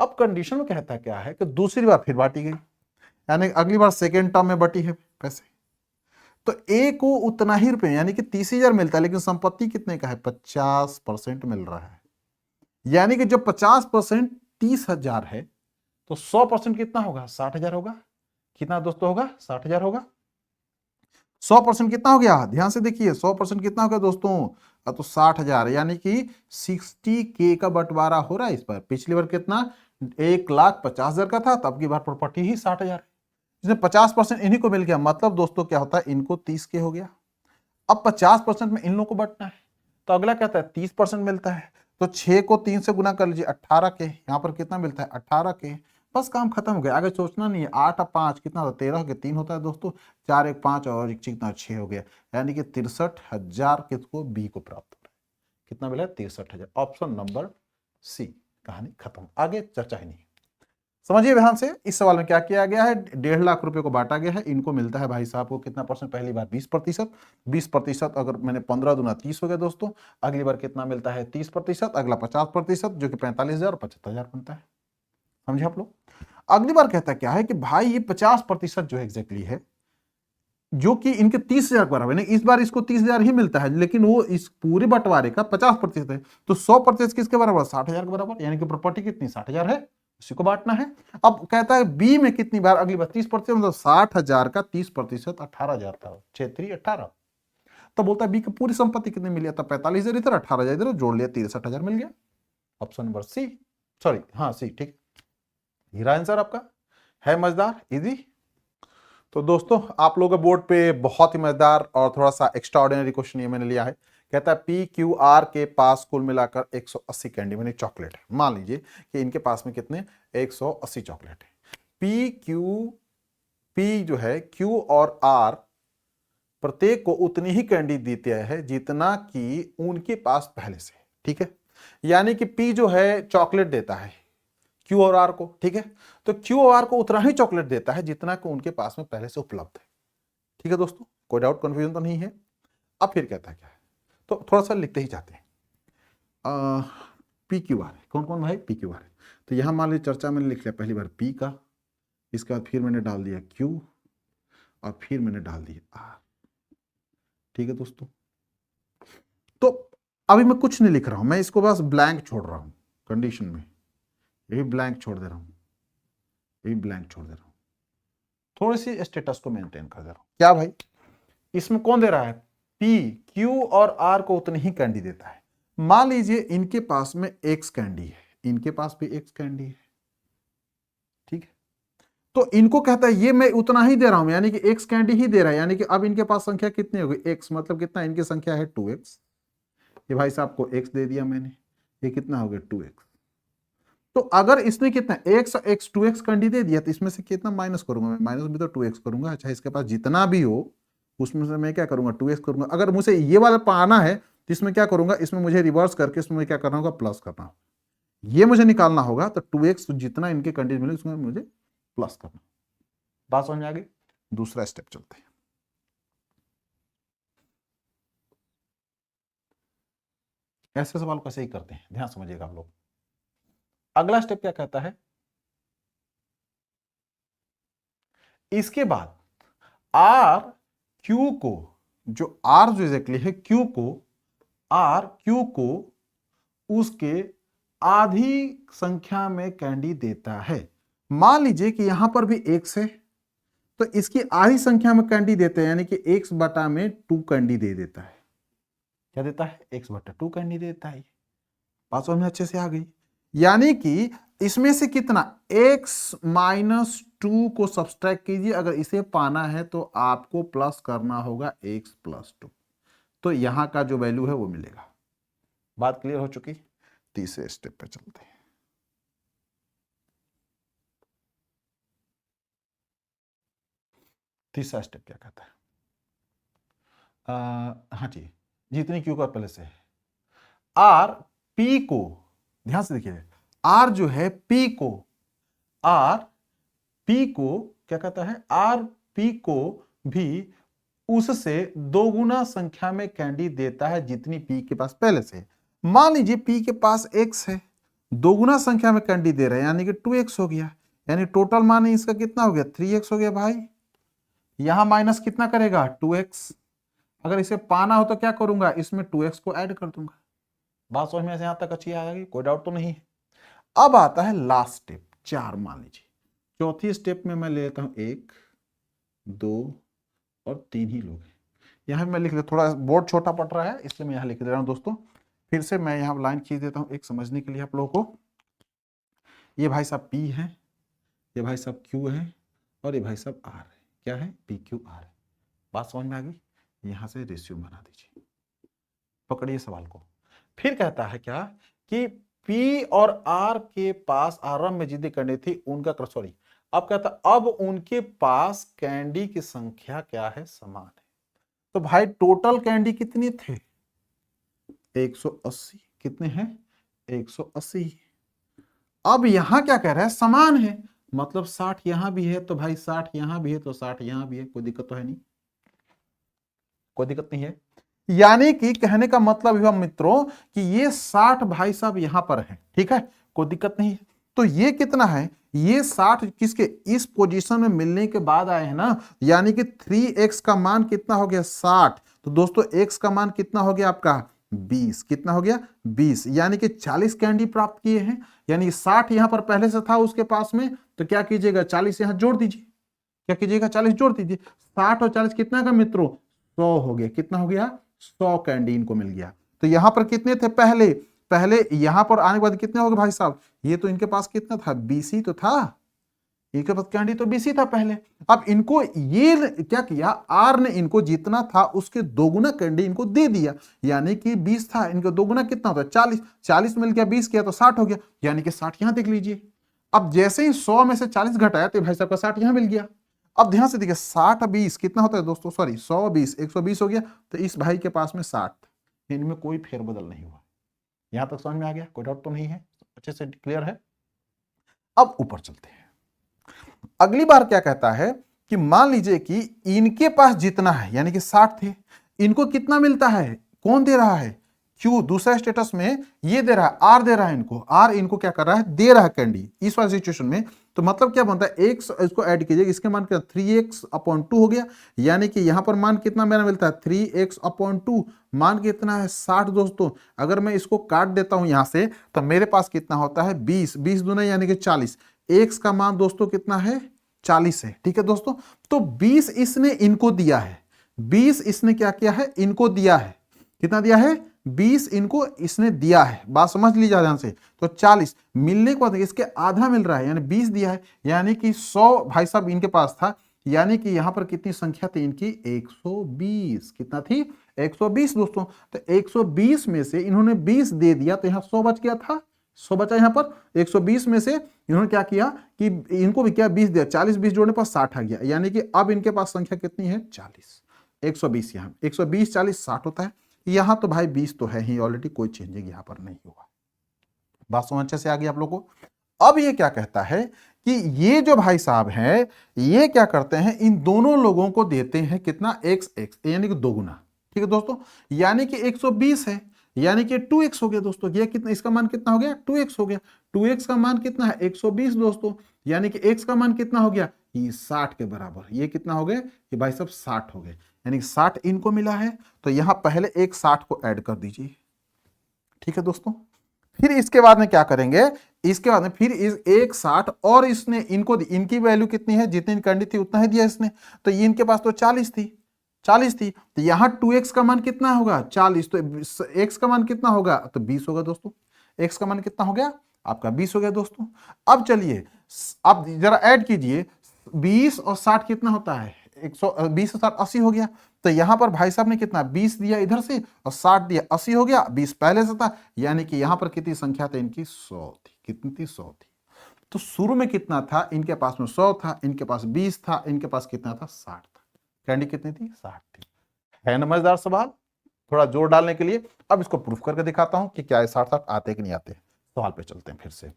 अब कंडीशन में कहता क्या है कि दूसरी बार फिर बांटी गई, यानी अगली बार सेकेंड टर्म में बटी है पैसे, तो ए को उतना ही रुपए यानी कि 30,000 मिलता है, लेकिन संपत्ति कितने का है 50% मिल रहा है। यानी कि जब 50% 30,000 है तो 100% कितना होगा 60,000 होगा। कितना दोस्तों होगा 60,000 होगा। 100% कितना हो गया, ध्यान से देखिए 100% कितना हो गया दोस्तों, तो 60,000, यानी कि 60K का बंटवारा हो रहा है इस बार। पिछली बार कितना 1,50,000 का था, तब की बार प्रॉपर्टी ही 60,000, इसमें 50% इन्हीं को मिल गया। मतलब दोस्तों क्या होता है, इनको 30K हो गया। अब 50% में इन लोगों को बांटना है, तो अगला कहता है 30% मिलता है, तो 6 को 3 से गुना कर लीजिए 18K, यहां पर कितना मिलता है 18K। बस काम खत्म हो गया, आगे सोचना नहीं है। 8 और 5 कितना होता है 13 के 3 होता है दोस्तों, 4 1 5 और एक कितना 6 हो गया, यानी कि 63,000 किसको बी को प्राप्त हो रहा है। कितना मिला 63,000, ऑप्शन नंबर सी। कहानी खत्म, आगे चर्चा ही नहीं। समझिए ध्यान से, इस सवाल में क्या किया गया है, 1.5 लाख रुपए को बांटा गया है, इनको मिलता है भाई साहब को कितना परसेंट, पहली बार 20%, 20% अगर मैंने 15 दूना 30 हो गया दोस्तों, अगली बार कितना मिलता है 30%, अगला 50% जो कि 45,000 और 75,000 बनता है। समझे आप लोग। अगली बार कहता क्या है कि भाई ये 50% जो एग्जैक्टली है, जो कि इनके 30,000 बराबर है, इस बार इसको 30,000 ही मिलता है, लेकिन वो इस पूरे बंटवारे का 50% है, तो 100% किसके बराबर 60,000 के बराबर, यानी कि प्रॉपर्टी कितनी 60,000 है, उसी को बांटना है। अब कहता है बी में कितनी बार, अगली बार 30%, मतलब 60,000 का 30% 18,000 था, 6×3 = 18। तो बोलता है बी की पूरी संपत्ति कितनी मिली, था 45,000 इधर 18,000 इधर, जोड़ लिया 63,000 मिल गया। ऑप्शन नंबर सी, सॉरी हाँ सी, ठीक। हीरा आंसर आपका है, मजेदार इजी। तो दोस्तों आप लोगों के बोर्ड पे बहुत ही मजेदार और थोड़ा सा एक्स्ट्राऑर्डिनरी क्वेश्चन ये मैंने लिया है। कहता है पी क्यू आर के पास कुल मिलाकर 180 कैंडी मैंने चॉकलेट है। मान लीजिए कि इनके पास में कितने 180 चॉकलेट है। पी जो है क्यू और आर प्रत्येक को उतनी ही कैंडी देते हैं जितना कि उनके पास पहले से। ठीक है, यानी कि पी जो है चॉकलेट देता है क्यू और आर को। ठीक है, तो क्यू और आर को उतना ही चॉकलेट देता है जितना कि उनके पास में पहले से उपलब्ध है। ठीक है दोस्तों, कोई डाउट कंफ्यूजन तो नहीं है। अब फिर कहता है क्या है, तो थोड़ा सा लिखते ही जाते हैं। पी क्यू आर कौन कौन भाई, पी क्यू आर। तो यहां मान लीजिए चर्चा मैंने लिख लिया पहली बार पी का, इसके बाद फिर मैंने डाल दिया क्यू और फिर मैंने डाल दिया आर। ठीक है दोस्तों, तो अभी मैं कुछ नहीं लिख रहा हूं, मैं इसको बस ब्लैंक छोड़ रहा हूं कंडीशन में, ये भी ब्लैंक छोड़ दे रहा हूं, ये भी ब्लैंक छोड़ दे रहा हूं, थोड़ी सी स्टेटस को मेंटेन कर दे रहा हूं। क्या भाई, इसमें कौन दे रहा है, पी क्यू और आर को उतनी ही कैंडी देता है। मान लीजिए इनके पास में एक्स कैंडी है, इनके पास भी एक्स कैंडी है। ठीक है, तो इनको कहता है ये मैं उतना ही दे रहा हूं, यानी कि एक्स कैंडी ही दे रहा है, यानी कि अब इनके पास संख्या कितनी होगी एक्स, मतलब कितना इनकी संख्या है 2x। ये भाई साहब को एक्स दे दिया मैंने, ये कितना हो गया 2x। तो अगर इसने कितना एक्स एक्स 2x कैंडी दे दिया, तो इसमें से कितना माइनस करूंगा मैं, माइनस भी तो 2x करूंगा। अच्छा, इसके पास जितना भी हो उसमें से मैं क्या करूंगा 2x करूंगा। अगर मुझे ये वाला पाना है तो इसमें क्या करूंगा, इसमें मुझे रिवर्स करके इसमें क्या करना होगा प्लस करना होगा, ये मुझे निकालना होगा। तो 2x जितना इनके कैंडी मिले उसमें मुझे प्लस करना। बात समझ में आ गई। दूसरा स्टेप चलते हैं। ऐसे सवाल कैसे ही करते हैं, ध्यान समझिएगा आप लोग। अगला स्टेप क्या कहता है, इसके बाद आर क्यू को, जो आर जो एग्जैक्टली है क्यू को आर क्यू को उसके आधी संख्या में कैंडी देता है। मान लीजिए कि यहां पर भी x है, तो इसकी आधी संख्या में कैंडी देते हैं, यानी कि x बटा में 2 कैंडी दे देता है। क्या देता है? x बटा 2 कैंडी देता है। बात समझ में अच्छे से आ गई। यानी कि इसमें से कितना, x माइनस 2 को सब्सट्रैक्ट कीजिए। अगर इसे पाना है तो आपको प्लस करना होगा x प्लस 2, तो यहां का जो वैल्यू है वो मिलेगा। बात क्लियर हो चुकी। तीसरे स्टेप पे चलते हैं। तीसरा स्टेप क्या कहता है? हाँ जी, जितनी क्यू का पहले से है, आर पी को, ध्यान से देखिए, आर जो है पी को, आर पी को क्या कहता है? आर पी को भी उससे 2 गुना संख्या में कैंडी देता है जितनी पी के पास पहले से है। मान लीजिए पी के पास x है, 2 गुना संख्या में कैंडी दे रहा है, यानी कि 2x हो गया। यानी टोटल मान इसका कितना हो गया? 3x हो गया भाई। यहां माइनस कितना करेगा? 2x। अगर इसे पाना हो तो क्या करूंगा? इसमें 2x को ऐड कर दूंगा। बात समझ में यहां तक अच्छी आएगी, कोई डाउट तो नहीं है। अब आता है लास्ट स्टेप, 4 मान लीजिए। चौथी स्टेप में मैं ले लेता हूं 1, 2 और 3 ही लोग हैं। यहां मैं लिख लेता, थोड़ा बोर्ड छोटा पड़ रहा है इसलिए मैं यहां लिख दे रहा हूं दोस्तों। फिर से मैं यहां लाइन खींच देता हूं एक समझने के लिए आप लोगों को। ये भाई साहब P है, ये भाई साहब Q है, और ये भाई साहब R है। क्या है? PQR है। बात समझ में आ गई? यहां से रेशियो बना दीजिए। पकड़िए सवाल को। फिर कहता है क्या कि P और R के पास आरंभ में जितनी कैंडी थी उनका, सॉरी, अब कहता अब उनके पास कैंडी की संख्या क्या है? समान है। तो भाई टोटल कैंडी कितनी थे? 180। कितने हैं? 180। अब यहां क्या कह रहा है? समान है, मतलब 60 यहां भी है तो भाई 60 यहां भी है तो 60 यहां भी है। कोई दिक्कत तो है नहीं, कोई दिक्कत नहीं है। यानी कि कहने का मतलब हुआ मित्रों कि ये 60 भाई साहब यहां पर है, ठीक है, कोई दिक्कत नहीं है। तो ये कितना है? ये 60 किसके? इस पोजीशन में मिलने के बाद आए हैं ना, यानी कि 3x का मान कितना हो गया? 60। तो दोस्तों x का मान कितना हो गया आपका? 20। कितना हो गया? 20। यानी कि 40 कैंडी प्राप्त किए हैं। यानी 60 यहां पर पहले से था उसके पास में, तो क्या कीजिएगा? 40 यहां जोड़ दीजिए। क्या कीजिएगा? 40 जोड़ दीजिए। 60 और 40 कितना का मित्रों? 100 हो गया। कितना हो गया? 100 कैंडी इनको मिल गया। तो यहां पर कितने थे पहले? पहले यहां पर आने के बाद कितने हो गए भाई साहब? ये तो इनके पास कितना था? 20 ही तो था। इनके पास कैंडी तो 20 ही था पहले। अब इनको ये क्या किया? आर ने इनको जितना था उसके 2 गुना कैंडी इनको दे दिया। यानी कि 20 था, इनको 2 गुना कितना होता है? 40। 40 मिल गया, 20 किया तो 60 हो गया। यानी कि 60 यहां देख लीजिए। अब जैसे ही 100 में से 40 घटाया तो भाई साहब का 60 यहां मिल गया। अब ध्यान से देखिए, 60 20 कितना होता है दोस्तों? सॉरी, 100 20 120 हो गया। तो इस भाई के पास में 60, इनमें कोई फेरबदल नहीं हुआ। यहां तक समझ में आ गया? कोई डाउट तो नहीं है, अच्छे से क्लियर है। अब ऊपर चलते हैं। अगली बार क्या कहता है कि मान लीजिए कि इनके पास जितना है, यानी कि 60 थे, इनको कितना मिलता है? कौन दे रहा है? क्यू। दूसरा स्टेटस में ये दे रहा है, आर दे रहा है इनको। आर इनको क्या कर रहा है? दे रहा है कैंडी इस वाली सिचुएशन में। तो मतलब क्या बनता है? एक इसको ऐड कीजिए, इसके मान क्या? 3x/2 हो गया। यानी कि यहां पर मान कितना मेरा मिलता है? 3x/2। मान कितना है? 60 दोस्तों। अगर मैं इसको काट देता हूं यहां से तो मेरे पास कितना होता है? 20। 20 दूना यानी कि 40। x का मान दोस्तों कितना है? 40 है। ठीक है दोस्तों, तो 20 इसने इनको दिया है। 20 इसने क्या किया है? इनको दिया है। कितना दिया है? 20 इनको इसने दिया है। बात समझ लीजिए ध्यान से। तो 40 मिलने के बाद इसके आधा मिल रहा है, यानी 20 दिया है। यानी कि 100 भाई साहब इनके पास था। यानी कि यहां पर कितनी संख्या थी इनकी? 120। कितना थी? 120 दोस्तों। तो 120 में से इन्होंने 20 दे दिया तो यहां 100 बच गया था। 100 बचा यहां पर। 120 में से इन्होंने क्या किया कि इनको भी क्या? 20 दिया। 40 20 जोड़ने पर 60 आ गया। यानी कि अब इनके पास संख्या कितनी है? 40। 120 यहां 120 40 60 होता है। यहां तो भाई 20 तो है ही ऑलरेडी, कोई चेंजिंग यहां पर नहीं होगा। बात समझ अच्छे से आ गई आप लोगों को। अब ये क्या कहता है कि ये जो भाई साहब हैं ये क्या करते हैं? इन दोनों लोगों को देते हैं कितना? x यानी कि 2 गुना। ठीक है दोस्तों, यानी कि 120 है, यानी कि 2x हो गया दोस्तों। ये कितना? इसका मान कितना हो गया? 2x हो गया। 2x का मान कितना है? 120 दोस्तों। यानी कि x का मान कितना हो गया? ये 60 के बराबर। ये कितना हो गए? ये भाई साहब 60 हो गए, यानी 60 इनको मिला है। तो यहां पहले एक 60 को ऐड कर दीजिए, ठीक है दोस्तों। फिर इसके बाद में क्या करेंगे, इसके बाद में फिर इस एक 60 और इसने इनको, इनकी वैल्यू कितनी है, जितनी कैंडी थी उतना ही दिया इसने। तो ये इनके पास तो 40 थी, 40 थी, तो यहां 2x का मान कितना होगा? 40। तो x का मान कितना होगा? तो 20 होगा दोस्तों। x का मान कितना हो गया? आपका 20 हो गया दोस्तों। अब चलिए अब जरा ऐड कीजिए, 20 और 60 कितना होता है? 120 और 60 80 हो गया। तो यहां पर भाई साहब ने कितना 20 दिया इधर से और 60 दिया, 80 हो गया। 20 पहले से था, यानी कि यहां पर कितनी संख्या थी इनकी? 100 थी। कितनी थी? 100 थी। तो शुरू में कितना था इनके पास में? 100 था, इनके पास 20 था, इनके पास कितना था? 60 था। कैंडी कितनी थी? 60 थी। है ना मजेदार सवाल? थोड़ा जोर डालने के लिए अब इसको प्रूफ करके दिखाता हूं कि क्या ये 60 आते कि नहीं आते। सवाल पे चलते हैं फिर से।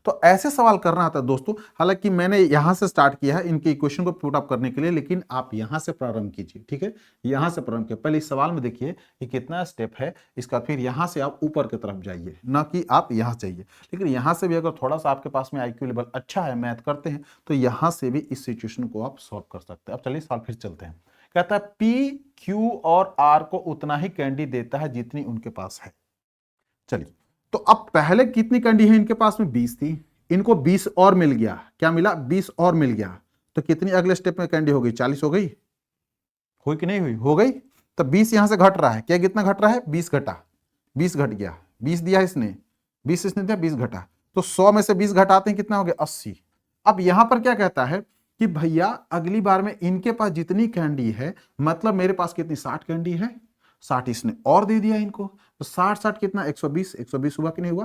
तो ऐसे सवाल करना आता है दोस्तों। हालांकि मैंने यहां से स्टार्ट किया है इनके इक्वेशन को पुट अप करने के लिए, लेकिन आप यहां से प्रारंभ कीजिए, ठीक है। यहां से प्रारंभ कीजिए। पहले इस सवाल में देखिए कि कितना स्टेप है इसका, फिर यहां से आप ऊपर की तरफ जाइए, ना कि आप यहां जाइए। लेकिन यहां से भी अगर थोड़ा सा आपके पास में IQ लेवल अच्छा है, मैथ करते हैं, तो यहां से भी इस सिचुएशन को आप सॉल्व कर सकते हैं। अब चलिए सवाल फिर चलते हैं। कहता है P, Q और R को उतना ही कैंडी देता है जितनी उनके पास है। चलिए, तो अब पहले कितनी कैंडी है इनके पास में? 20 थी, इनको 20 और मिल गया। क्या मिला? 20 और मिल गया। तो कितनी अगले स्टेप में कैंडी हो गई? 40 हो गई। हुई कि नहीं हुई? हो गई। तो 20 यहां से घट रहा है। क्या कितना घट रहा है? 20 घटा, 20 घट गया। 20 दिया इसने, 20 इसने दिया, 20 घटा। तो 100 में से 20 घटाते हैं, कितना हो गया? 80। अब यहां पर क्या कहता है कि भैया अगली बार में इनके पास जितनी कैंडी है, मतलब मेरे पास कितनी? 60 कैंडी है, 60 इसने और दे दिया इनको। तो 60 60 कितना? 120। 120 हुआ कि नहीं हुआ?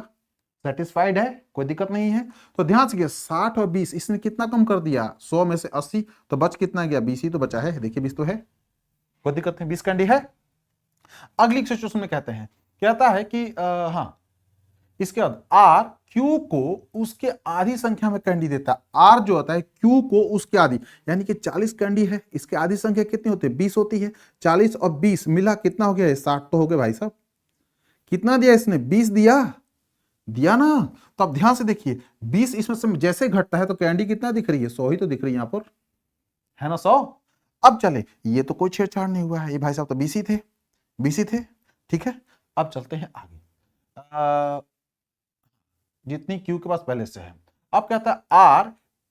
सेटिस्फाइड है? कोई दिक्कत नहीं है? तो ध्यान से 60 और 20 इसने कितना कम कर दिया? 100 में से 80, तो बच कितना गया? 20 ही तो बचा है। देखिए 20 तो है, कोई दिक्कत नहीं, 20 कैंडी है। अगली सिचुएशन में कहते हैं, कहता है कि हाँ, इसके बाद आर क्यू को उसके आधी संख्या में कैंडी देता है। आर जो होता है क्यू को उसके आधी, यानी कि 40 कैंडी है, इसके आधी संख्या कितनी होती है? 20 होती है। 40 और 20 मिला कितना हो गया? 60 तो हो गए भाई साहब। कितना दिया इसने? 20 दिया, दिया ना। तो अब ध्यान से देखिए, 20 इसमें से जैसे घटता है तो कैंडी कितना दिख रही है? 100 ही तो दिख रही है यहां पर, है ना? 100। अब चले, ये तो कोई छेड़छाड़ नहीं हुआ है, ये भाई साहब तो 20 ही थे, 20 ही थे, ठीक है। अब चलते हैं आगे, जितनी क्यू के पास पहले से है। अब कहता है आर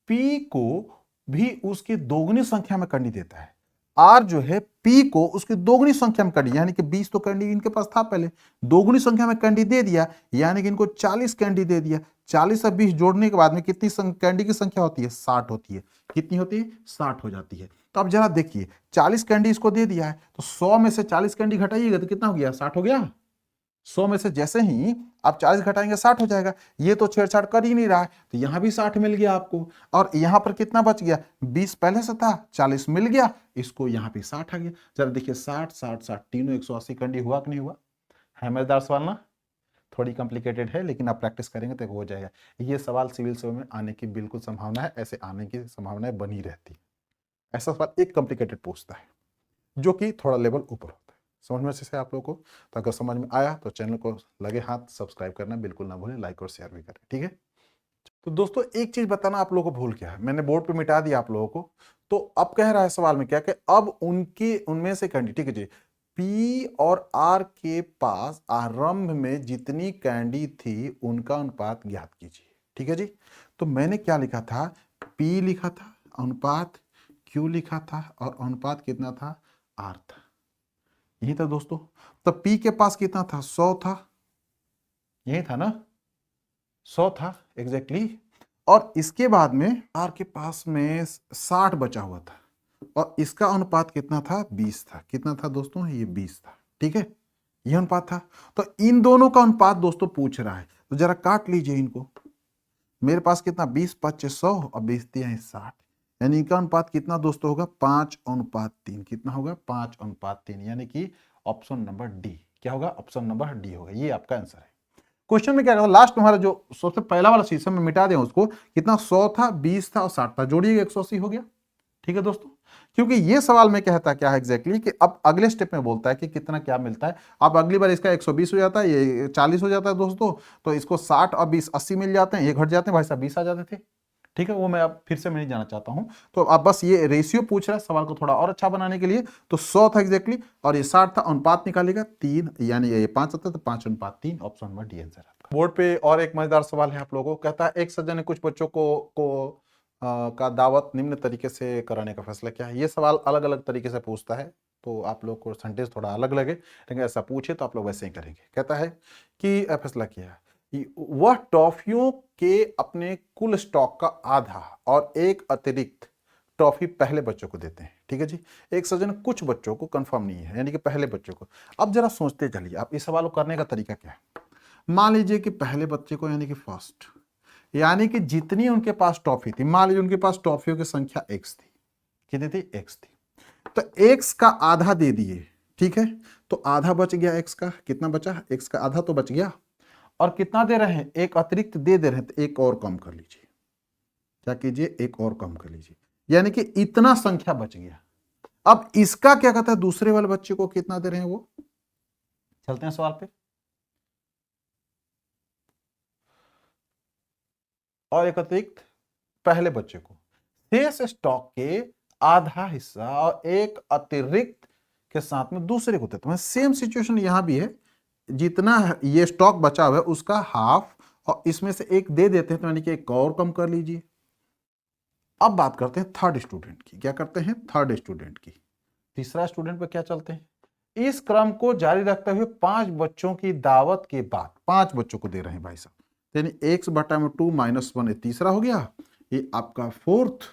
पी को भी उसकी दोगुनी संख्या में कैंडी देता है। आर जो है पी को उसकी दोगुनी संख्या में कैंडी, यानी कि 20 तो कैंडी इनके पास था पहले, दोगुनी संख्या में कैंडी दे दिया, यानी कि इनको 40 कैंडी दे दिया। 40 और 20 जोड़ने के बाद में कितनी कैंडी की संख्या होती है? 60 होती है। कितनी होती है? 60 हो जाती है। तो अब जरा देखिए, 40 कैंडी इसको दे दिया है, तो 100 में से 40 कैंडी घटाइएगा तो कितना हो गया? 60 हो गया। 100 में से जैसे ही आप 40 घटाएंगे 60 हो जाएगा। ये तो छेड़छाड़ कर ही नहीं रहा है, तो यहां भी 60 मिल गया आपको। और यहां पर कितना बच गया? 20 पहले से था, 40 मिल गया, इसको यहां पे 60 आ गया। जरा देखिए 60 60 60 तीनों 180 कैंडी हुआ कि नहीं हुआ? है मजेदार सवाल ना? थोड़ी कॉम्प्लिकेटेड है, लेकिन आप प्रैक्टिस करेंगे तो हो जाएगा। ये सवाल सिविल सर्वे में आने की बिल्कुल संभावना है, ऐसे आने की संभावना बनी रहती है। ऐसा सवाल एक कॉम्प्लिकेटेड पूछता है जो कि थोड़ा लेवल ऊपर होता है। समझ में से आप लोगों को? तो अगर समझ में आया तो चैनल को लगे हाथ सब्सक्राइब करना बिल्कुल ना भूलें, लाइक और शेयर भी करें, ठीक है। तो दोस्तों एक चीज बताना आप लोगों को भूल गया है, मैंने बोर्ड पे मिटा दिया आप लोगों को। तो अब कह रहा है सवाल में क्या कि अब उनके उनमें से कैंडी, ठीक है जी, पी और आर के पास आरंभ में जितनी कैंडी थी उनका अनुपात ज्ञात कीजिए, ठीक है जी। तो मैंने क्या लिखा था? पी लिखा था, अनुपात क्यू लिखा था, और अनुपात कितना था? आर था। यही था दोस्तों। तो P के पास कितना था? 100 था, यही था ना? 100 था एग्जैक्टली। और इसके बाद में R के पास में 60 बचा हुआ था, और इसका अनुपात कितना था? 20 था। कितना था दोस्तों? ये 20 था, ठीक है, ये अनुपात था। तो इन दोनों का अनुपात दोस्तों पूछ रहा है, तो जरा काट लीजिए इनको। मेरे पास कितना? 20 5 100 और 20 दिया है 60, यानी इनका अनुपात कितना दोस्तों होगा? 5:3। कितना होगा? 5:3, यानी कि ऑप्शन नंबर डी। क्या होगा? ऑप्शन नंबर डी होगा, ये आपका आंसर है। क्वेश्चन में क्या कहता है? लास्ट तुम्हारा जो सबसे पहला वाला शीर्षक में मिटा दें उसको, कितना? 100 था, 20 था और 60 था, जोड़िएगा 180 हो गया, ठीक है दोस्तों। क्योंकि ये सवाल में कहता क्या है एग्जैक्टली कि अब अगले स्टेप में बोलता है कि कितना क्या मिलता है। अब अगली बार इसका 120 हो जाता है, ये 40 हो जाता है दोस्तों, तो इसको 60 और 20 80 मिल जाते हैं, ये घट जाते हैं भाई साहब, 20 आ जाते थे, ठीक है, वो मैं अब फिर से मैं नहीं जाना चाहता हूं। तो अब बस ये रेशियो पूछ रहा है सवाल को थोड़ा और अच्छा बनाने के लिए। तो 100 था एग्जैक्टली और ये 60 था, अनुपात निकालेगा 3, यानी ये 5 आता है तो 5:3, ऑप्शन नंबर डी आंसर आपका। बोर्ड पे और एक मजेदार सवाल है आप लोगों को, कहता है एक सज्जन ने कुछ बच्चों को का दावत निम्न तरीके से कराने का फैसला किया है। ये सवाल अलग अलग तरीके से पूछता है, तो आप लोग को सेंटेंस थोड़ा अलग लगे, लेकिन ऐसा पूछे तो आप लोग वैसे ही करेंगे। कहता है कि फैसला किया वह टॉफियों के अपने कुल स्टॉक का आधा और एक अतिरिक्त टॉफी पहले बच्चों को देते हैं। ठीक है जी, एक सज्जन कुछ बच्चों को कंफर्म नहीं है, यानी कि पहले बच्चों को। अब जरा सोचते चलिए आप, इस सवाल को करने का तरीका क्या है। मान लीजिए कि पहले बच्चे को, यानी कि फर्स्ट, यानी कि जितनी उनके पास टॉफी थी, मान लीजिए उनके पास टॉफियों की संख्या एक्स थी। कितनी थी? एक्स थी। तो एक्स का आधा दे दिए, ठीक है, तो आधा बच गया एक्स का। कितना बचा? एक्स का आधा तो बच गया। और कितना दे रहे हैं? एक अतिरिक्त दे रहे हैं, तो एक और कम कर लीजिए। क्या कीजिए? एक और कम कर लीजिए, यानी कि इतना संख्या बच गया। अब इसका क्या कहता है, दूसरे वाले बच्चे को कितना दे रहे हैं वो। चलते हैं सवाल पे। और एक अतिरिक्त पहले बच्चे को, शेष स्टॉक के आधा हिस्सा और एक अतिरिक्त के साथ में दूसरे को देते हैं। सेम सिचुएशन यहां भी है, जितना ये स्टॉक बचा हुआ है उसका हाफ और इसमें से एक दे देते हैं, तो यानी कि एक और कम कर लीजिए। अब बात करते हैं थर्ड स्टूडेंट की। क्या करते हैं? थर्ड स्टूडेंट की। तीसरा स्टूडेंट पे क्या चलते हैं। इस क्रम को जारी रखते हुए 5 बच्चों की दावत के बाद 5 बच्चों को दे रहे हैं भाई साहब, यानी x/2 -1 तीसरा हो गया। ये आपका फोर्थ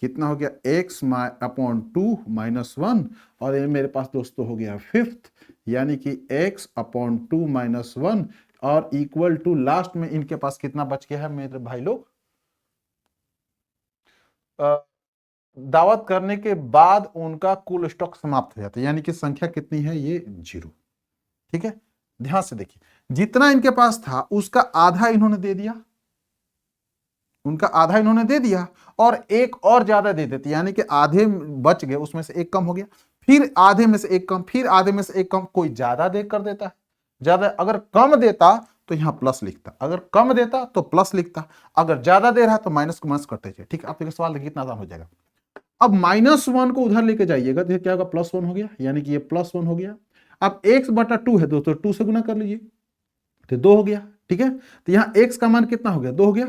कितना हो गया? x/2 -1 और ये मेरे पास दोस्तों हो गया फिफ्थ, यानी कि x/2 -1 और इक्वल टू लास्ट में इनके पास कितना बच गया है मेरे भाई लोग? दावत करने के बाद उनका कुल स्टॉक समाप्त हो जाता है, यानी कि संख्या कितनी है? ये 0। ठीक है, ध्यान से देखिए, जितना इनके पास था उसका आधा इन्होंने दे दिया, उनका आधा इन्होंने दे दिया और एक और ज्यादा दे देते, यानी कि आधे बच गए, उसमें से एक कम हो गया, फिर आधे में से एक कम, फिर आधे में से एक कम। कोई ज्यादा दे कर देता है, ज्यादा अगर कम देता तो यहां प्लस लिखता, अगर कम देता तो प्लस लिखता, अगर ज्यादा दे रहा तो माइनस को माइनस करते थे। ठीक है, आप देखिए सवाल देखिए कितना आसान हो जाएगा। अब -1 को उधर लेके जाइएगा तो क्या होगा? +1 हो गया, यानी कि ये +1 हो गया। अब x/2 है दोस्तों, 2 से गुना कर लीजिए तो 2 हो गया। ठीक है, तो यहां x का मान कितना हो गया? 2 हो गया।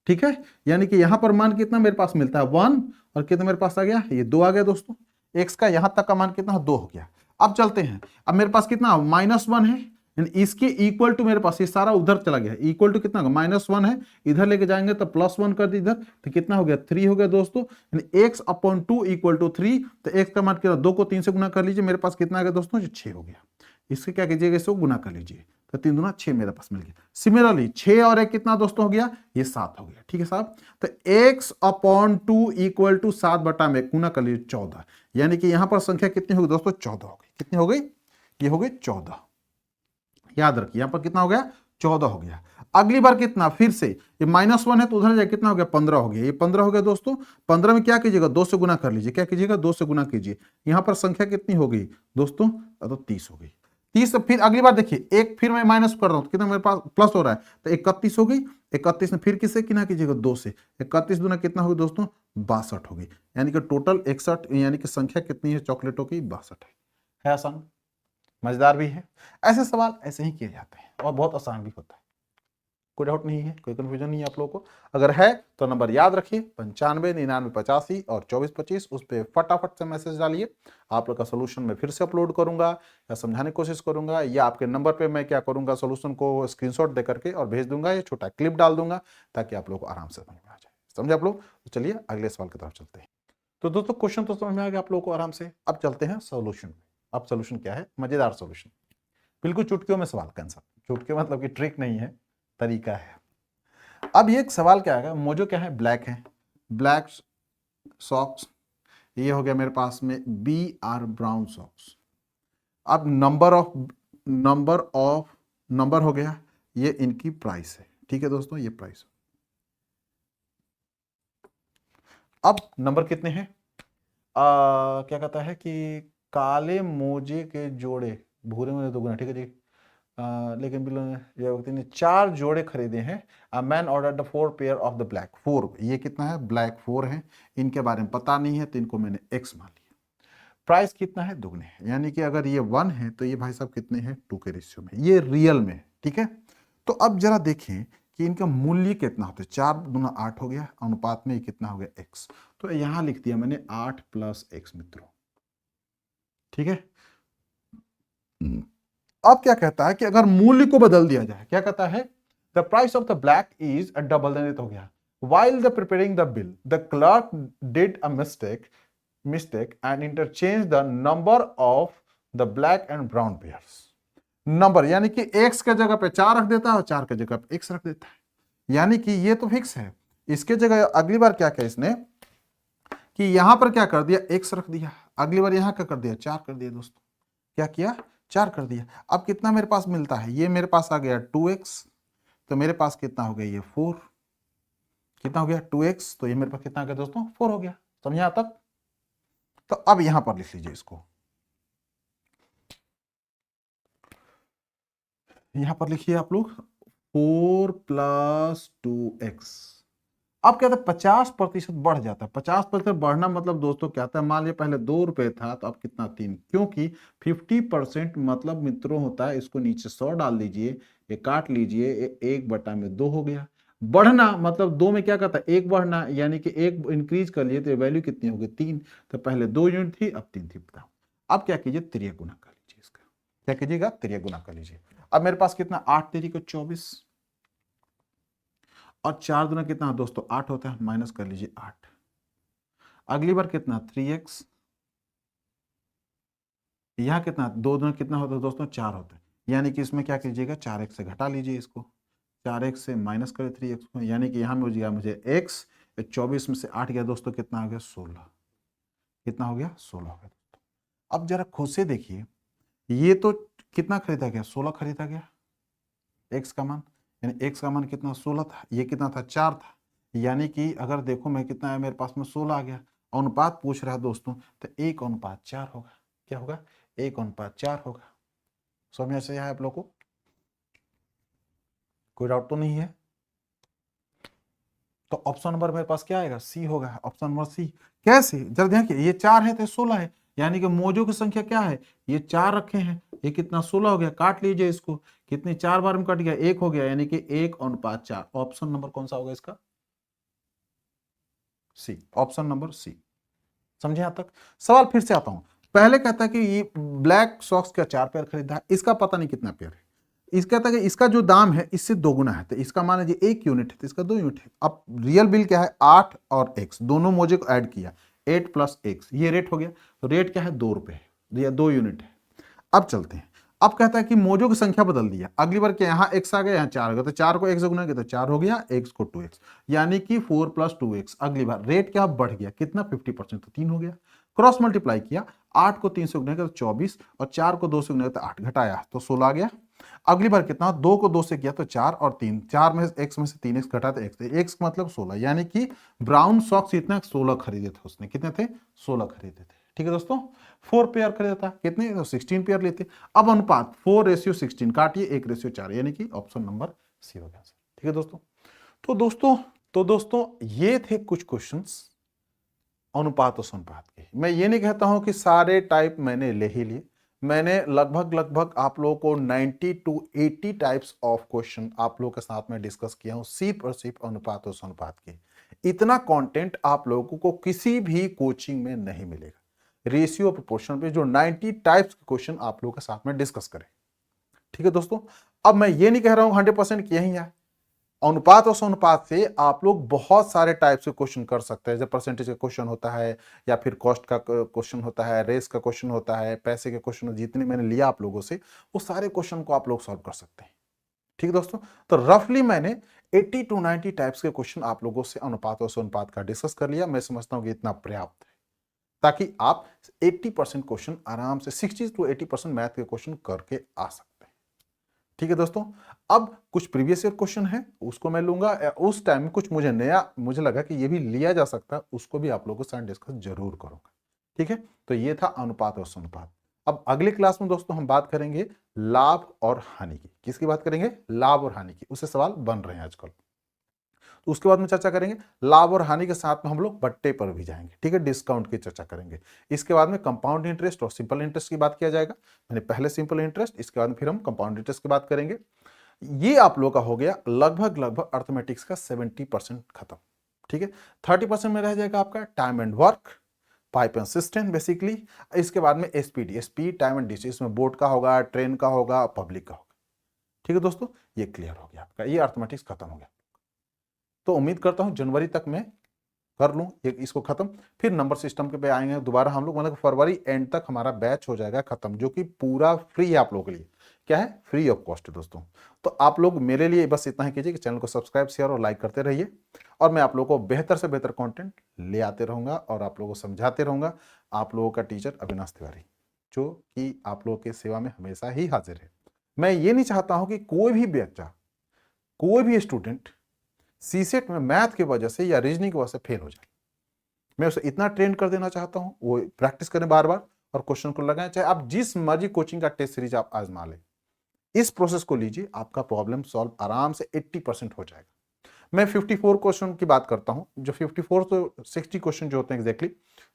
ठीक है, यानी कि यहां पर मान कितना मेरे पास मिलता है? 1 और कितना मेरे पास आ गया? ये 2 आ गया दोस्तों। x का यहां तक का मान कितना? 2 हो गया। अब चलते हैं, अब मेरे पास कितना? -1 है, इसके इक्वल टू मेरे पास ये सारा उधर चला गया, इक्वल टू कितना होगा? -1 है, इधर लेके जाएंगे तो +1 कर दी इधर, तो कितना हो गया? 3 हो गया दोस्तों। x/2 इक्वल टू 3, तो x का मान कितना? 2 को 3 से गुना कर लीजिए, मेरे पास कितना आ गया दोस्तों? 6 हो गया। इससे क्या कीजिएगा? इसको गुना कर लीजिए, तो 3 दूना 6 मेरे पास मिल गया। सिमिलरली 6 और 1 कितना दोस्तों हो गया? ये 7 हो गया। ठीक है साहब, तो x/2 इक्वल टू 7 बटा में गुना कर लीजिए 14, यानी कि यहां पर संख्या कितनी होगी दोस्तों? 14 हो गई। कितनी हो गई? ये हो गई 14। याद रखिए यहां पर कितना हो गया? 14 हो गया। अगली बार कितना? फिर से ये -1 है तो उधर जाए, कितना हो गया? 15 हो गया। ये 15 हो गया दोस्तों। 15 में क्या कीजिएगा? 2 से गुना कर लीजिए। क्या कीजिएगा? 2 से गुना कीजिए। यहां पर संख्या कितनी हो गई दोस्तों? तो 30 हो गई। 30, फिर अगली बार देखिए, एक फिर मैं माइनस कर रहा हूं, कितना मेरे पास प्लस हो रहा है, तो 31 हो गई। 31 में फिर किससे किना कीजिएगा? 2 से। 31 दूना कितना होगी दोस्तों? 62 होगी, यानी कि टोटल 61, यानी कि संख्या कितनी है चॉकलेटों की? 62 है आसान, मजेदार भी है। ऐसे सवाल ऐसे ही किए जाते हैं और बहुत आसान भी होता है, कोई डाउट नहीं है, कोई कंफ्यूजन नहीं है आप लोगों को। अगर है तो नंबर याद रखिए 95 99 85 और 24 25, उस पर फटाफट से मैसेज डालिए। आप लोग का सोल्यूशन मैं फिर से अपलोड करूंगा या समझाने की कोशिश करूंगा, या आपके नंबर पे मैं क्या करूंगा, सोल्यूशन को स्क्रीनशॉट दे करके और भेज दूंगा, या छोटा क्लिप डाल दूंगा ताकि आप लोग को आराम से समझ में आ जाए। समझे आप लोग? तो चलिए अगले सवाल की तरफ चलते हैं। तो दोस्तों क्वेश्चन तो समझ में आ गया आप लोगों को आराम से। अब चलते हैं सोल्यूशन। अब सोल्यूशन क्या है? मजेदार सोल्यूशन, बिल्कुल चुटकियों में सवाल का आंसर। चुटकी मतलब कि ट्रिक नहीं है, तरीका है। अब ये एक सवाल क्या है, मोजो क्या है? ब्लैक है, ब्लैक सॉक्स। ये हो गया मेरे पास में BR ब्राउन सॉक्स। अब नंबर हो गया, ये इनकी प्राइस है। ठीक है दोस्तों, ये प्राइस। अब नंबर कितने हैं? क्या कहता है कि काले मोजे के जोड़े भूरे मोजे 2 गुना। ठीक है जी, लेकिन ये व्यक्ति ने 4 जोड़े खरीदे हैं। A man order the 4 pair of the black. 4 ये कितना है, ब्लैक 4 है, इनके बारे में पता नहीं है तो इनको मैंने x मान लिया। प्राइस कितना है, दुगने है, यानी कि अगर ये 1 है तो ये भाई साहब कितने हैं, 2 के रेशियो में, ये रियल में है। ठीक है, तो अब जरा देखें कि इनका मूल्य कितना होता है। 4 दूना 8 हो गया, अनुपात में ये कितना हो गया, x। तो यहां लिख दिया मैंने 8 प्लस x मित्रों। ठीक है, अब क्या कहता है कि अगर मूल्य को बदल दिया जाए, क्या कहता है, the price of the black is a double, then हो गया। while the preparing the bill the clerk did a mistake and interchanged the number of the black and brown pairs। Number यानी कि x के जगह पे 4 रख देता है और 4 के जगह पे x रख देता है, यानी कि ये तो फिक्स है। इसके जगह अगली बार क्या किया इसने कि यहां पर क्या कर दिया, x रख दिया, अगली बार यहां क्या कर दिया, 4 कर दिया दोस्तों। क्या किया, 4 कर दिया। अब कितना मेरे पास मिलता है, ये मेरे पास आ गया 2x, तो मेरे पास कितना हो गया, ये 4, कितना हो गया 2x, तो ये मेरे पास कितना आ गया दोस्तों, 4 हो गया। समझे यहां तक? तो अब यहां पर लिख लीजिए इसको, यहां पर लिखिए आप लोग 4 प्लस 2x। अब क्या था, 50% बढ़ जाता है। 50% बढ़ना मतलब दोस्तों क्या था, मान लिया पहले 2 रुपए था तो अब कितना 3, क्योंकि 50% मतलब मित्रों होता है, इसको नीचे 100 डाल दीजिए, ये काट लीजिए, 1/2 हो गया। बढ़ना मतलब 2 में क्या कहता है, 1 बढ़ना, यानी कि 1 इंक्रीज कर लिए तो वैल्यू कितनी होगी, 3। तो पहले 2 यूनिट थी, अब 3 थी। बताओ, अब क्या कीजिए, त्रिया गुना कर लीजिए इसका। क्या कीजिएगा, त्रिया गुना कर लीजिए। अब मेरे पास कितना, 8 तेरी को 24, और 4 दूना कितना दोस्तों, 8 होता है, माइनस कर लीजिए 8। अगली बार कितना, 3x, यहां कितना, 2 दूना कितना होता है दोस्तों, 4 होता है, यानी कि इसमें क्या कीजिएगा, 4x से घटा लीजिए इसको, 4x से माइनस करें 3x को, यानी कि यहां में हो जाएगा मुझे x, 24 में से 8 गया दोस्तों, कितना हो गया, 16। कितना हो गया, 16 हो गया दोस्तों। अब जरा खुद से देखिए, ये तो कितना खरीदा गया, 16 खरीदा गया x का मान, यानी x का मान कितना, 16 था, ये कितना था, 4 था, यानी कि अगर देखो मैं कितना है मेरे पास में, 16 आ गया। अनुपात पूछ रहा है दोस्तों, तो 1:4 होगा। क्या होगा, 1:4 होगा। समझ से है आप लोग को, कोई डाउट तो नहीं है? तो ऑप्शन नंबर मेरे पास क्या आएगा, सी होगा, ऑप्शन नंबर सी। कैसे, जरा देखिए, ये 4 है तो 16 है, यानी कि मौजों की संख्या क्या है, ये 4 रखे हैं, ये कितना 16 हो गया, काट लीजिए इसको, कितनी 4 बार में कट गया, 1 हो गया, यानी कि 1:4। ऑप्शन नंबर कौन सा होगा इसका, सी, ऑप्शन नंबर सी। समझे यहां तक? सवाल फिर से आता हूं, पहले कहता है कि ये ब्लैक सॉक्स का 4 पेयर खरीदा है, इसका पता नहीं कितना पेयर है। इसका कहता है कि इसका जो दाम है इससे दोगुना है, तो इसका मान लीजिए 1 यूनिट है तो इसका 2 यूनिट है। अब रियल बिल क्या है, 8 और x दोनों मोजे को ऐड किया, 8 प्लस x, ये रेट हो गया। तो रेट क्या है, 2 रुपए है, 2 यूनिट है। अब चलते हैं, अब कहता है कि मोजों की संख्या बदल दिया, अगली बार क्या, यहाँ x आ गया, यहाँ 4 आ गया, तो 4 को x से गुना किया तो 4 हो गया, x को 2x, यानी कि 4 प्लस 2x। अगली बार रेट क्या बढ़ गया, कितना 50%, तो 3 हो गया। क्रॉस मल्टीप्लाई किया, 8 को 3 से गुना किया तो 24, और 4 को 2 से गुना किया तो 8, घटाया तो 16 आ गया। अगली बार कितना, 2 को 2 से किया तो 4 और 3, 4 में x में से 3x घटा तो x मतलब 16, यानी कि ब्राउन सॉक्स इतना 16 खरीदे थे उसने, कितने थे, 16 खरीदे थे। ठीक है दोस्तों, 4 पेयर खरीदा था, कितने, तो 16 पेयर लेते। अब अनुपात 4:16, काटिए 1:4, यानी कि ऑप्शन नंबर सी हो गया। ठीक है दोस्तों, तो दोस्तों ये थे कुछ क्वेश्चंस अनुपात और अनुपात के। मैं ये नहीं कहता हूं कि सारे टाइप मैंने ले ही लिए, मैंने लगभग आप लोगों को 90 to 80 टाइप्स ऑफ क्वेश्चन आप लोगों के साथ में डिस्कस किया हूं, सिर्फ और सिर्फ अनुपात और अनुपात के। इतना कंटेंट आप लोगों को किसी भी कोचिंग में नहीं मिलेगा। रेशियो प्रोपोर्शन पे जो 90 टाइप्स के क्वेश्चन आप लोगों के साथ में डिस्कस करें। ठीक है दोस्तों, अब मैं ये नहीं कह रहा हूं 100% कि यही है, अनुपात और अनुपात से आप लोग बहुत सारे टाइप से क्वेश्चन कर सकते हैं। जब परसेंटेज का क्वेश्चन होता है, या फिर कॉस्ट का क्वेश्चन होता है, रेस का क्वेश्चन होता है, पैसे के क्वेश्चन, जितने मैंने लिया आप लोगों से, वो सारे क्वेश्चन को आप लोग सॉल्व कर सकते हैं। ठीक है दोस्तों, तो रफली मैंने 80 to 90 टाइप्स के क्वेश्चन आप लोगों से अनुपात और अनुपात का डिस्कस कर लिया। मैं समझता हूं कि इतना पर्याप्त है, ताकि आप 80% क्वेश्चन आराम से, 60 to 80% मैथ के क्वेश्चन करके आ सकते हैं। ठीक है दोस्तों, अब कुछ प्रीवियस ईयर क्वेश्चन है उसको मैं लूंगा, उस टाइम में कुछ मुझे नया मुझे लगा कि ये भी लिया जा सकता है, उसको भी आप लोगों के साथ डिस्कस जरूर करूंगा। ठीक है, तो ये था अनुपात और अनुपात। अब अगले क्लास में दोस्तों हम बात करेंगे लाभ और हानि की। किसकी बात करेंगे? लाभ और हानि की। उससे सवाल बन रहे हैं आजकल। तो उसके बाद में चर्चा करेंगे लाभ और हानि के साथ में हम लोग बट्टे पर भी जाएंगे, ठीक है, डिस्काउंट की चर्चा करेंगे। इसके बाद में कंपाउंड इंटरेस्ट और सिंपल इंटरेस्ट की बात किया जाएगा। मैंने पहले सिंपल इंटरेस्ट, इसके बाद में फिर हम कंपाउंड इंटरेस्ट की बात करेंगे। ये आप लोग का हो गया लगभग अर्थमेटिक्स का 70% खत्म, ठीक है। 30% में रह जाएगा आपका time and work, pipe and system basically. इसके बाद में SPD, speed time and distance, इसमें बोट का होगा, ट्रेन का होगा, पब्लिक का होगा, ठीक है दोस्तों। ये क्लियर हो गया आपका, ये अर्थमेटिक्स खत्म हो गया। तो उम्मीद करता हूं जनवरी तक मैं कर लूं इसको खत्म, फिर नंबर सिस्टम के पे आएंगे दोबारा हम लोग, मतलब फरवरी एंड तक हमारा बैच हो जाएगा खत्म, जो कि पूरा फ्री है आप लोगों के लिए। क्या है? फ्री ऑफ कॉस्ट है दोस्तों। तो आप लोग मेरे लिए बस इतना ही कीजिए कि चैनल को सब्सक्राइब, शेयर और लाइक करते रहिए, और मैं आप लोगों को बेहतर से बेहतर कंटेंट ले आते रहूंगा और आप लोगों को समझाते रहूंगा। आप लोगों का टीचर अविनाश तिवारी, जो कि आप लोगों की सेवा में हमेशा ही हाजिर है। मैं ये नहीं चाहता हूं कि कोई भी बच्चा, कोई भी स्टूडेंट सीसेट में मैथ की वजह से या रीजनिंग की वजह से फेल हो जाए। मैं उसे इतना ट्रेन कर देना चाहता हूं, वो प्रैक्टिस करें बार बार और क्वेश्चन को लगाएं, चाहे आप जिस मर्जी कोचिंग का टेस्ट सीरीज आप आजमा लें। इस प्रोसेस को लीजिए, आपका प्रॉब्लम सॉल्व आराम से 80% हो जाएगा। मैं 54 क्वेश्चन की बात करता हूं, जो 54 तो 60 क्वेश्चन जो होते हैं एग्जैक्टली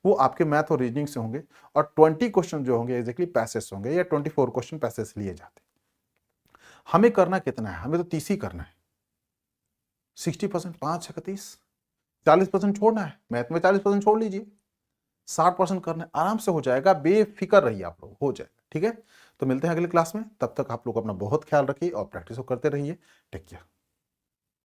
वो आपके मैथ और रीजनिंग से होंगे, और 20 क्वेश्चन जो होंगे एग्जैक्टली पैसेज होंगे, या 24 क्वेश्चन पैसेज लिए जाते हैं। हमें करना कितना है? हमें तो 30 ही करना है। 60%, 5 30, 40% छोड़ना है। मैथ में 40% छोड़ लीजिए, 60% करना है, आराम से हो जाएगा, बेफिक्र रहिए आप लोग, हो जाएगा, ठीक है। तो मिलते हैं अगले क्लास में, तब तक आप लोग अपना बहुत ख्याल रखिए और प्रैक्टिस करते रहिए। Take care.